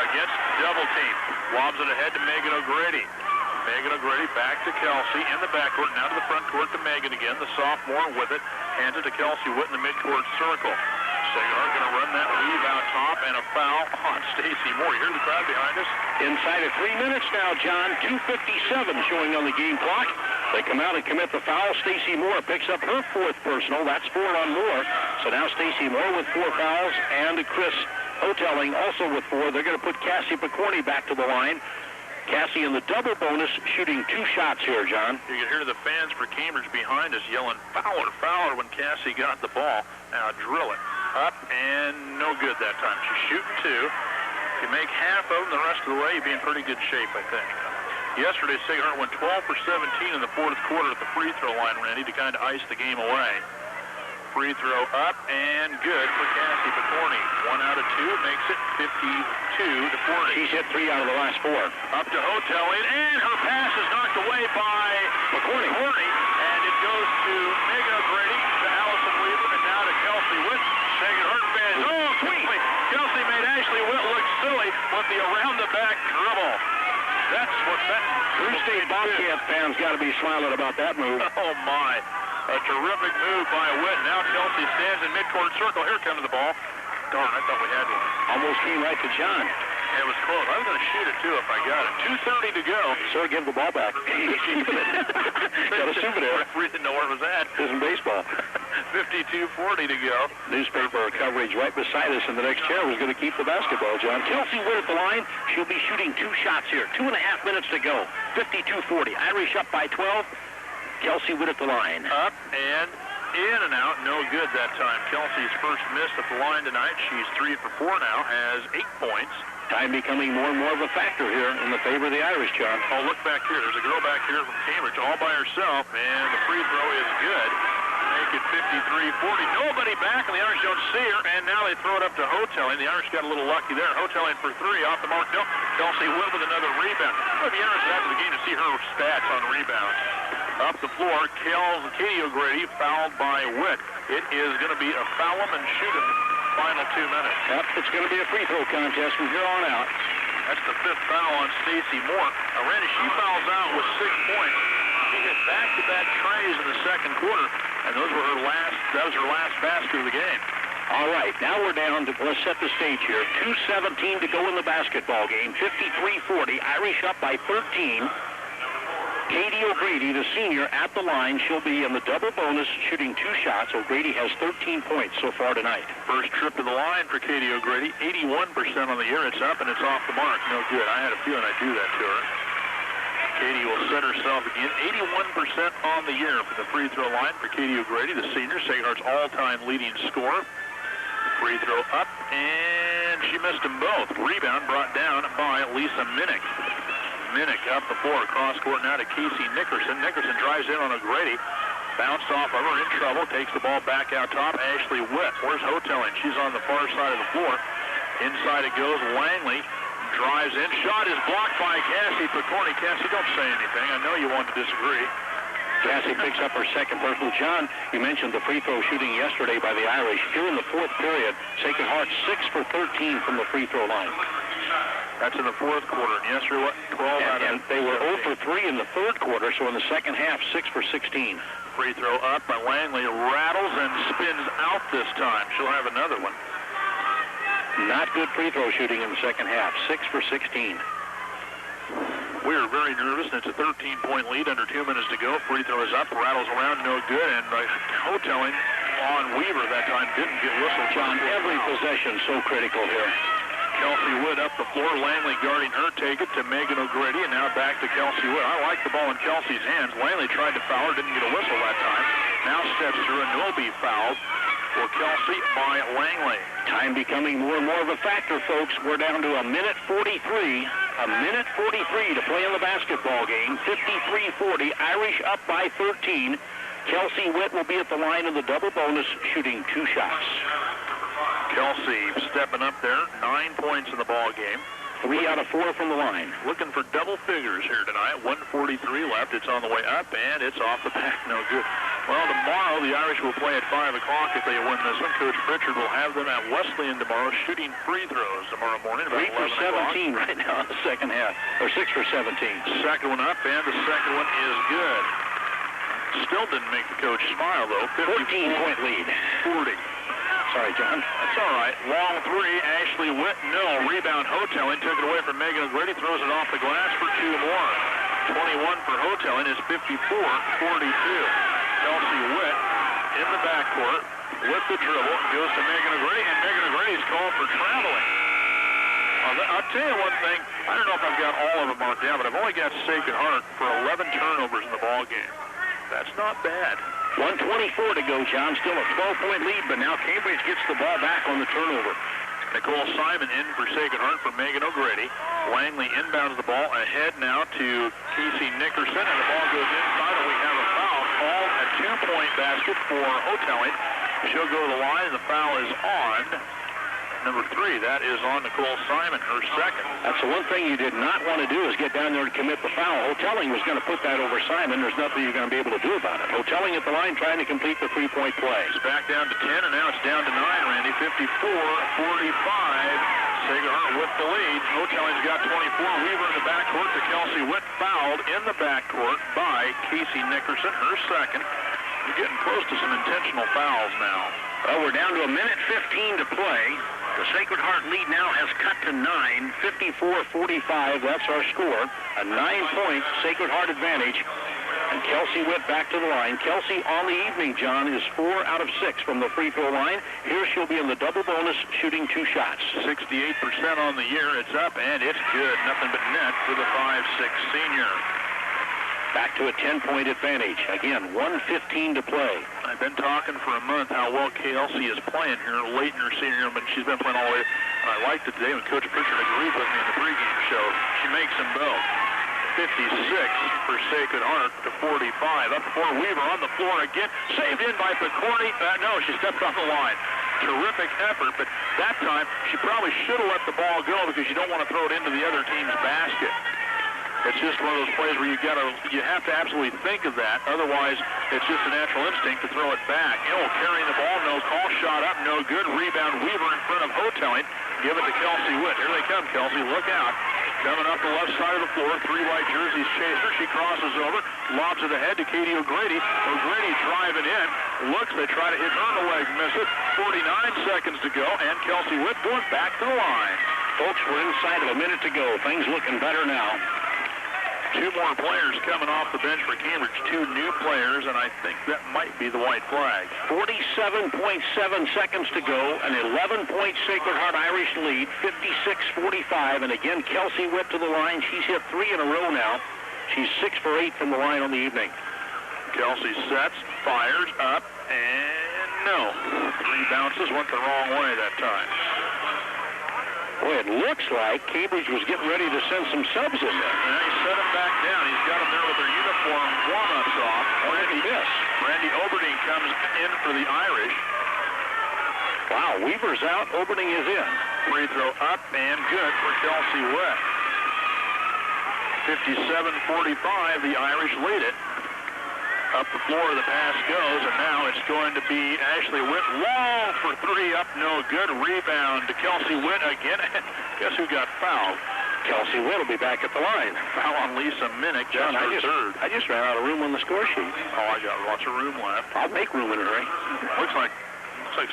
against double team. Lobs it ahead to Megan O'Grady. Megan O'Grady back to Kelsey in the backcourt, now to the front court to Megan again. The sophomore with it, hands it to Kelsey Witt in the midcourt circle. Sacred Heart going to run that weave out top, and a foul on Stacy Moore. You hear the crowd behind us? Inside of 3 minutes now, John. 2:57 showing on the game clock. They come out and commit the foul. Stacy Moore picks up her fourth personal. That's 4 on Moore. So now Stacy Moore with 4 fouls, and Chris Houghtelling also with 4. They're going to put Cassie Picorni back to the line. Cassie in the double bonus, shooting 2 shots here, John. You can hear the fans for Cambridge behind us yelling, Fowler, Fowler, when Cassie got the ball. Now drill it. Up and no good that time. She's shooting 2. If you make half of them the rest of the way, you'd be in pretty good shape, I think. Yesterday, Sacred Heart went 12 for 17 in the fourth quarter at the free throw line, Randy, to kind of ice the game away. Free throw up and good for Cassie Picorni. 1 out of 2 makes it 52-40. She's hit 3 out of the last 4. Up to Houghtelling, and her pass is knocked away by Picorni. And it goes to Megan O'Grady, to Allison Weaver, and now to Kelsey Witt. Sacred Heart fans. Oh, quickly! Kelsey made Ashley Witt look silly with the around-the-back dribble. That's what that... True State Bobcat fans got to be smiling about that move. Oh, my. A terrific move by Witt. Now Kelsey stands in midcourt circle. Here comes the ball. Darn, I thought we had one. Almost came right to John. It was close. I was going to shoot it, too, if I got it. 2:30 to go. Sir, give the ball back. Got a souvenir. Referee didn't know where it was at. This is baseball. 52-40 to go. Newspaper coverage right beside us in the next chair was going to keep the basketball, John. Kelsey Witt at the line. She'll be shooting 2 shots here. 2.5 minutes to go. 52-40. Irish up by 12. Kelsey Witt at the line. Up and in and out. No good that time. Kelsey's first miss at the line tonight. She's 3 for 4 now. Has 8 points. Time becoming more and more of a factor here in the favor of the Irish, John. Oh, look back here. There's a girl back here from Cambridge all by herself, and the free throw is good. Make it 53-40. Nobody back, and the Irish don't see her, and now they throw it up to Houghtelling. The Irish got a little lucky there. Houghtelling for 3 off the mark. No, Kelsey Witt with another rebound. I'll be interested after the game to see her stats on rebounds. Up the floor, Katie O'Grady fouled by Witt. It is going to be a foul and shoot in the final 2 minutes. Yep, it's going to be a free throw contest from here on out. That's the 5th foul on Stacy Moore. Randy, she fouls out with 6 points. She hit back-to-back trays in the second quarter, and that was her last basket of the game. All right, now we're down to, let's set the stage here. 2:17 to go in the basketball game. 53-40. Irish up by 13. Katie O'Grady, the senior, at the line. She'll be in the double bonus, shooting 2 shots. O'Grady has 13 points so far tonight. First trip to the line for Katie O'Grady. 81% on the year. It's up and it's off the mark. No good. I had a feeling I'd do that to her. Katie will set herself again. 81% on the year for the free throw line for Katie O'Grady, the senior, Sacred Heart's all-time leading scorer. Free throw up, and she missed them both. Rebound brought down by Lisa Minnick. Minnick up the floor, cross court now to Casey Nickerson. Nickerson drives in on O'Grady. Bounced off of her, in trouble, takes the ball back out top. Ashley Witt. Where's Houghtelling? She's on the far side of the floor. Inside it goes. Langley drives in. Shot is blocked by Cassie Picorni. Cassie, don't say anything. I know you want to disagree. Cassie picks up her second personal. John, you mentioned the free throw shooting yesterday by the Irish. Here in the fourth period, Sacred Heart 6 for 13 from the free throw line. That's in the fourth quarter. And yesterday, what? 12 out of 13. And they were 0 for 3 in the third quarter, so in the second half, 6 for 16. Free throw up by Langley. Rattles and spins out this time. She'll have another one. Not good free throw shooting in the second half. 6 for 16. We are very nervous, and it's a 13-point lead under 2 minutes to go. Free throw is up, rattles around, no good, and Houghtelling on Weaver that time didn't get whistled. John, every possession so critical here. Kelsey Witt up the floor. Langley guarding her. Take it to Megan O'Grady, and now back to Kelsey Witt. I like the ball in Kelsey's hands. Langley tried to foul her, didn't get a whistle that time. Now steps through and will be fouled for Kelsey by Langley. Time becoming more and more of a factor, folks. We're down to a minute 43. A minute 43 to play in the basketball game. 53-40. Irish up by 13. Kelsey Witt will be at the line of the double bonus, shooting 2 shots. Kelsey stepping up there. 9 points in the ball game. 3 out of 4 from the line. Looking for double figures here tonight. 1:43 left. It's on the way up, and it's off the back. No good. Well, tomorrow the Irish will play at 5 o'clock if they win this one. Coach Pritchard will have them at Wesleyan tomorrow shooting free throws tomorrow morning. 3 for 17 right now in the second half. Or 6 for 17. Second one up, and the second one is good. Still didn't make the coach smile, though. 14-point lead. 40. Sorry, John. That's all right. Long three. Ashley Witt, no. Rebound, Houghtelling. Took it away from Megan O'Grady. Throws it off the glass for 2 more. 21 for Houghtelling is 54-42. Kelsey Witt in the backcourt with the dribble. Goes to Megan O'Grady, and Megan O'Grady's called for traveling. I'll tell you one thing. I don't know if I've got all of them marked down, but I've only got Sacred Heart for 11 turnovers in the ball game. That's not bad. 1:24 to go, John. Still a 12-point lead, but now Cambridge gets the ball back on the turnover. Nicole Simon in for Sacred Heart for Megan O'Grady. Langley inbounds the ball ahead now to Casey Nickerson, and the ball goes inside, and we have a foul called. A 2-point basket for Houghtelling. She'll go to the line, and the foul is on number 3. That is on Nicole Simon, her second. That's the one thing you did not want to do is get down there and commit the foul. Houghtelling was going to put that over Simon. There's nothing you're going to be able to do about it. Houghtelling at the line trying to complete the 3-point play. It's back down to 10, and now it's down to 9, Randy. 54-45. Sacred Heart with the lead. Houghteling's got 24. Weaver in the backcourt to Kelsey Witt. Fouled in the backcourt by Casey Nickerson, her second. We're getting close to some intentional fouls now. Well, we're down to a minute 15 to play. The Sacred Heart lead now has cut to 9, 54-45. That's our score. A 9-point Sacred Heart advantage. And Kelsey Witt back to the line. Kelsey on the evening, John, is 4 out of 6 from the free throw line. Here she'll be in the double bonus, shooting 2 shots. 68% on the year. It's up, and it's good. Nothing but net for the 5'6" senior. Back to a 10-point advantage. Again, 1:15 to play. I've been talking for a month how well Kelsey is playing here late in her senior year, but she's been playing all the way. And I liked it today when Coach Pritchard agreed with me in the pregame show. She makes them both. 56 for Sacred Heart to 45. Up for Weaver on the floor again. Saved in by Picorni. No, she stepped off the line. Terrific effort, but that time she probably should have let the ball go because you don't want to throw it into the other team's basket. It's just one of those plays where you have to absolutely think of that. Otherwise, it's just a natural instinct to throw it back. Carrying the ball, no call, shot up, no good. Rebound, Weaver in front of Houghtelling. Give it to Kelsey Witt. Here they come, Kelsey. Look out. Coming up the left side of the floor. 3 white jerseys chase her. She crosses over, lobs it ahead to Katie O'Grady. O'Grady driving in. Looks, they try to hit her in the leg, miss it. 49 seconds to go, and Kelsey Witt going back to the line. Folks, we're inside of a minute to go. Things looking better now. 2 more players coming off the bench for Cambridge. 2 new players, and I think that might be the white flag. 47.7 seconds to go. An 11-point Sacred Heart Irish lead. 56-45. And again, Kelsey Witt to the line. She's hit 3 in a row now. She's 6 for 8 from the line on the evening. Kelsey sets, fires up, and no. 3 bounces, went the wrong way that time. Boy, it looks like Cambridge was getting ready to send some subs in there. And he set him back down. He's got them there with their uniform warm-ups off. Randy Oberding comes in for the Irish. Wow, Weaver's out. Oberding is in. Free throw up and good for Kelsey Witt. 57-45, the Irish lead it. Up the floor, the pass goes, and now it's going to be Ashley Witt. Long for 3, up no good. Rebound to Kelsey Witt again. Guess who got fouled? Kelsey Witt will be back at the line. Foul on Lisa Minnick. John, I just ran out of room on the score sheet. Oh, I got lots of room left. I'll make room in a hurry. Looks like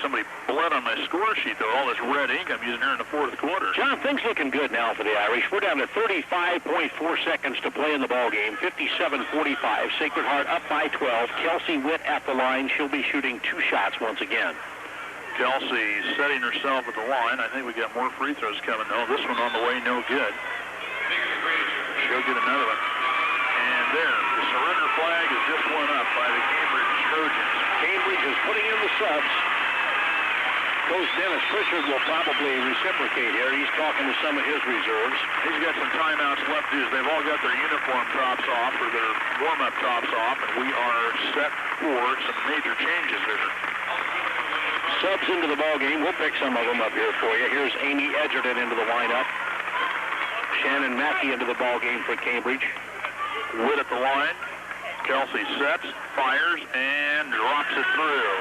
somebody bled on my score sheet, though. All this red ink I'm using here in the 4th quarter. John, things looking good now for the Irish. We're down to 35.4 seconds to play in the ball game. 57-45. Sacred Heart up by 12. Kelsey Witt at the line. She'll be shooting 2 shots once again. Kelsey setting herself at the line. I think we got more free throws coming, though. This one on the way, no good. She'll get another one. And there, the surrender flag is just one up by the Cambridge Trojans. Cambridge is putting in the subs. Coach Dennis Pritchard will probably reciprocate here. He's talking to some of his reserves. He's got some timeouts left. They've all got their uniform tops off or their warm-up tops off, and we are set for some major changes here. Subs into the ball game. We'll pick some of them up here for you. Here's Amy Edgerton into the lineup. Shannon Mackey into the ball game for Cambridge. Witt at the line. Kelsey sets, fires, and drops it through.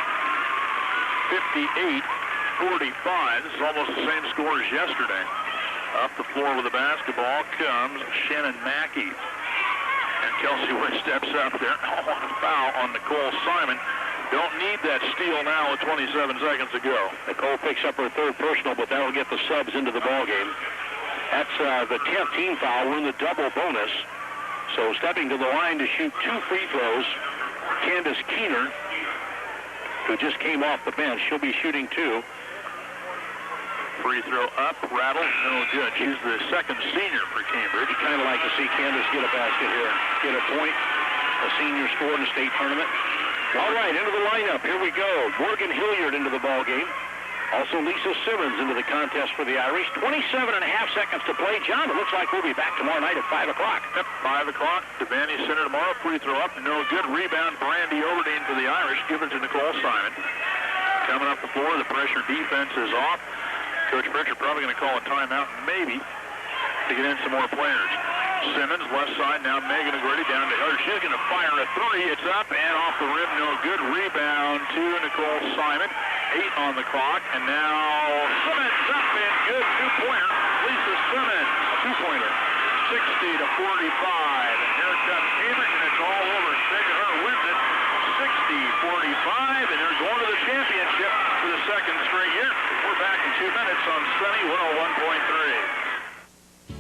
58-45. This is almost the same score as yesterday. Up the floor with the basketball comes Shannon Mackey. And Kelsey Witt steps up there. Oh, on a foul on Nicole Simon. Don't need that steal now with 27 seconds to go. Nicole picks up her third personal, but that'll get the subs into the ball game. That's the 10th team foul. We're in the double bonus. So stepping to the line to shoot 2 free throws, Candace Keener, who just came off the bench. She'll be shooting 2. Free throw up, rattle, no good. She's the second senior for Cambridge. You'd kind of like to see Candace get a basket here, get a point, a senior score in the state tournament. All right, into the lineup. Here we go. Morgan Hilliard into the ball game. Also Lisa Simmons into the contest for the Irish. 27.5 seconds to play. John, it looks like we'll be back tomorrow night at 5 o'clock. Yep, 5 o'clock. Devaney Center tomorrow. Free throw up. No good. Rebound, Brandy Overdine for the Irish. Given to Nicole Simon. Coming up the floor, the pressure defense is off. Coach Pritchard probably going to call a timeout, maybe, to get in some more players. Simmons, left side, now Megan O'Grady down to her. She's going to fire a 3. It's up and off the rim. No good. Rebound to Nicole Simon. 8 on the clock. And now Simmons up and good. 2-pointer. Lisa Simmons, a 2-pointer. 60-45. And here comes Cambridge, and it's all over. Sacred Heart wins it. 60-45. And they're going to the championship for the second straight year. We're back in 2 minutes on Sunny 101.3.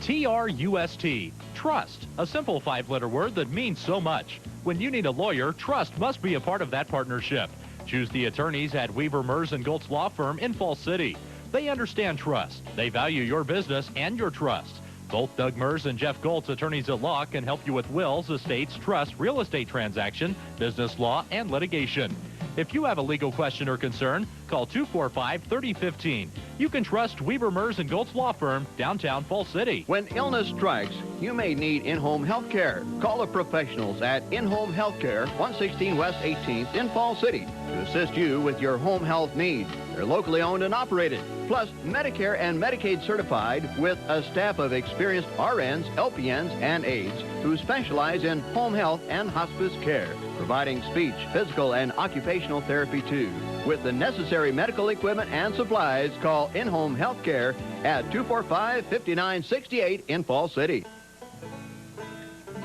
TRUST. Trust. A simple 5-letter word that means so much. When you need a lawyer, trust must be a part of that partnership. Choose the attorneys at Weaver, Mers & Goltz Law Firm in Falls City. They understand trust. They value your business and your trust. Both Doug Mers and Jeff Goltz, attorneys at law, can help you with wills, estates, trust, real estate transaction, business law, and litigation. If you have a legal question or concern, call 245-3015. You can trust Weaver, Mers & Goltz Law Firm, downtown Falls City. When illness strikes, you may need in-home health care. Call the professionals at In-Home Healthcare, 116 West 18th in Falls City to assist you with your home health needs. They're locally owned and operated, plus Medicare and Medicaid certified with a staff of experienced RNs, LPNs, and aides who specialize in home health and hospice care, providing speech, physical, and occupational therapy too. With the necessary medical equipment and supplies, call In-Home Healthcare at 245-5968 in Falls City.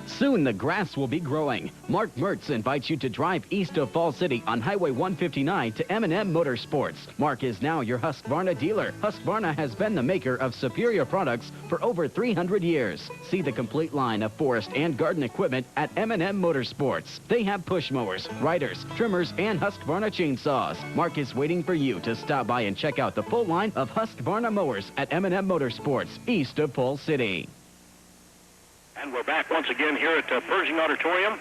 Soon the grass will be growing. Mark Mertz invites you to drive east of Falls City on Highway 159 to M&M Motorsports. Mark is now your Husqvarna dealer. Husqvarna has been the maker of superior products for over 300 years. See the complete line of forest and garden equipment at M&M Motorsports. They have push mowers, riders, trimmers, and Husqvarna chainsaws. Mark is waiting for you to stop by and check out the full line of Husqvarna mowers at M&M Motorsports east of Falls City. And we're back once again here at Pershing Auditorium.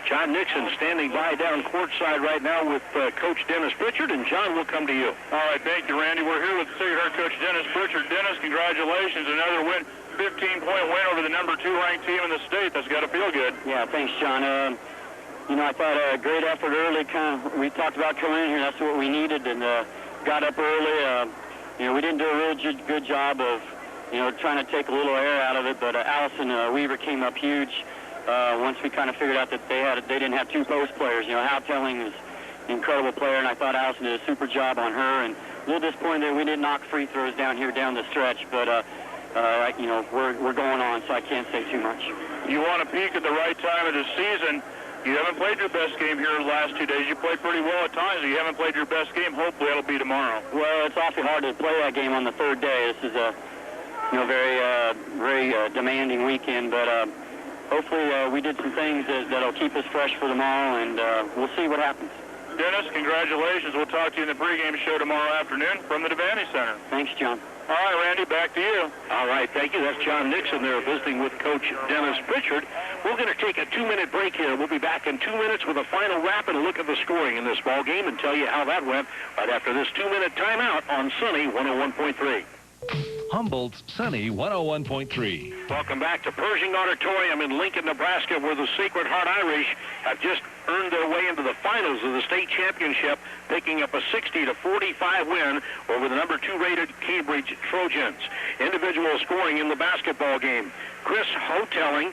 John Nixon standing by down courtside right now with Coach Dennis Pritchard. And John, we'll come to you. All right, thank you, Randy. We're here with Sacred Heart coach Dennis Pritchard. Dennis, congratulations. Another win, 15-point win over the number 2 ranked team in the state. That's got to feel good. Yeah, thanks, John. You know, I thought a great effort early. We talked about coming in here. That's what we needed, and got up early. You know, we didn't do a really good job of, you know, trying to take a little air out of it, but Allison Weaver came up huge once we kind of figured out that they didn't have 2 post players. You know, Houghtelling is an incredible player, and I thought Allison did a super job on her, and a little disappointed that we didn't knock free throws down here down the stretch, but you know, we're going on, so I can't say too much. You want to peak at the right time of the season. You haven't played your best game here the last 2 days. You played pretty well at times. You haven't played your best game. Hopefully it'll be tomorrow. Well, it's awfully hard to play that game on the 3rd day. This is a very demanding weekend, but hopefully we did some things that'll keep us fresh for tomorrow, and we'll see what happens. Dennis, congratulations. We'll talk to you in the pregame show tomorrow afternoon from the Devaney Center. Thanks, John. All right, Randy, back to you. All right, thank you. That's John Nixon there visiting with Coach Dennis Pritchard. We're going to take a 2-minute break here. We'll be back in 2 minutes with a final wrap and a look at the scoring in this ball game and tell you how that went right after this 2-minute timeout on Sunny 101.3. Humboldt's Sunny 101.3. Welcome back to Pershing Auditorium in Lincoln, Nebraska, where the Sacred Heart Irish have just earned their way into the finals of the state championship, picking up a 60-45 win over the number 2 rated Cambridge Trojans. Individual scoring in the basketball game. Chris Houghtelling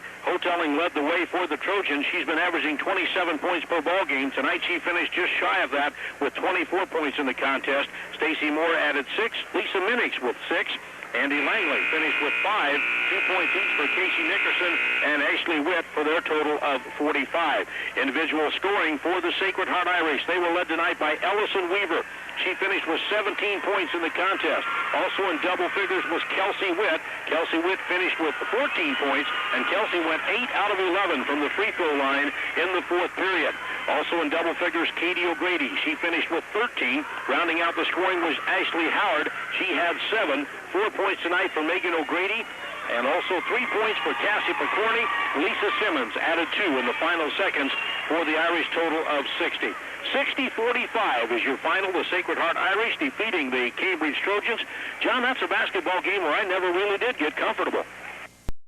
led the way for the Trojans. She's been averaging 27 points per ball game. Tonight she finished just shy of that with 24 points in the contest. Stacy Moore added 6. Lisa Minix with 6. Andy Langley finished with 5, 2 points each for Casey Nickerson and Ashley Witt for their total of 45. Individual scoring for the Sacred Heart Irish. They were led tonight by Ellison Weaver. She finished with 17 points in the contest. Also in double figures was Kelsey Witt. Kelsey Witt finished with 14 points, and Kelsey went 8 out of 11 from the free throw line in the 4th period. Also in double figures, Katie O'Grady. She finished with 13. Rounding out the scoring was Ashley Howard. She had 7. 4 points tonight for Megan O'Grady. And also 3 points for Cassie Picorni. Lisa Simmons added 2 in the final seconds for the Irish total of 60. 60-45 is your final. The Sacred Heart Irish defeating the Cambridge Trojans. John, that's a basketball game where I never really did get comfortable.